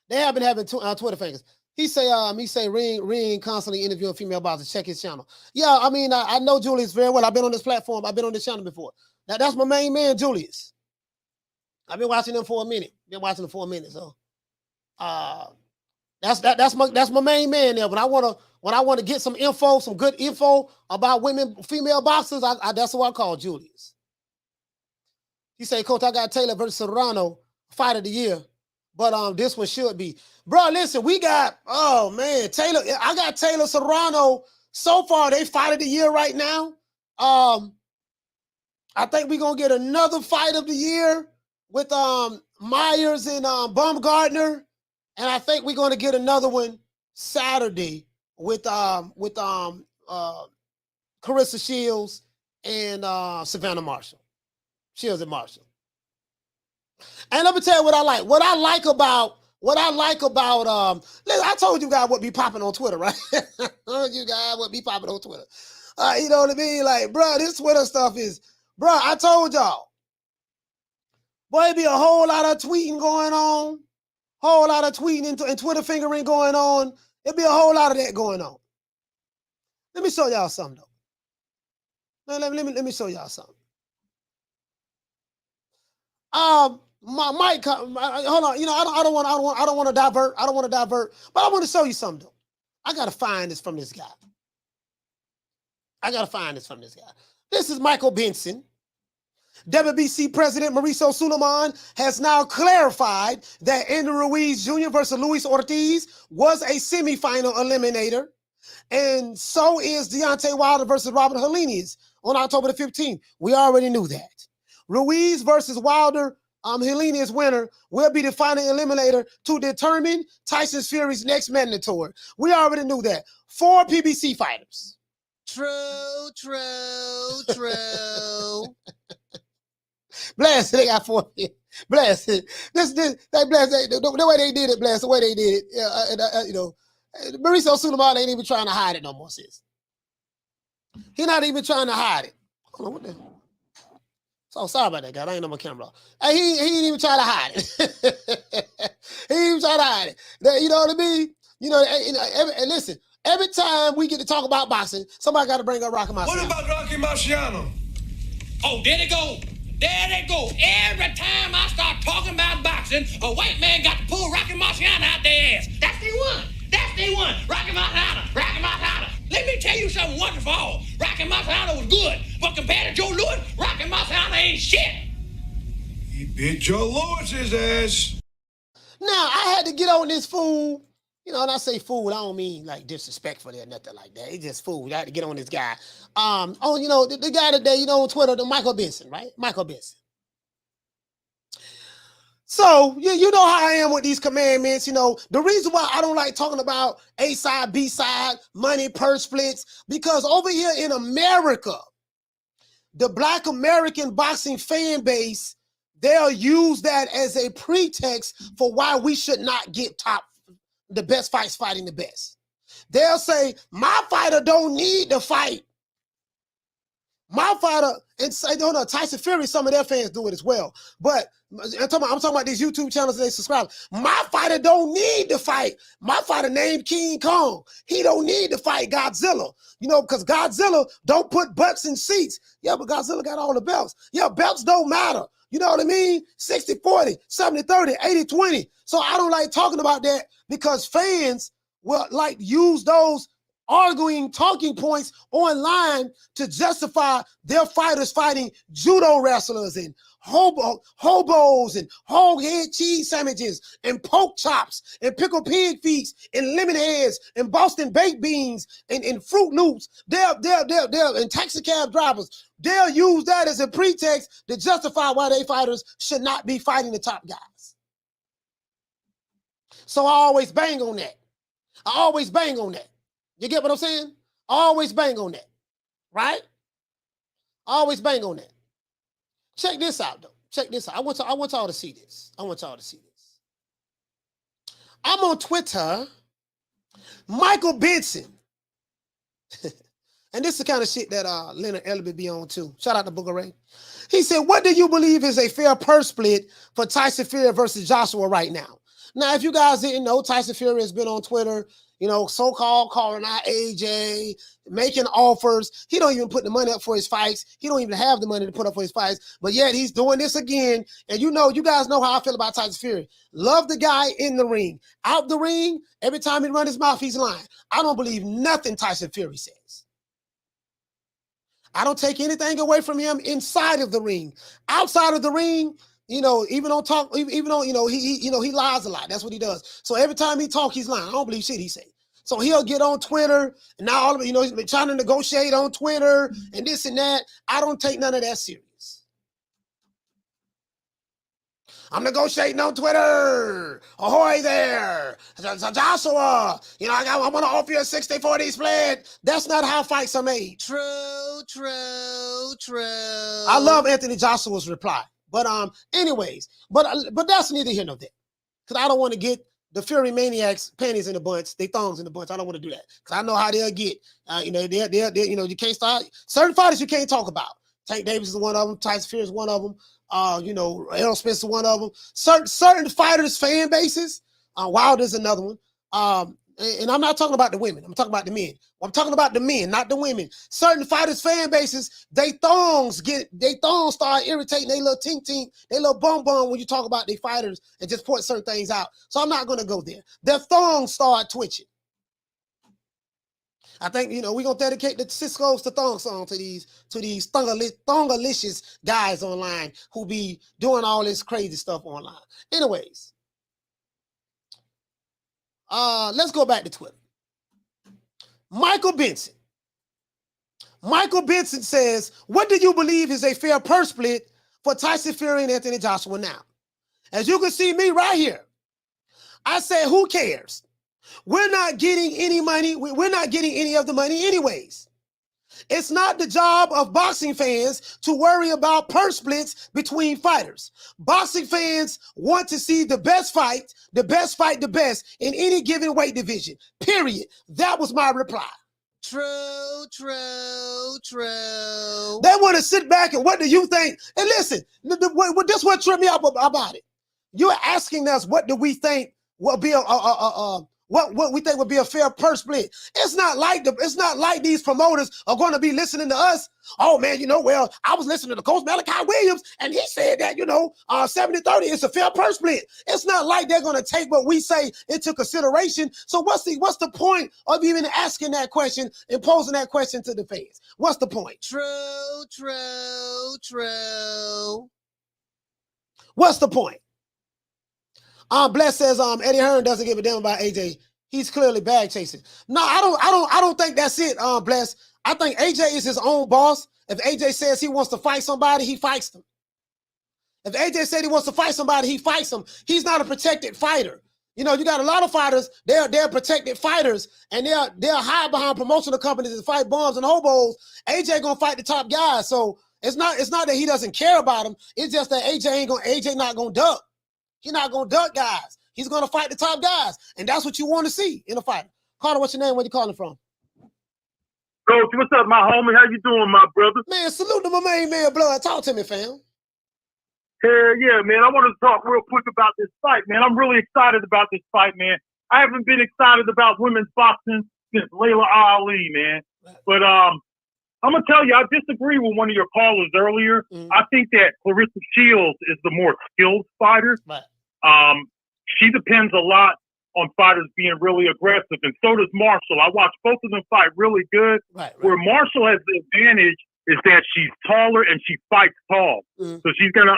They have been having Twitter fingers. He say Ring constantly interviewing female boxers. Check his channel. Yeah, I mean, I know Julius very well. I've been on this platform. I've been on this channel before. Now, that's my main man, Julius. I've been watching him for a minute. So that's my main man there. When I want to get some info, some good info about female boxers, that's who I call Julius. He say, Coach, I got Taylor versus Serrano, fight of the year. But this one should be. Bro, listen, we got, oh man, Taylor. I got Taylor Serrano. So far, they fight of the year right now. I think we're gonna get another fight of the year with Myers and Baumgartner. And I think we're gonna get another one Saturday with Claressa Shields and Savannah Marshall. Shields and Marshall. And let me tell you what I like. What I like about listen, I told you guys what be popping on Twitter, right? I told you guys what be popping on Twitter. You know what I mean? Like, bro, this Twitter stuff is, bro, I told y'all. Boy, it be a whole lot of tweeting going on. Whole lot of tweeting and Twitter fingering going on. It'd be a whole lot of that going on. Let me show y'all something, though. Let me show y'all something. My mic, hold on. You know, I don't want to divert. But I want to show you something, though. I gotta find this from this guy. This is Michael Benson. WBC President Mauricio Suleiman has now clarified that Andy Ruiz Jr. versus Luis Ortiz was a semifinal eliminator, and so is Deontay Wilder versus Robert Helenius on October the 15th. We already knew that. Ruiz versus Wilder, Helenius winner will be the final eliminator to determine Tyson Fury's next mandatory. We already knew that. 4 PBC fighters. True. Blast, they got 4. Blast it. The way they did it, Blast, the way they did it. You know, Mauricio Suleiman ain't even trying to hide it no more, sis. He's not even trying to hide it. Hold on, what the? So sorry about that, guy. I ain't on my camera. Hey, he ain't even trying to hide it. He ain't even trying to hide it. You know what I mean? You know, and listen, every time we get to talk about boxing, somebody got to bring up Rocky Marciano. What about Rocky Marciano? Oh, there they go. Every time I start talking about boxing, a white man got to pull Rocky Marciano out their ass. That's the one. Rocky Marciano. Let me tell you something wonderful. Rocky Marciano was good, but compared to Joe Louis, Rocky Marciano ain't shit. He beat Joe Louis's ass. Now, I had to get on this fool. You know, and I say fool, I don't mean like disrespectfully or nothing like that. It's just fool. I had to get on this guy. You know, the guy today, you know, on Twitter, the Michael Benson, right? Michael Benson. So, you know how I am with these commandments. You know, the reason why I don't like talking about A side, B side, money, purse splits, because over here in America, the Black American boxing fan base, they'll use that as a pretext for why we should not get the best fights fighting the best. They'll say, my fighter don't need to fight My fighter, and say, no, Tyson Fury, some of their fans do it as well. But I'm talking about these YouTube channels and they subscribe. My fighter don't need to fight. My fighter named King Kong. He don't need to fight Godzilla. You know, because Godzilla don't put butts in seats. Yeah, but Godzilla got all the belts. Yeah, belts don't matter. You know what I mean? 60-40, 70-30, 80-20. So I don't like talking about that because fans will like use those arguing talking points online to justify their fighters fighting judo wrestlers and hobos and hog head cheese sandwiches and pork chops and pickled pig feet and lemon heads and Boston baked beans and Fruit Loops. They'll and taxi cab drivers. They'll use that as a pretext to justify why they fighters should not be fighting the top guys. So I always bang on that. I always bang on that. You get what I'm saying? I always bang on that, right? I always bang on that. Check this out, though. Check this out. I want y'all to see this. I want y'all to see this. I'm on Twitter. Michael Benson. And this is the kind of shit that Leonard Ellerby be on too. Shout out to Booger Ray. He said, what do you believe is a fair purse split for Tyson Fury versus Joshua right now? Now, if you guys didn't know, Tyson Fury has been on Twitter, you know, so-called calling out AJ, making offers. He don't even put the money up for his fights. He don't even have the money to put up for his fights. But yet he's doing this again. And you know, you guys know how I feel about Tyson Fury. Love the guy in the ring. Out the ring, every time he run his mouth, he's lying. I don't believe nothing Tyson Fury says. I don't take anything away from him inside of the ring. Outside of the ring, you know, even on talk, even though, you know, he lies a lot. That's what he does. So every time he talk, he's lying. I don't believe shit he say. So he'll get on Twitter and now all of it, you know, he's been trying to negotiate on Twitter and this and that. I don't take none of that serious. I'm negotiating on Twitter. Ahoy there. Joshua, you know, I want to offer you a 60-40 split. That's not how fights are made. True. I love Anthony Joshua's reply. But anyways, but that's neither here nor there. Because I don't want to get the Fury Maniacs panties in the bunch, they thongs in the bunch. I don't want to do that. Because I know how they'll get. You know, they're, you know, you can't start. Certain fighters you can't talk about. Tank Davis is one of them. Tyson Fury is one of them. You know, Errol Spence is one of them. Certain fighters' fan bases. Wilder's another one. And I'm not talking about the women. I'm talking about the men. I'm talking about the men, not the women. Certain fighters' fan bases, they thongs start irritating they little tink, they little bum when you talk about their fighters and just point certain things out. So I'm not going to go there. Their thongs start twitching. I think, you know, we're going to dedicate the Cisco's to thong song to these thongalicious guys online who be doing all this crazy stuff online. Anyways. Let's go back to Twitter. Michael Benson. Michael Benson says, what do you believe is a fair purse split for Tyson Fury and Anthony Joshua now? As you can see me right here, I said, who cares? We're not getting any money. We're not getting any of the money anyways. It's not the job of boxing fans to worry about purse splits between fighters. Boxing fans want to see the best fight the best in any given weight division, period. That was my reply. True. They want to sit back and what do you think? And listen, this is what tripped me up about it. You're asking us what do we think will be what we think would be a fair purse split. It's not like these promoters are going to be listening to us. Oh man, you know, well, I was listening to Coach Malachi Williams and he said that, you know, 70-30 is a fair purse split. It's not like they're going to take what we say into consideration. So what's the point of even asking that question and posing that question to the fans? What's the point? True. What's the point? Bless says Eddie Hearn doesn't give a damn about AJ. He's clearly bag chasing. No, I don't think that's it. Bless. I think AJ is his own boss. If AJ says he wants to fight somebody, he fights them. If AJ said he wants to fight somebody, he fights them. He's not a protected fighter. You know, you got a lot of fighters. They're protected fighters, and they're hide behind promotional companies and fight bums and hobos. AJ gonna fight the top guys. So it's not that he doesn't care about them. It's just that AJ not gonna duck. He's not going to duck guys. He's going to fight the top guys. And that's what you want to see in a fight. Carter, what's your name? Where you calling from? Go Coach. What's up, my homie? How you doing, my brother? Man, salute to my main man, Blood. Talk to me, fam. Hell yeah, man. I want to talk real quick about this fight, man. I'm really excited about this fight, man. I haven't been excited about women's boxing since Layla Ali, man. But I'm gonna tell you, I disagree with one of your callers earlier. I think that Claressa Shields is the more skilled fighter. Right. She depends a lot on fighters being really aggressive, and so does Marshall. I watched both of them fight really good. Right. Where Marshall has the advantage is that she's taller and she fights tall, so she's gonna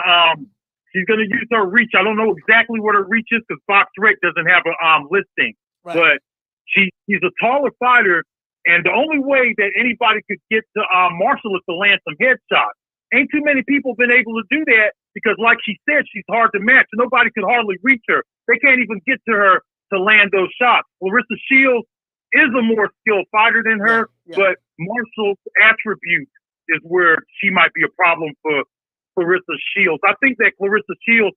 use her reach. I don't know exactly what her reach is because BoxRec doesn't have a listing, but she's a taller fighter, and the only way that anybody could get to Marshall is to land some headshots. Ain't too many people been able to do that because, like she said, she's hard to match. Nobody could hardly reach her. They can't even get to her to land those shots. Claressa Shields is a more skilled fighter than her, but Marshall's attribute is where she might be a problem for Claressa Shields. I think that Claressa Shields,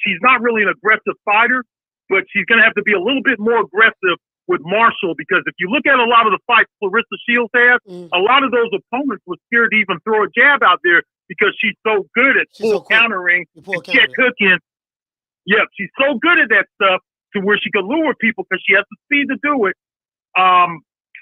she's not really an aggressive fighter, but she's going to have to be a little bit more aggressive with Marshall, because if you look at a lot of the fights Claressa Shields has, a lot of those opponents were scared to even throw a jab out there because she's so good at countering and check hooking. Yep, she's so good at that stuff to where she could lure people because she has the speed to do it.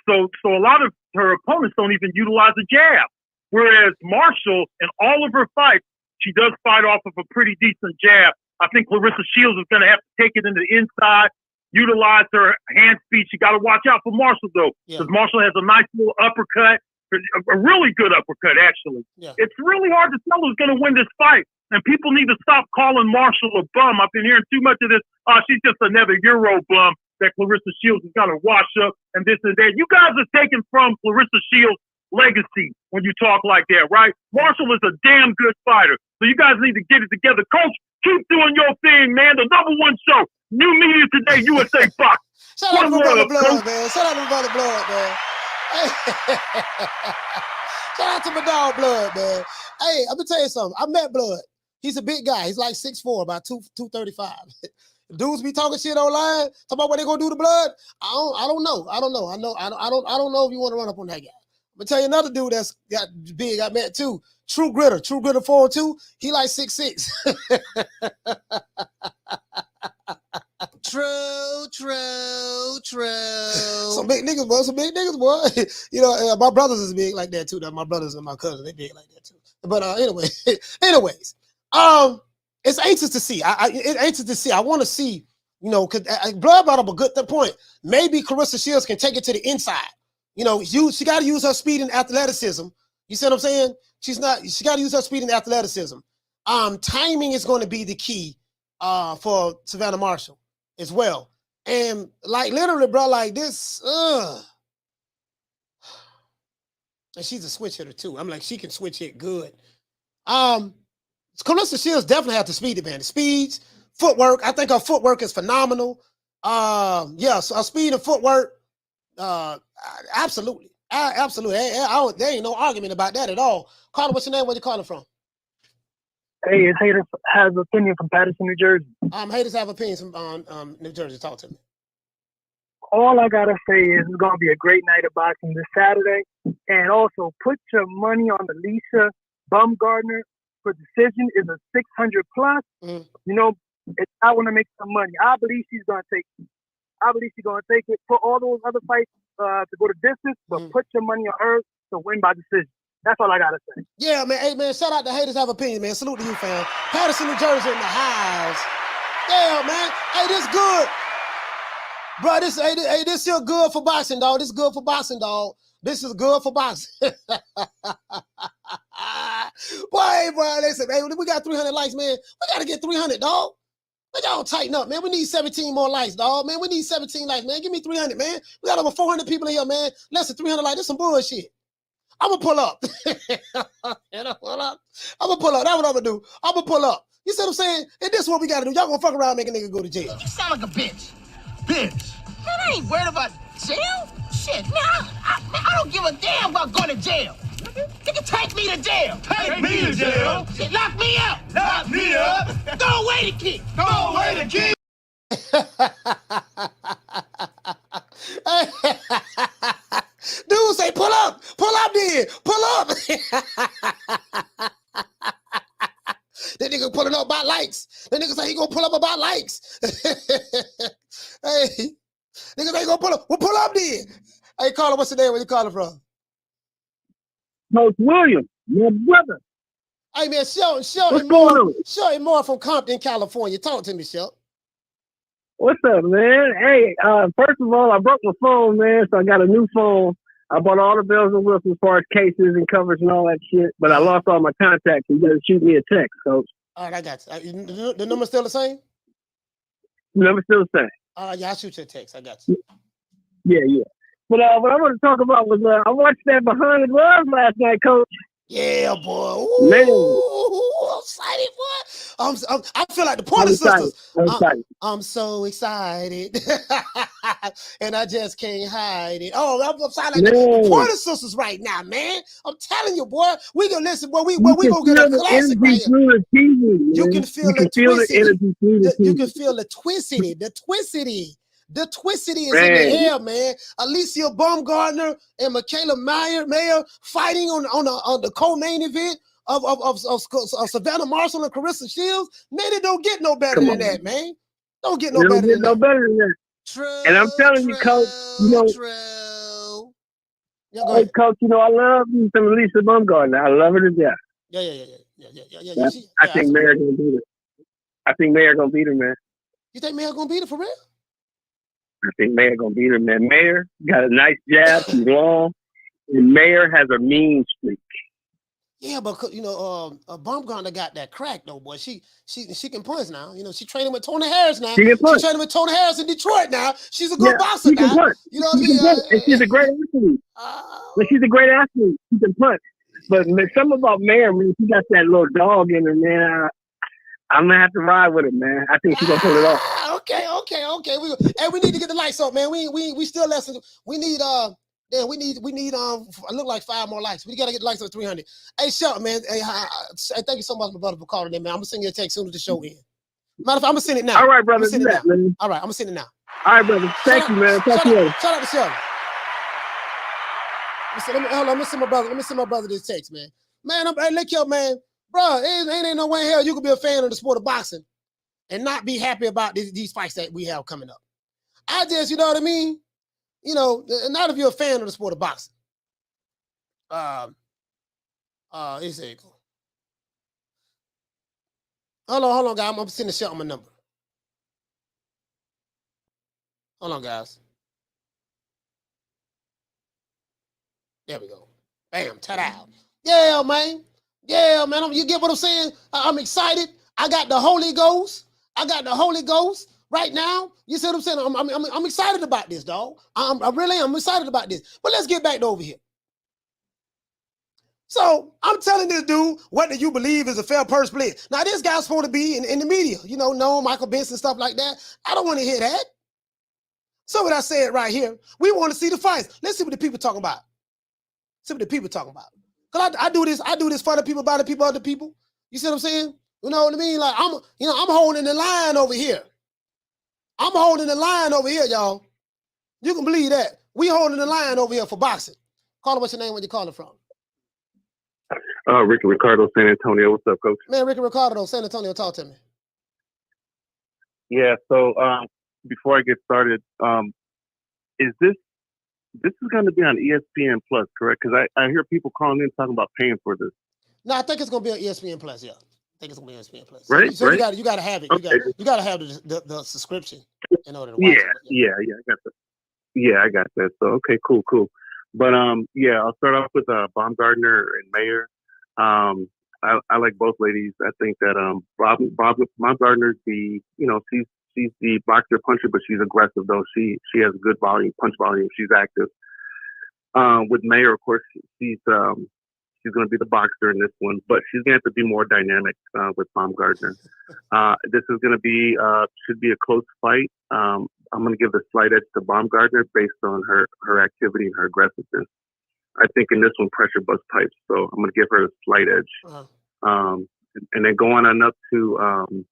So a lot of her opponents don't even utilize a jab. Whereas Marshall, in all of her fights, she does fight off of a pretty decent jab. I think Claressa Shields is going to have to take it into the inside, utilize her hand speed. She got to watch out for Marshall, though, because Marshall has a nice little uppercut, a really good uppercut, actually. It's really hard to tell who's going to win this fight, and people need to stop calling Marshall a bum. I've been hearing too much of this. She's just another Euro bum that Claressa Shields is going to wash up and this and that. You guys are taking from Claressa Shields' legacy when you talk like that, right? Marshall is a damn good fighter, so you guys need to get it together. Coach, keep doing your thing, man. The #1 show, New Media Today, USA Box. Shout out to my brother Blood, man. Shout out to my brother Blood, man. Shout out to my dog Blood, man. Hey, I'm gonna tell you something. I met Blood. He's a big guy. He's like 6'4", about 235. Dudes be talking shit online, talking about what they gonna do to Blood. I don't know. I don't know if you want to run up on that guy. I'm gonna tell you another dude that's got big. I met too. True Gritter 402. He like 6'6". True. Some big niggas, boy. You know, my brothers is big like that too. My brothers and my cousins, they big like that too. But anyways, it's anxious to see. It's anxious to see. I want to see, you know, because Blood brought up a good point. Maybe Claressa Shields can take it to the inside. You know, she got to use her speed and athleticism. You see what I'm saying? She got to use her speed and athleticism. Timing is going to be the key for Savannah Marshall as well. And like literally, bro, like this, and she's a switch hitter too. I'm like, she can switch hit good. Claressa Shields definitely have the speed advantage. Speeds, footwork. I think her footwork is phenomenal. Yeah, so her speed and footwork, absolutely. Absolutely. There ain't no argument about that at all. Carter, what's your name? Where you calling from? Hey, it's Haters Has Opinion from Patterson, New Jersey. Haters Have Opinions from New Jersey. Talk to me. All I gotta say is it's gonna be a great night of boxing this Saturday. And also put your money on Alicia Baumgardner for decision is a 600 plus. You know, I want to make some money. I believe she's gonna take it. Put all those other fights to go to distance, but put your money on her to win by decision. That's all I gotta say. Yeah, man. Hey, man. Shout out to Haters Have Opinion, man. Salute to you, fam. Patterson, New Jersey, in the house. Yeah, man. Hey, this good, bro. This here good for boxing, dog. This is good for boxing, dog. This is good for boxing. boy, listen, hey, we got 300 likes, man. We gotta get 300, dog. But y'all tighten up, man. We need 17 more likes, dog. Man, we need 17 likes, man. Give me 300, man. We got over 400 people in here, man. Less than 300 likes. This some bullshit. I'm gonna pull up. I'm gonna pull up. That's what I'm gonna do. I'm gonna pull up. You see what I'm saying? And this is what we gotta do. Y'all gonna fuck around and make a nigga go to jail. You sound like a bitch. Bitch. Man, I ain't worried about jail. Shit, man, I don't give a damn about going to jail. Nigga, take me to jail. Take me to jail. Shit, lock me up. Lock me up. Throw away the key. Throw away the key. Dude up then. Pull up. That nigga pulling up about likes. That nigga say he gonna pull up about likes. Hey, niggas ain't gonna pull up. Well, pull up then. Hey, caller, what's your name? Where you calling from? Coach William, my brother. Hey, man, Shelton Moore from Compton, California. Talk to me, Shelton. What's up, man? Hey, first of all, I broke my phone, man, so I got a new phone. I bought all the bells and whistles as far as cases and covers and all that shit, but I lost all my contacts. You gotta shoot me a text, Coach. All right, I got you. The number still the same? The number's still the same. Yeah, I'll shoot you a text. I got you. Yeah. But what I want to talk about was I watched that Behind the Gloves last night, Coach. Yeah, boy. Ooh, man. I'm excited, boy. I feel like the Porter sisters. I'm so excited. And I just can't hide it. Oh, I'm excited like the Porter sisters right now, man. I'm telling you, boy. We gonna listen, boy. We gonna get a classic right here. You can feel the Twicity. You can feel the Twicity. The Twicity. The Twicity is in the air, man. Alicia Baumgartner and Michaela Mayer fighting on the co-main event of Savannah Marshall and Claressa Shields. Man, it don't get no better than that, man. Don't get no better than that. True. And I'm telling you, Coach, you know, hey, Coach, you know, I love me some Alicia Baumgartner. I love her to death. Yeah. I think Mayer gonna beat her. I think Mayer gonna beat her, man. You think Mayer gonna beat her for real? I think Mayer gonna beat her, man. Mayer got a nice jab, she's long, and Mayer has a mean streak. Yeah, but you know, Baumgartner got that crack though, boy. She can punch now. You know, she training with Tony Harris now. She training with Tony Harris in Detroit now. She's a good boxer she can now. Punch. You know what I mean? And she's a great athlete. But she's a great athlete. She can punch. But something about Mayer, man, she got that little dog in her, man. I'm gonna have to ride with her, man. I think she's gonna pull it off. Okay. We need to get the lights up, man. We still less than we need we need I look like 5 more likes. We gotta get the likes up to 300. Hey, Shelton, man. Hey, thank you so much, my brother, for calling in, man. I'm gonna send you a text soon as the show ends. Matter of fact, I'm gonna send it now. All right, brother. All right, I'm gonna send it now. All right, brother. Thank you, man. Talk to you later. Shout out to Shelton. Let me send my brother this text, man. Man, look here, man. Bro, ain't no way in hell you could be a fan of the sport of boxing and not be happy about these fights that we have coming up. I just, you know what I mean? You know, not if you're a fan of the sport of boxing. It's a hold on, guys. I'm sending Shelton my number. Hold on, guys. There we go. Bam, ta-da. Yeah, man. Yeah, man. You get what I'm saying? I'm excited. I got the Holy Ghost. Right now. You see what I'm saying? I'm excited about this, dog. I really am. I'm excited about this. But let's get back to over here. So I'm telling this dude, what do you believe is a fair purse split? Now, this guy's supposed to be in the media. You know, Michael Benson, stuff like that. I don't want to hear that. So what I said right here, we want to see the fights. Let's see what the people talking about. Because I do this for the people, by the people, other people. You see what I'm saying? You know what I mean? Like, I'm holding the line over here. Y'all. You can believe that. We holding the line over here for boxing. Caller, what's your name? Where you calling from? Ricky Ricardo, San Antonio. What's up, Coach? Man, Ricky Ricardo, San Antonio. Talk to me. Yeah, so before I get started, is this is going to be on ESPN Plus, correct? Because I hear people calling in talking about paying for this. No, I think it's going to be on ESPN Plus, yeah. I think it's going to be on ESPN Plus. Right? So you got to have it. Okay. You got to have the subscription in order to watch it. Yeah, I got that. Yeah, I got that. So, okay, cool. But, I'll start off with Baumgartner and Mayer. I like both ladies. I think that Baumgartner's she's the boxer puncher, but she's aggressive though. She has good punch volume. She's active. With Mayer, of course, she's going to be the boxer in this one, but she's going to have to be more dynamic with Baumgartner. This is going to should be a close fight. I'm going to give the slight edge to Baumgartner based on her activity and her aggressiveness. I think in this one, pressure bust pipes, so I'm going to give her a slight edge. And then going on up to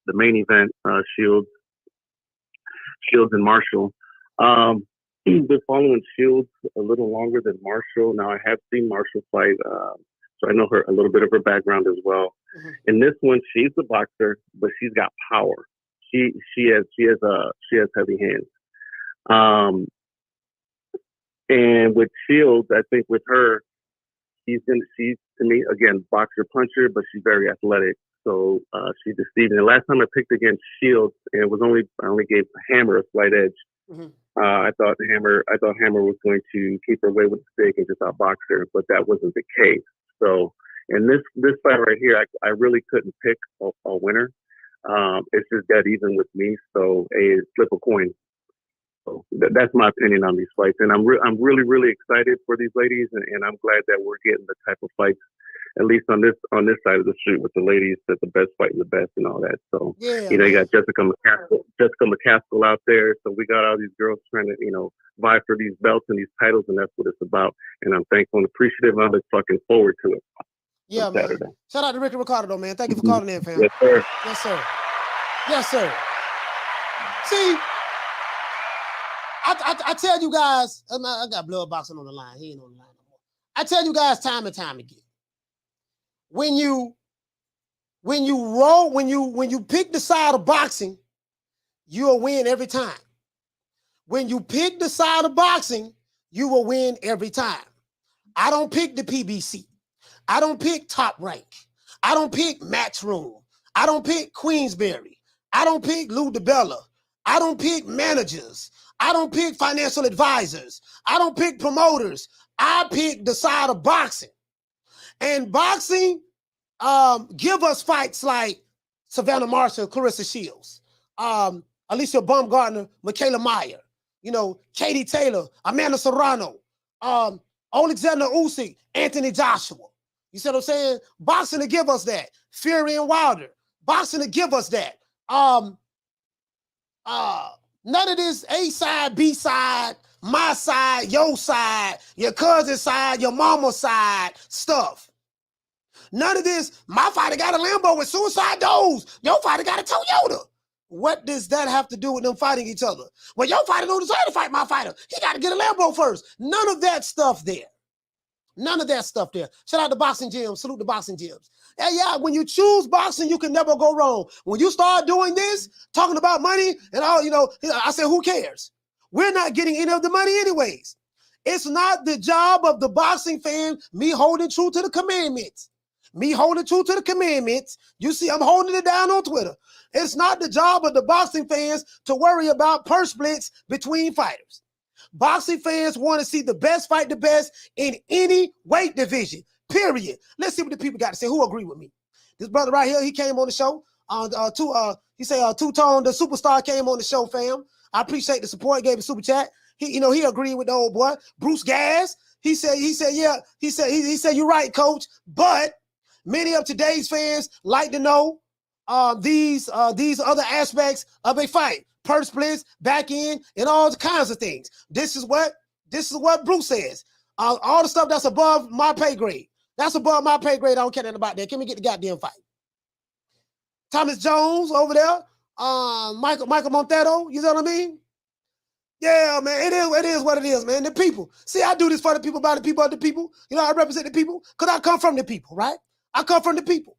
the main event, Shields and Marshall. been following Shields a little longer than Marshall. Now I have seen Marshall fight, so I know her a little bit of her background as well. In this one, she's a boxer, but she's got power. She has heavy hands. And with Shields, I think with her, she's to me again boxer puncher, but she's very athletic. So she deceived me. The last time I picked against Shields, and I only gave Hammer a slight edge. I thought Hammer was going to keep her away with the stick and just outbox her, but that wasn't the case. So in this fight right here, I really couldn't pick a winner. It's just dead even with me. So flip a coin. So that's my opinion on these fights, and I'm really really excited for these ladies, and I'm glad that we're getting the type of fights, at least on this side of the street with the ladies, that the best fighting the best and all that. So you got Jessica McCaskill out there. So we got all these girls trying to vie for these belts and these titles, and that's what it's about. And I'm thankful and appreciative. And I look fucking forward to it. Yeah, man. Saturday. Shout out to Ricky Ricardo, though, man. Thank you for calling in, fam. Yes, sir. Yes, sir. Yes, sir. See, I tell you guys, I got blood boxing on the line. He ain't on the line no more. I tell you guys time and time again. When you pick the side of boxing, you'll win every time. When you pick the side of boxing, you will win every time. I don't pick the PBC. I don't pick Top Rank. I don't pick Matchroom. I don't pick Queensberry. I don't pick Lou DiBella. I don't pick managers. I don't pick financial advisors. I don't pick promoters. I pick the side of boxing. And boxing give us fights like Savannah Marshall, Claressa Shields, Alicia Baumgartner, Michaela Meyer, Katie Taylor, Amanda Serrano, Alexander Usyk, Anthony Joshua. You see what I'm saying? Boxing to give us that. Fury and Wilder. Boxing to give us that. None of this A side, B side, my side, your side, your cousin's side, your mama's side stuff. None of this, my fighter got a Lambo with suicide doors. Your fighter got a Toyota. What does that have to do with them fighting each other? Well, your fighter don't deserve to fight my fighter. He got to get a Lambo first. None of that stuff there. None of that stuff there. Shout out to Boxing Gyms. Salute the Boxing Gyms. Yeah, when you choose boxing, you can never go wrong. When you start doing this, talking about money and all, I say, who cares? We're not getting any of the money anyways. It's not the job of the boxing fan, me holding true to the commandments. Me holding true to the commandments. You see, I'm holding it down on Twitter. It's not the job of the boxing fans to worry about purse splits between fighters. Boxing fans want to see the best fight the best in any weight division, period. Let's see what the people got to say. Who agree with me? This brother right here, he came on the show. He said Two-Tone, the superstar, came on the show, fam. I appreciate the support. Gave a super chat. He agreed with the old boy. Bruce Gas, he said, you're right, coach. But many of today's fans like to know these other aspects of a fight. Purse splits, back end, and all kinds of things. This is what Bruce says. All the stuff that's above my pay grade. That's above my pay grade. I don't care nothing about that. Can we get the goddamn fight? Thomas Jones over there. Michael Montero. You know what I mean? Yeah, man. It is what it is, man. The people. See, I do this for the people, by the people, of the people. I represent the people because I come from the people, right? I come from the people.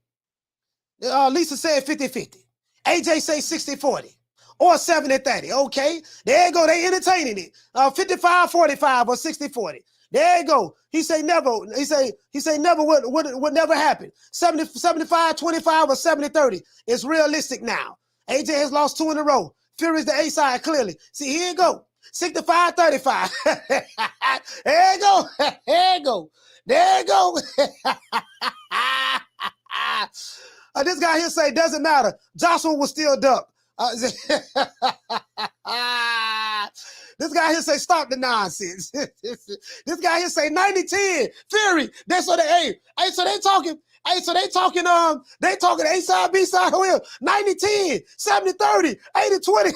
Lisa said 50-50. AJ say 60-40. Or 70-30. Okay. There you go. They entertaining it. 55-45 or 60-40. There you go. He say never. He say never would never happen. 75-25 or 70-30. It's realistic now. AJ has lost 2 in a row. Fury's the A side, clearly. See, here you go. 65-35. There you go. There you go. There you go. This guy here say, doesn't matter. Joshua was still ducked. This guy here say, stop the nonsense. This guy here say 90-10. Fury. That's what they so they talking A side, B side, 90-10, 70-30, 80-20.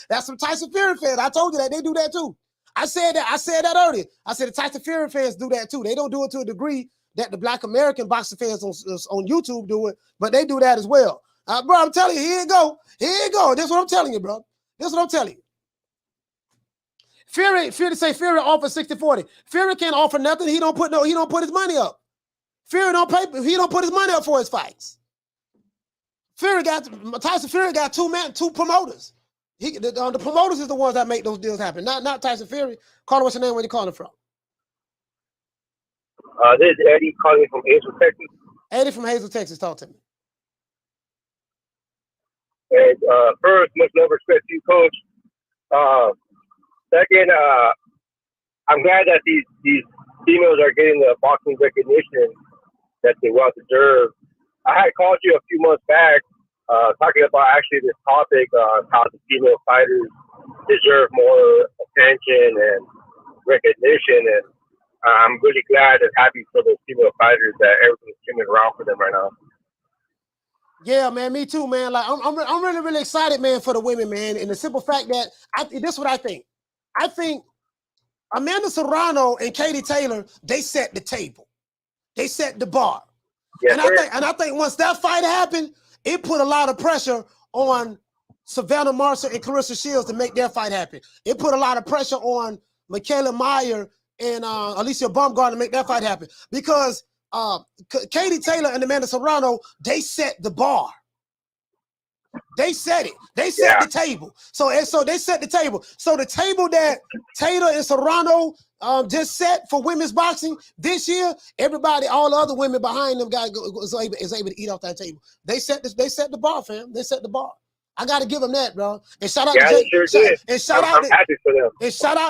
That's some Tyson Fury fans. I told you that they do that too. I said that earlier. I said the Tyson Fury fans do that too. They don't do it to a degree that the Black American boxing fans on YouTube do it, but they do that as well. Bro, I'm telling you, here you go. Here you go. This is what I'm telling you, bro. This is what I'm telling you. Fury offer 60-40. Fury can't offer nothing. He don't put his money up. Fury don't put his money up for his fights. Tyson Fury got two promoters. The promoters is the ones that make those deals happen. Not Tyson Fury. Caller, what's your name? Where you calling from? This is Eddie calling from Hazel, Texas. Eddie from Hazel, Texas. Talk to me. And first, much love, respect to you, Coach. Second, I'm glad that these females are getting the boxing recognition that they well deserve. I had called you a few months back talking about actually this topic on how the female fighters deserve more attention and recognition, and I'm really glad and happy for those female fighters that everything's coming around for them right now. Yeah, man, me too, man. Like I'm really, really excited, man, for the women, man. And the simple fact that this is what I think. I think Amanda Serrano and Katie Taylor, they set the table. They set the bar. Yes, and I think once that fight happened, it put a lot of pressure on Savannah Marshall and Claressa Shields to make their fight happen. It put a lot of pressure on Michaela Meyer and Alicia Baumgartner to make that fight happen. Because Katie Taylor and Amanda Serrano, they set the bar. They set it. They set the table. So they set the table. So the table that Taylor and Serrano just set for women's boxing this year, everybody, all the other women behind them is able to eat off that table. They set the bar, fam. They set the bar. I got to give them that, bro. And shout out to Jake. Shout out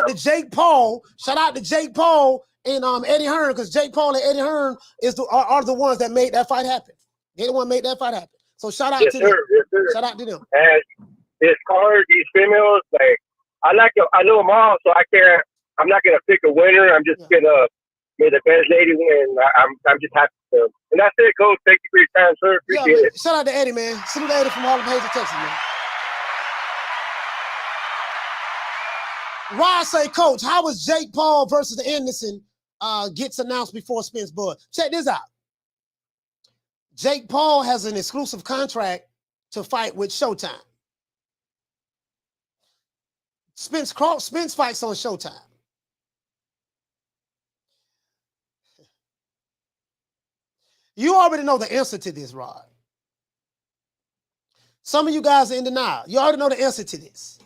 to Jake Paul. Shout out to Jake Paul and Eddie Hearn, because Jake Paul and Eddie Hearn are the ones that made that fight happen. They the one made that fight happen. So shout out to them. Yes, sir. Shout out to them. And this card, these females, like I know them all, so I'm not gonna pick a winner. I'm just gonna make the best lady win. I'm just happy for them. And that's it, Coach. Thank you for your time, sir. Appreciate it. Shout out to Eddie, man. Salute to Eddie from Harlem, Hazel, Texas, man. Why I say, Coach, how was Jake Paul versus Anderson gets announced before Spence Bud? Check this out. Jake Paul has an exclusive contract to fight with Showtime. Spence fights on Showtime. You already know the answer to this, Rod. Some of you guys are in denial. You already know the answer to this.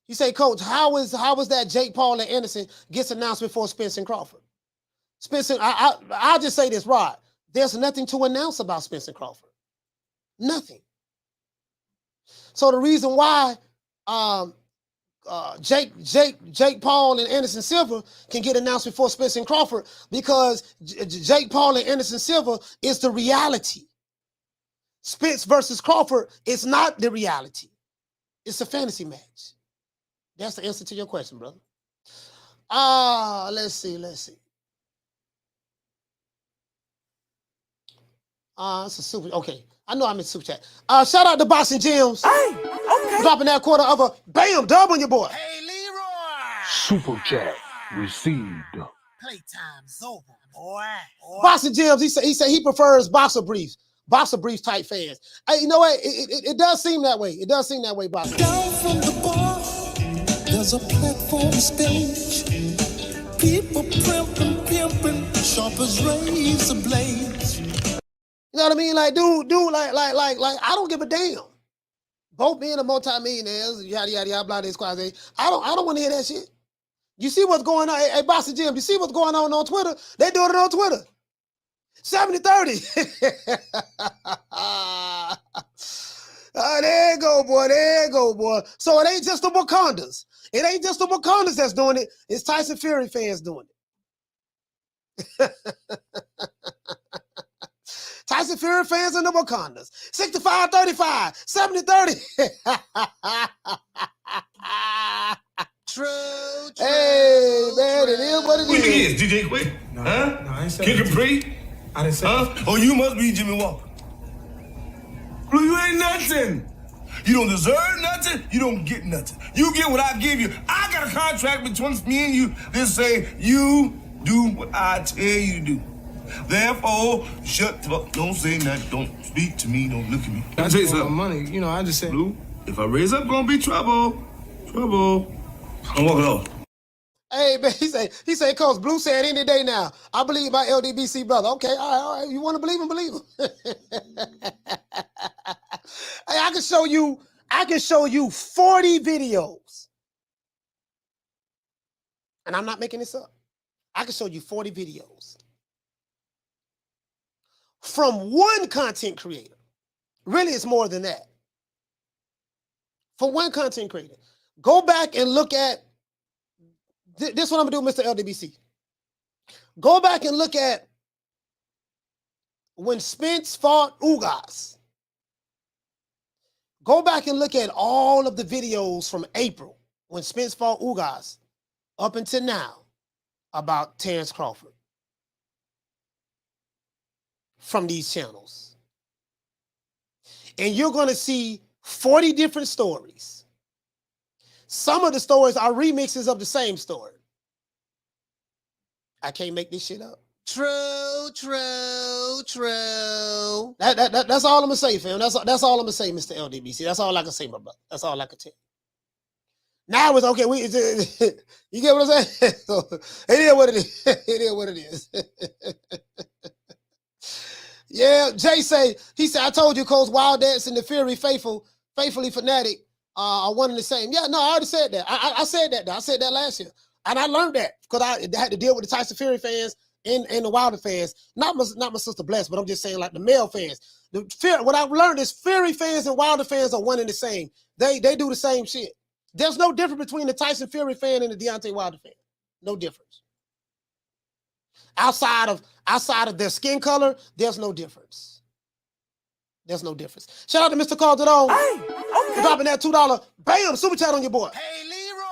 You say, Coach, how was that Jake Paul and Anderson gets announced before Spence and Crawford? Spencer, I'll just say this, Rod. There's nothing to announce about Spencer Crawford. Nothing. So the reason why Jake Paul and Anderson Silva can get announced before Spencer and Crawford, because Jake Paul and Anderson Silva is the reality. Spence versus Crawford is not the reality. It's a fantasy match. That's the answer to your question, brother. Let's see. It's a super. Okay, I know I'm in super chat. Shout out to Boxing Gems. Hey, okay. Dropping that quarter of a bam dub on your boy. Hey, Leroy. Super chat received. Playtime's over, boy. Boxing Gems. He said he prefers boxer briefs type fans. Hey, you know what? It does seem that way. It does seem that way, Boxing. Down from the bar, there's a platform stage. People pimping, sharp as razor blades. You know what I mean? Like, dude, like, I don't give a damn. Both being a multi-millionaires, yada, yada, yada, blah, this, quasi. I don't want to hear that shit. You see what's going on? Hey, Boxing Jim, you see what's going on Twitter? They doing it on Twitter. 70-30. There you go, boy. So it ain't just the Wakandas. It ain't just the Wakandas that's doing it. It's Tyson Fury fans doing it. Tyson Fury fans and the Wakandas. 65-35, 70-30. True. Hey, man, it is what it is. Who you is, DJ Quick? No, I ain't saying Kid Capri? I didn't say that. Oh, you must be Jimmy Walker. Blue, you ain't nothing. You don't deserve nothing. You don't get nothing. You get what I give you. I got a contract between me and you that say you do what I tell you to do. Therefore, shut the fuck. Don't say nothing. Don't speak to me. Don't look at me. I tell you something. Money, I just said. Blue, if I raise up, gonna be trouble. Trouble. I'm walking off. Hey, man, he say, Coach Blue said any day now. I believe my LDBC brother. Okay, all right. You want to believe him, believe him. Hey, I can show you 40 videos. And I'm not making this up. I can show you 40 videos from one content creator. Really, it's more than that. For one content creator. Go back and look at, this is what I'm going to do, Mr. LDBC. Go back and look at when Spence fought Ugas. Go back and look at all of the videos from April when Spence fought Ugas up until now about Terrence Crawford from these channels. And you're going to see 40 different stories. Some of the stories are remixes of the same story. I can't make this shit up. True. That's all I'm gonna say, fam. That's all I'm gonna say, Mr. LDBC. That's all I can say, my brother. That's all I can tell you. Now it's okay. You get what I'm saying? So, it is what it is. It is what it is. Yeah, Jay he said, I told you, Coach, Wild Dance and the Fury Faithfully Fanatic are one and the same. Yeah, no, I already said that. I said that. I said that last year. And I learned that because I had to deal with the Tyson Fury fans and the Wilder fans. Not my sister Bless, but I'm just saying like the male fans. What I've learned is Fury fans and Wilder fans are one and the same. They do the same shit. There's no difference between the Tyson Fury fan and the Deontay Wilder fan. No difference. Outside of their skin color, there's no difference. There's no difference. Shout out to Mr. Calderon. Hey, okay. For dropping that $2. Bam, super chat on your boy. Hey, Leroy.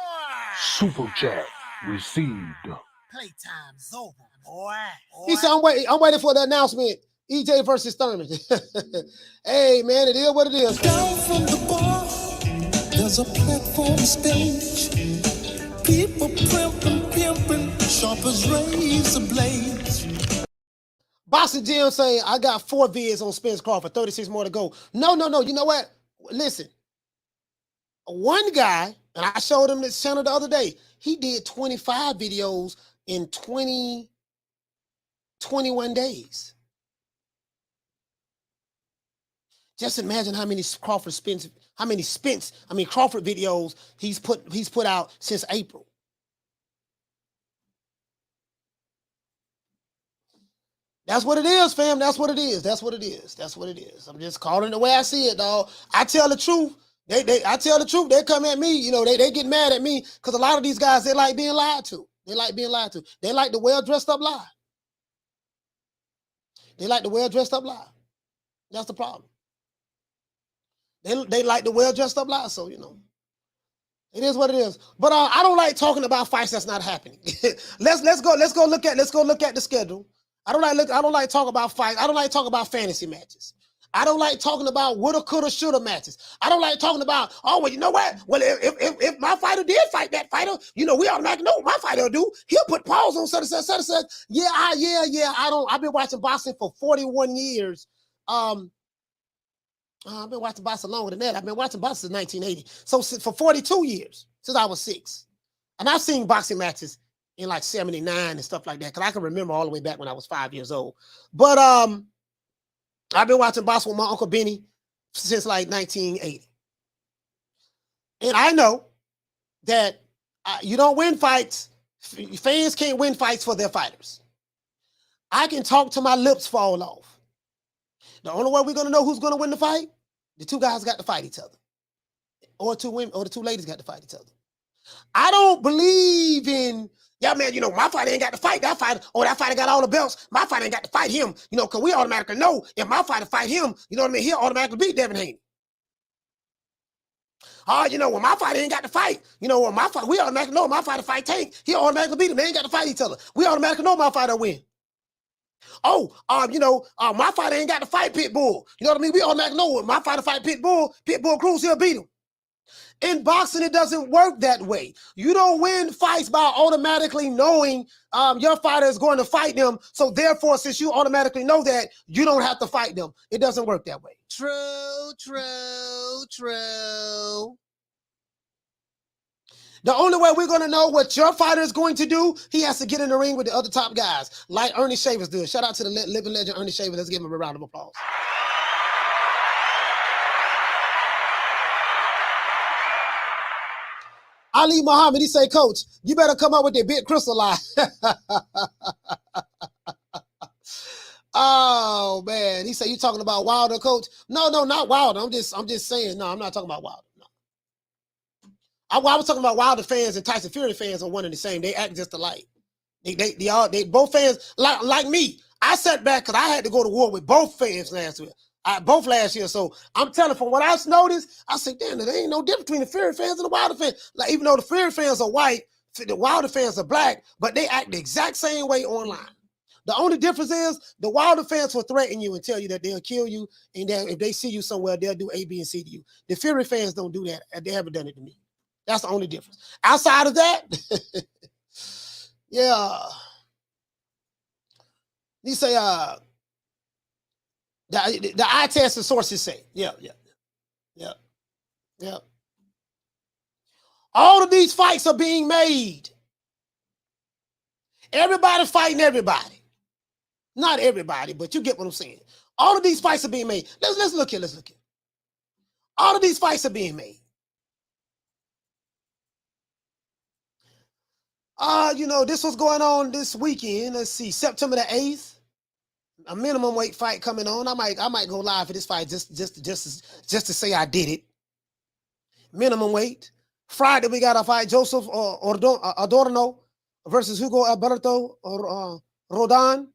Super chat received. Playtime's over, boy. He said, I'm waiting for the announcement. EJ versus Thurman. Hey, man, it is what it is. Down from the bar, there's a platform stage. People pimping, sharp as razor blades. Boxing Jim saying, I got 4 vids on Spence Crawford, 36 more to go. No. You know what? Listen. One guy, and I showed him this channel the other day, he did 25 videos in 21 days. Just imagine how many Crawford videos he's put out since April. That's what it is, fam. That's what it is. I'm just calling it the way I see it, dog. I tell the truth. I tell the truth. They come at me, they get mad at me because a lot of these guys, they like being lied to. They like the well-dressed up lie. That's the problem. They like the well-dressed up lie, so, it is what it is. But I don't like talking about fights that's not happening. Let's go look at the schedule. I don't like talking about fights. I don't like talking about fantasy matches. I don't like talking about woulda, coulda, shoulda matches. I don't like talking about, you know what? Well, if my fighter did fight that fighter, we automatically know what my fighter will do. He'll put pause on such and such. Yeah. I've been watching boxing for 41 years. I've been watching boxing longer than that. I've been watching boxing since 1980. So for 42 years, since I was 6. And I've seen boxing matches in like 79 and stuff like that. Because I can remember all the way back when I was 5 years old. But I've been watching boxing with my Uncle Benny since like 1980. And I know that you don't win fights. Fans can't win fights for their fighters. I can talk till my lips fall off. The only way we're going to know who's going to win the fight, the 2 guys got to fight each other. Or 2 women, or the 2 ladies got to fight each other. I don't believe in, my fighter ain't got to fight that fighter. Oh, that fighter got all the belts. My fighter ain't got to fight him. Because we automatically know if my fighter fight him, he'll automatically beat Devin Haney. When my fighter ain't got to fight, we automatically know my fighter fight Tank, he'll automatically beat him. They ain't got to fight each other. We automatically know my fighter win. My fighter ain't got to fight Pitbull. You know what I mean? We automatically know when my fighter fight Pitbull Cruz, he'll beat him. In boxing, it doesn't work that way. You don't win fights by automatically knowing your fighter is going to fight them. So therefore, since you automatically know that, you don't have to fight them. It doesn't work that way. True. The only way we're going to know what your fighter is going to do, he has to get in the ring with the other top guys, like Ernie Shavers did. Shout out to the living legend Ernie Shavers. Let's give him a round of applause. Ali Muhammad, he say, Coach, you better come up with that big crystal lie. Oh man, he said, you talking about Wilder, Coach? No, not Wilder. I'm just saying, no, I'm not talking about Wilder. No. I was talking about Wilder fans and Tyson Fury fans are one and the same. They act just alike. They both fans like me. I sat back because I had to go to war with both fans last year. So I'm telling, from what I've noticed, I said, damn, there ain't no difference between the Fury fans and the Wilder fans. Like, even though the Fury fans are white, the Wilder fans are black, but they act the exact same way online. The only difference is the Wilder fans will threaten you and tell you that they'll kill you, and that if they see you somewhere, they'll do A, B, and C to you. The Fury fans don't do that. They haven't done it to me. That's the only difference. Outside of that, yeah. You say, the eye test, the sources say. Yeah. All of these fights are being made. Everybody fighting everybody. Not everybody, but you get what I'm saying. All of these fights are being made. Let's look here. All of these fights are being made. This was going on this weekend. Let's see, September the 8th. A minimum weight fight coming on. I might go live for this fight just to say I did it. Minimum weight. Friday we got a fight, Joseph Adorno versus Hugo Alberto Rodan.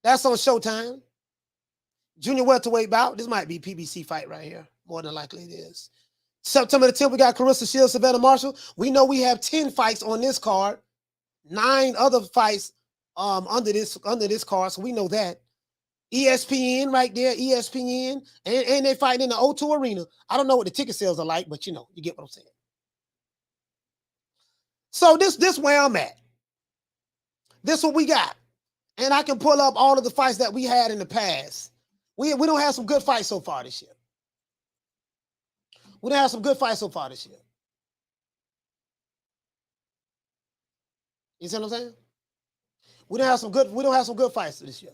That's on Showtime. Junior welterweight bout. This might be PBC fight right here. More than likely it is. September the 10th, we got Claressa Shields, Savannah Marshall. We know we have 10 fights on this card. 9 other fights under this card, so we know that. ESPN right there, ESPN. And they fight in the O2 Arena. I don't know what the ticket sales are like, but you get what I'm saying. So this where I'm at. This what we got. And I can pull up all of the fights that we had in the past. We don't have some good fights so far this year. We don't have some good fights so far this year. You see what I'm saying? We don't have some good fights this year.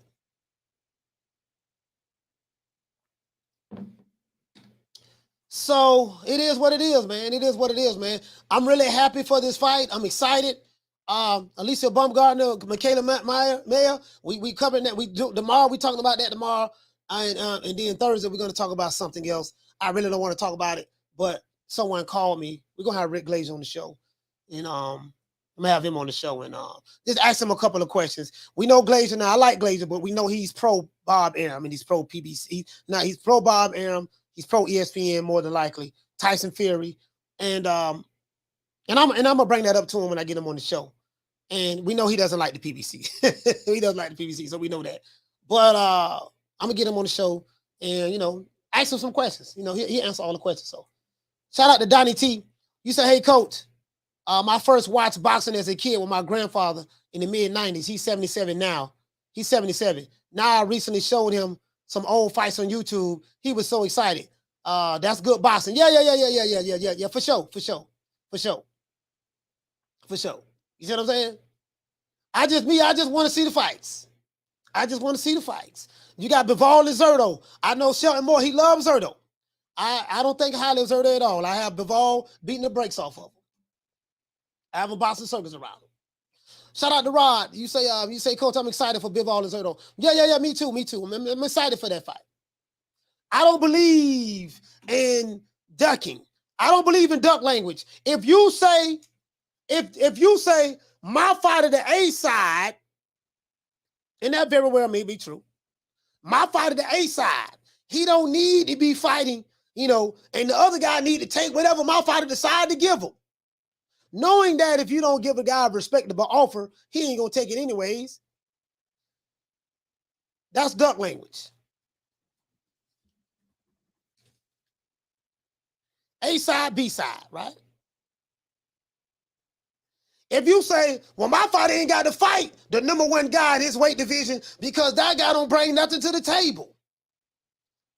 So it is what it is, man. It is what it is, man. I'm really happy for this fight. I'm excited. Alicia Baumgartner, Michaela Mayer, we covering that. We do tomorrow. We talking about that tomorrow, and then Thursday we're going to talk about something else. I really don't want to talk about it, but someone called me. We're gonna have Rick Glazer on the show, and I'm gonna have him on the show and just ask him a couple of questions. We know Glazer now. I like Glazer, but we know he's pro Bob Arum and he's pro PBC. Now he's pro Bob Arum. He's pro ESPN more than likely. Tyson Fury, and I'm gonna bring that up to him when I get him on the show. And we know he doesn't like the PBC. He doesn't like the PBC, so we know that. But I'm gonna get him on the show and ask him some questions. He answer all the questions. So shout out to Donnie T. You say, hey coach, my first watched boxing as a kid with my grandfather in the mid-90s. He's 77 now. He's 77. Now I recently showed him some old fights on YouTube. He was so excited. That's good boxing. Yeah. For sure. You see what I'm saying? I just want to see the fights. You got Bivol and Zerto. I know Shelton Moore, he loves Zerto. I don't think highly of Zerto at all. I have Bivol beating the brakes off of him. I have a boxing circus around him. Shout out to Rod. You say, Coach, I'm excited for Bivol and Zerto. Yeah, me too. I'm excited for that fight. I don't believe in ducking. I don't believe in duck language. If you say my fighter the A side, and that very well may be true. My fighter the A side, he don't need to be fighting, and the other guy need to take whatever my fighter decide to give him. Knowing that if you don't give a guy a respectable offer, he ain't gonna take it anyways. That's duck language. A side, B side, right? If you say, well, my fighter ain't got to fight the number one guy in his weight division because that guy don't bring nothing to the table,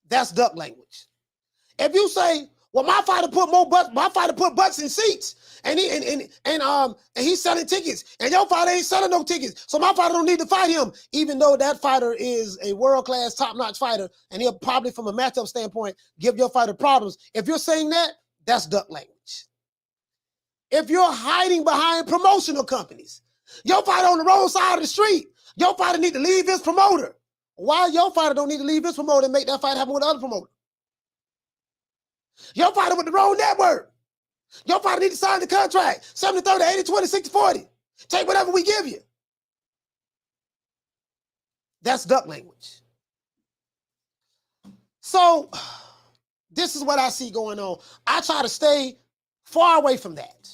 that's duck language. If you say, well, my fighter put butts in seats, and he's selling tickets, and your fighter ain't selling no tickets. So my fighter don't need to fight him, even though that fighter is a world-class, top-notch fighter, and he'll probably, from a matchup standpoint, give your fighter problems. If you're saying that, that's duck language. If you're hiding behind promotional companies, your fighter on the wrong side of the street, your fighter need to leave his promoter. Why your fighter don't need to leave his promoter and make that fight happen with the other promoter? Your fighter with the wrong network. Your fighter need to sign the contract. 70-30, 80-20, 60-40. Take whatever we give you. That's duck language. So this is what I see going on. I try to stay far away from that.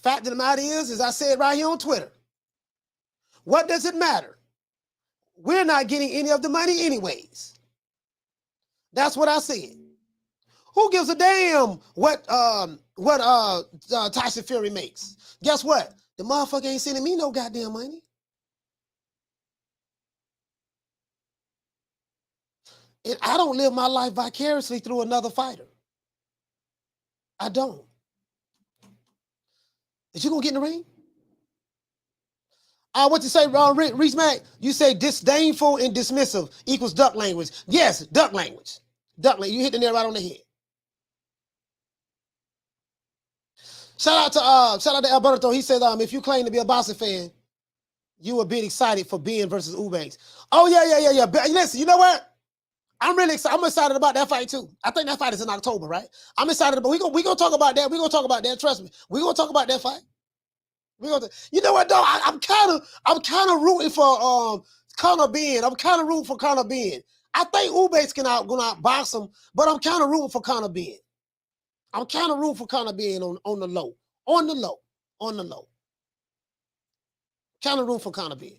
Fact of the matter is, as I said right here on Twitter, what does it matter? We're not getting any of the money anyways. That's what I said. Who gives a damn what Tyson Fury makes? Guess what? The motherfucker ain't sending me no goddamn money. And I don't live my life vicariously through another fighter. I don't. Is you gonna get in the ring? What you say, Reese Mack? You say disdainful and dismissive equals duck language. Yes, duck language. Duck language. You hit the nail right on the head. Shout out to Alberto. He said, if you claim to be a boxing fan, you a bit excited for Ben versus Eubanks. Oh yeah. But listen, you know what? I'm really excited. I'm excited about that fight too. I think that fight is in October, right? I'm excited about. We gonna talk about that. We gonna talk about that. Trust me. We gonna talk about that fight. You know what though? I'm kind of rooting for Conor Ben. I'm kind of rooting for Conor Ben. I think Eubanks gonna outbox him, but I'm kind of rooting for Conor Ben. I'm kind of rooting for Conor Ben on the low. Kind of rooting for Conor Ben.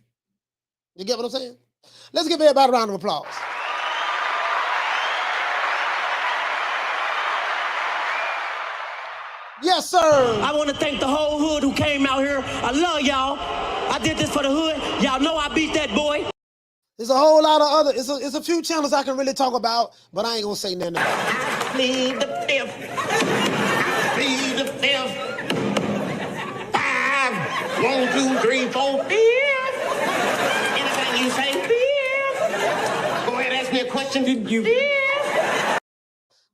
You get what I'm saying? Let's give everybody a round of applause. Yes, sir. I want to thank the whole hood who came out here. I love y'all. I did this for the hood. Y'all know I beat that boy. There's a whole lot of other, it's a few channels I can really talk about, but I ain't gonna say nothing about it. I plead the fifth. I plead the fifth. 5, 1, 2, 3, 4, 5. Anything you say, 5. Go ahead, ask me a question. Did you? 5.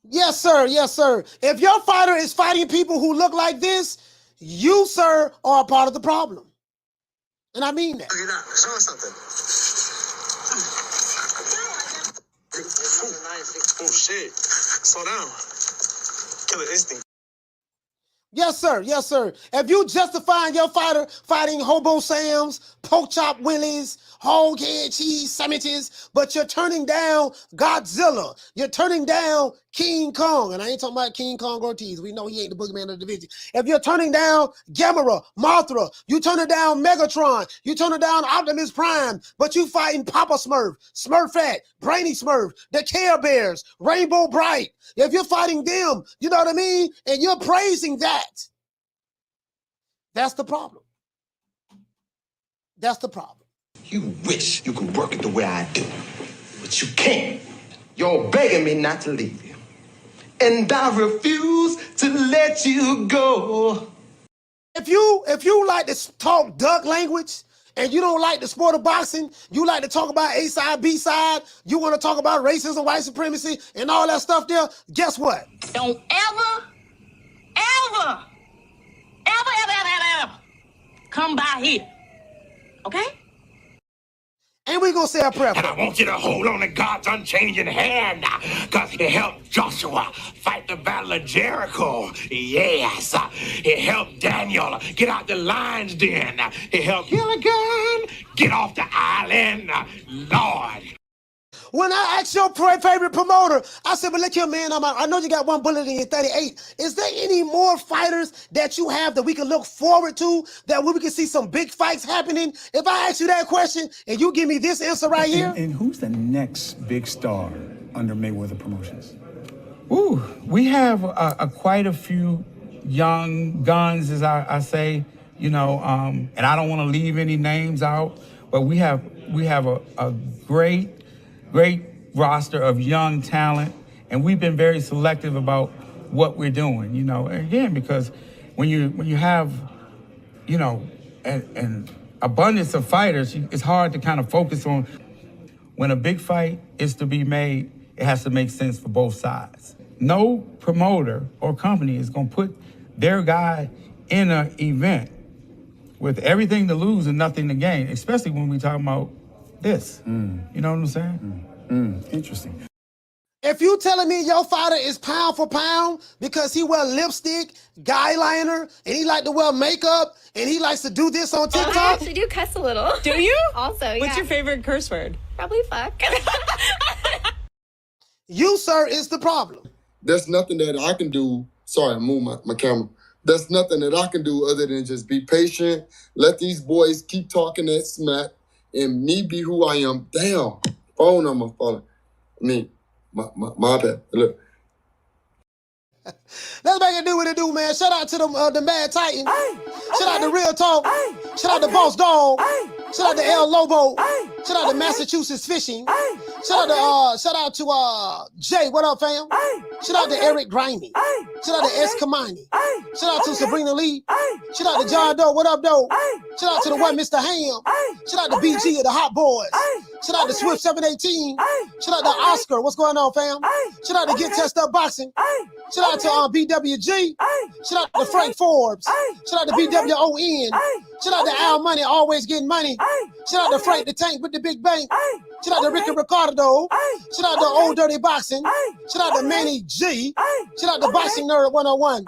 Yes, sir. Yes, sir. If your fighter is fighting people who look like this, you, sir, are a part of the problem. And I mean that. You're not. Show us something. Oh, shit. Slow down. Killer instinct. Yes, sir. Yes, sir. If you justifying your fighter fighting Hobo Sams, Pork Chop Willies, Hog Head Cheese Sandwiches, but you're turning down Godzilla. You're turning down King Kong. And I ain't talking about King Kong Ortiz. We know he ain't the boogeyman of the division. If you're turning down Gamera, Mothra, you turning down Megatron, you turning down Optimus Prime, but you fighting Papa Smurf, Smurfette, Brainy Smurf, the Care Bears, Rainbow Bright. If you're fighting them, you know what I mean? And you're praising that. That's the problem. That's the problem. You wish you could work it the way I do, but you can't. You're begging me not to leave you, and I refuse to let you go. If you like to talk duck language and you don't like the sport of boxing, you like to talk about A side, B side, you want to talk about racism, white supremacy, and all that stuff there, guess what? Don't ever come by here. Okay? And we gonna say a prayer. And I want you to hold on to God's unchanging hand, because he helped Joshua fight the battle of Jericho. Yes. He helped Daniel get out the lion's den. He helped Gilligan get off the island. Lord. When I asked your favorite promoter, I said, but look here, man, I know you got one bullet in your 38. Is there any more fighters that you have that we can look forward to, that we can see some big fights happening? If I ask you that question and you give me this answer right here. And who's the next big star under Mayweather Promotions? Ooh, we have quite a few young guns, as I say, you know, and I don't want to leave any names out, but we have a great roster of young talent, and we've been very selective about what we're doing, you know. And again, because when you have, you know, an abundance of fighters, it's hard to kind of focus on. When a big fight is to be made, it has to make sense for both sides. No promoter or company is going to put their guy in an event with everything to lose and nothing to gain, especially when we talk about this. You know what I'm saying? Interesting. If you telling me your fighter is pound for pound because he wear lipstick, guy liner, and he like to wear makeup, and he likes to do this on TikTok? I actually do cuss a little. Do you? Also, yeah. What's your favorite curse word? Probably fuck. You, sir, is the problem. There's nothing that I can do. Sorry, I moved my camera. There's nothing that I can do other than just be patient, let these boys keep talking that smack, and me be who I am. Damn, phone number falling. I mean, my bad. Look. Let's make it do what it do, man. Shout out to the Mad Titan. Shout out to Real Talk. Shout out to Boss Dog. Shout out to El Lobo. Shout out to Massachusetts Fishing. Shout out to Jay. What up, fam? Shout out to Eric Grimey. Shout out to S. Kamani. Shout out to Sabrina Lee. Shout out to John Doe. What up, Doe? Shout out to the one Mr. Ham. Shout out to BG of the Hot Boys. Shout out to Swift 718. Shout out to Oscar. What's going on, fam? Shout out to Get Test Up Boxing. Shout out to BWG. Shout out to Frank Forbes. Shout out to BWON. Shout out to Al Money, always getting money. Shout out to Frank the Tank with the big bank. Shout out to Ricky Ricardo. Shout out to Old Dirty Boxing. Shout out to Manny G. Shout out to Boxing Nerd 101.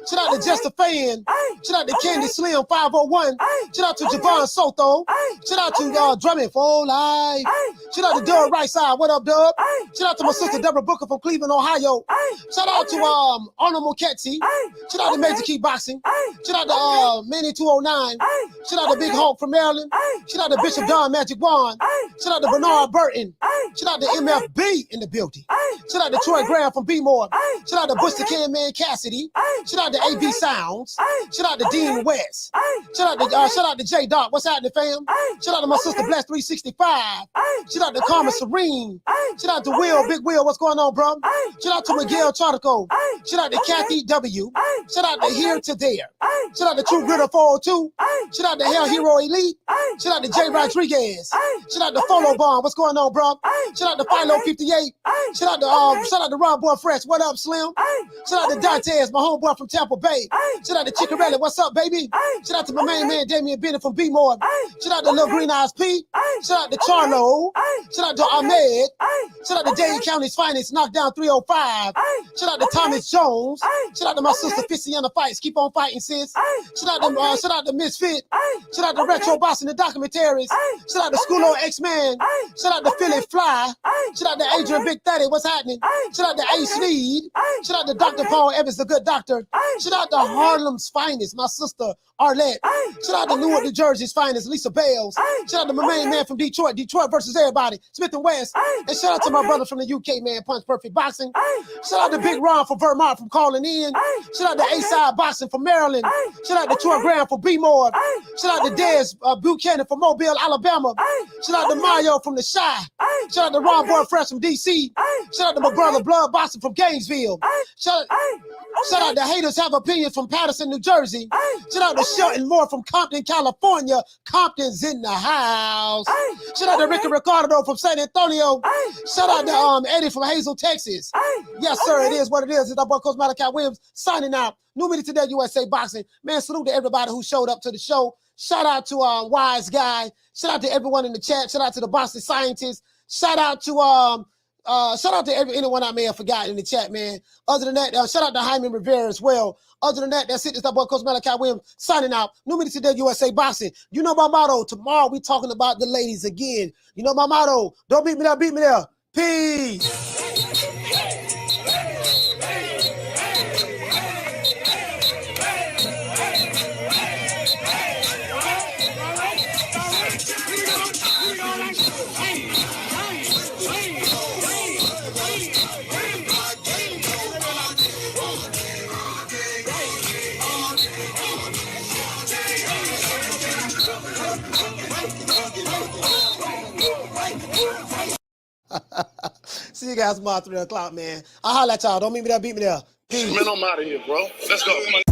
Shout out to Just a Fan. Shout out to Candy Slim 501. Shout out to Javon Soto. Shout out to Drumming for Life. Shout out to Doug Right Side. What up, Doug? Shout out to my sister Deborah Booker from Cleveland, Ohio. Shout out to Arnold Muketzi. Shout out to Major Key Boxing. Shout out to Manny 209. Shout out to Big Hulk from Maryland. Shout out to Bishop Don Magic Wand. Shout out to Bernard Burton. Shout out to MFB in the building. Shout out to Troy Graham from B-More. Shout out to Bush the Can Man Cassidy. Shout out to AB Sounds. Shout out to Dean West. Shout out to J Doc. What's happening, fam? Shout out to my sister Bless 365. Shout out to Karma Serene. Shout out to Will, Big Will. What's going on, bro? Shout out to Miguel Chartico. Shout out to Kathy W. Shout out to Here to There. Shout out to True Gritter 402. Shout out to Hell Hero Elite. Shout out to Jay Rodriguez. Shout out to Follow Bomb. What's going on, bro? Shout out to Philo 58. Shout out to Ron Boy Fresh. What up, Slim? Shout out to Dantes, my homeboy from Tampa Bay. Shout out to Chickarelli. What's up, baby? Shout out to my main man, Damian Bennett from B-More. Shout out to Lil Green Eyes Pete. Shout out to Charlo. Shout out to Ahmed. Shout out to Dade County's Finest, Knockdown 305. Shout out to Thomas Jones. Shout out to my sister Fissy on the Fights. Keep on fighting, sis. Shout out to Misfit. Shout out to Retro Boss in the documentaries. Shout out to School of X-Men. Shout out to Philly Fly. Shout out to Adrian Big 30. What's happening? Shout out to Ace Sneed. Shout out to Dr. Paul Evans, the good doctor. Shout out to Harlem's Finest, my sister Arlette. Shout out to Newark, New Jersey's Finest, Lisa Bales. Shout out to my main man from Detroit versus everybody, Smith and West. And shout out to my brother from the UK, man, Punch Perfect Boxing. Shout out to Big Ron from Vermont from calling in. Shout out to A-Side Boxing from Maryland. Shout out to Troy Graham from B-More. Shout out to Dez Buchanan from Mobile, Alabama. Shout out to Mario from the Shy. Shout out to Ron Boy Fresh from DC. Shout out to my brother Blood Boxing from Gainesville. Shout out to Haters Have Opinions from Patterson, New Jersey. Shout out to Shelton Moore from Compton, California. Compton's in the house. Shout out to Ricky Ricardo from San Antonio. Shout out to Eddie from Hazel, Texas. Yes, sir, it is what it is. It's our boy Coach Malachi Williams signing out. New Media Today, USA Boxing. Man, salute to everybody who showed up to the show. Shout out to Wise Guy. Shout out to everyone in the chat. Shout out to the Boxing Scientists. Shout out to anyone I may have forgotten in the chat, man. Other than that, shout out to Jaime Rivera as well. Other than that, that's it. It's our boy Coach Malachi Williams signing out. New Media Today, USA Boxing. You know my motto. Tomorrow we talking about the ladies again. You know my motto. Don't beat me there, beat me there. Peace. See you guys tomorrow at 3 o'clock, man. I'll holler at y'all. Don't meet me there, beat me there. Peace. Man, I'm out of here, bro. Let's go.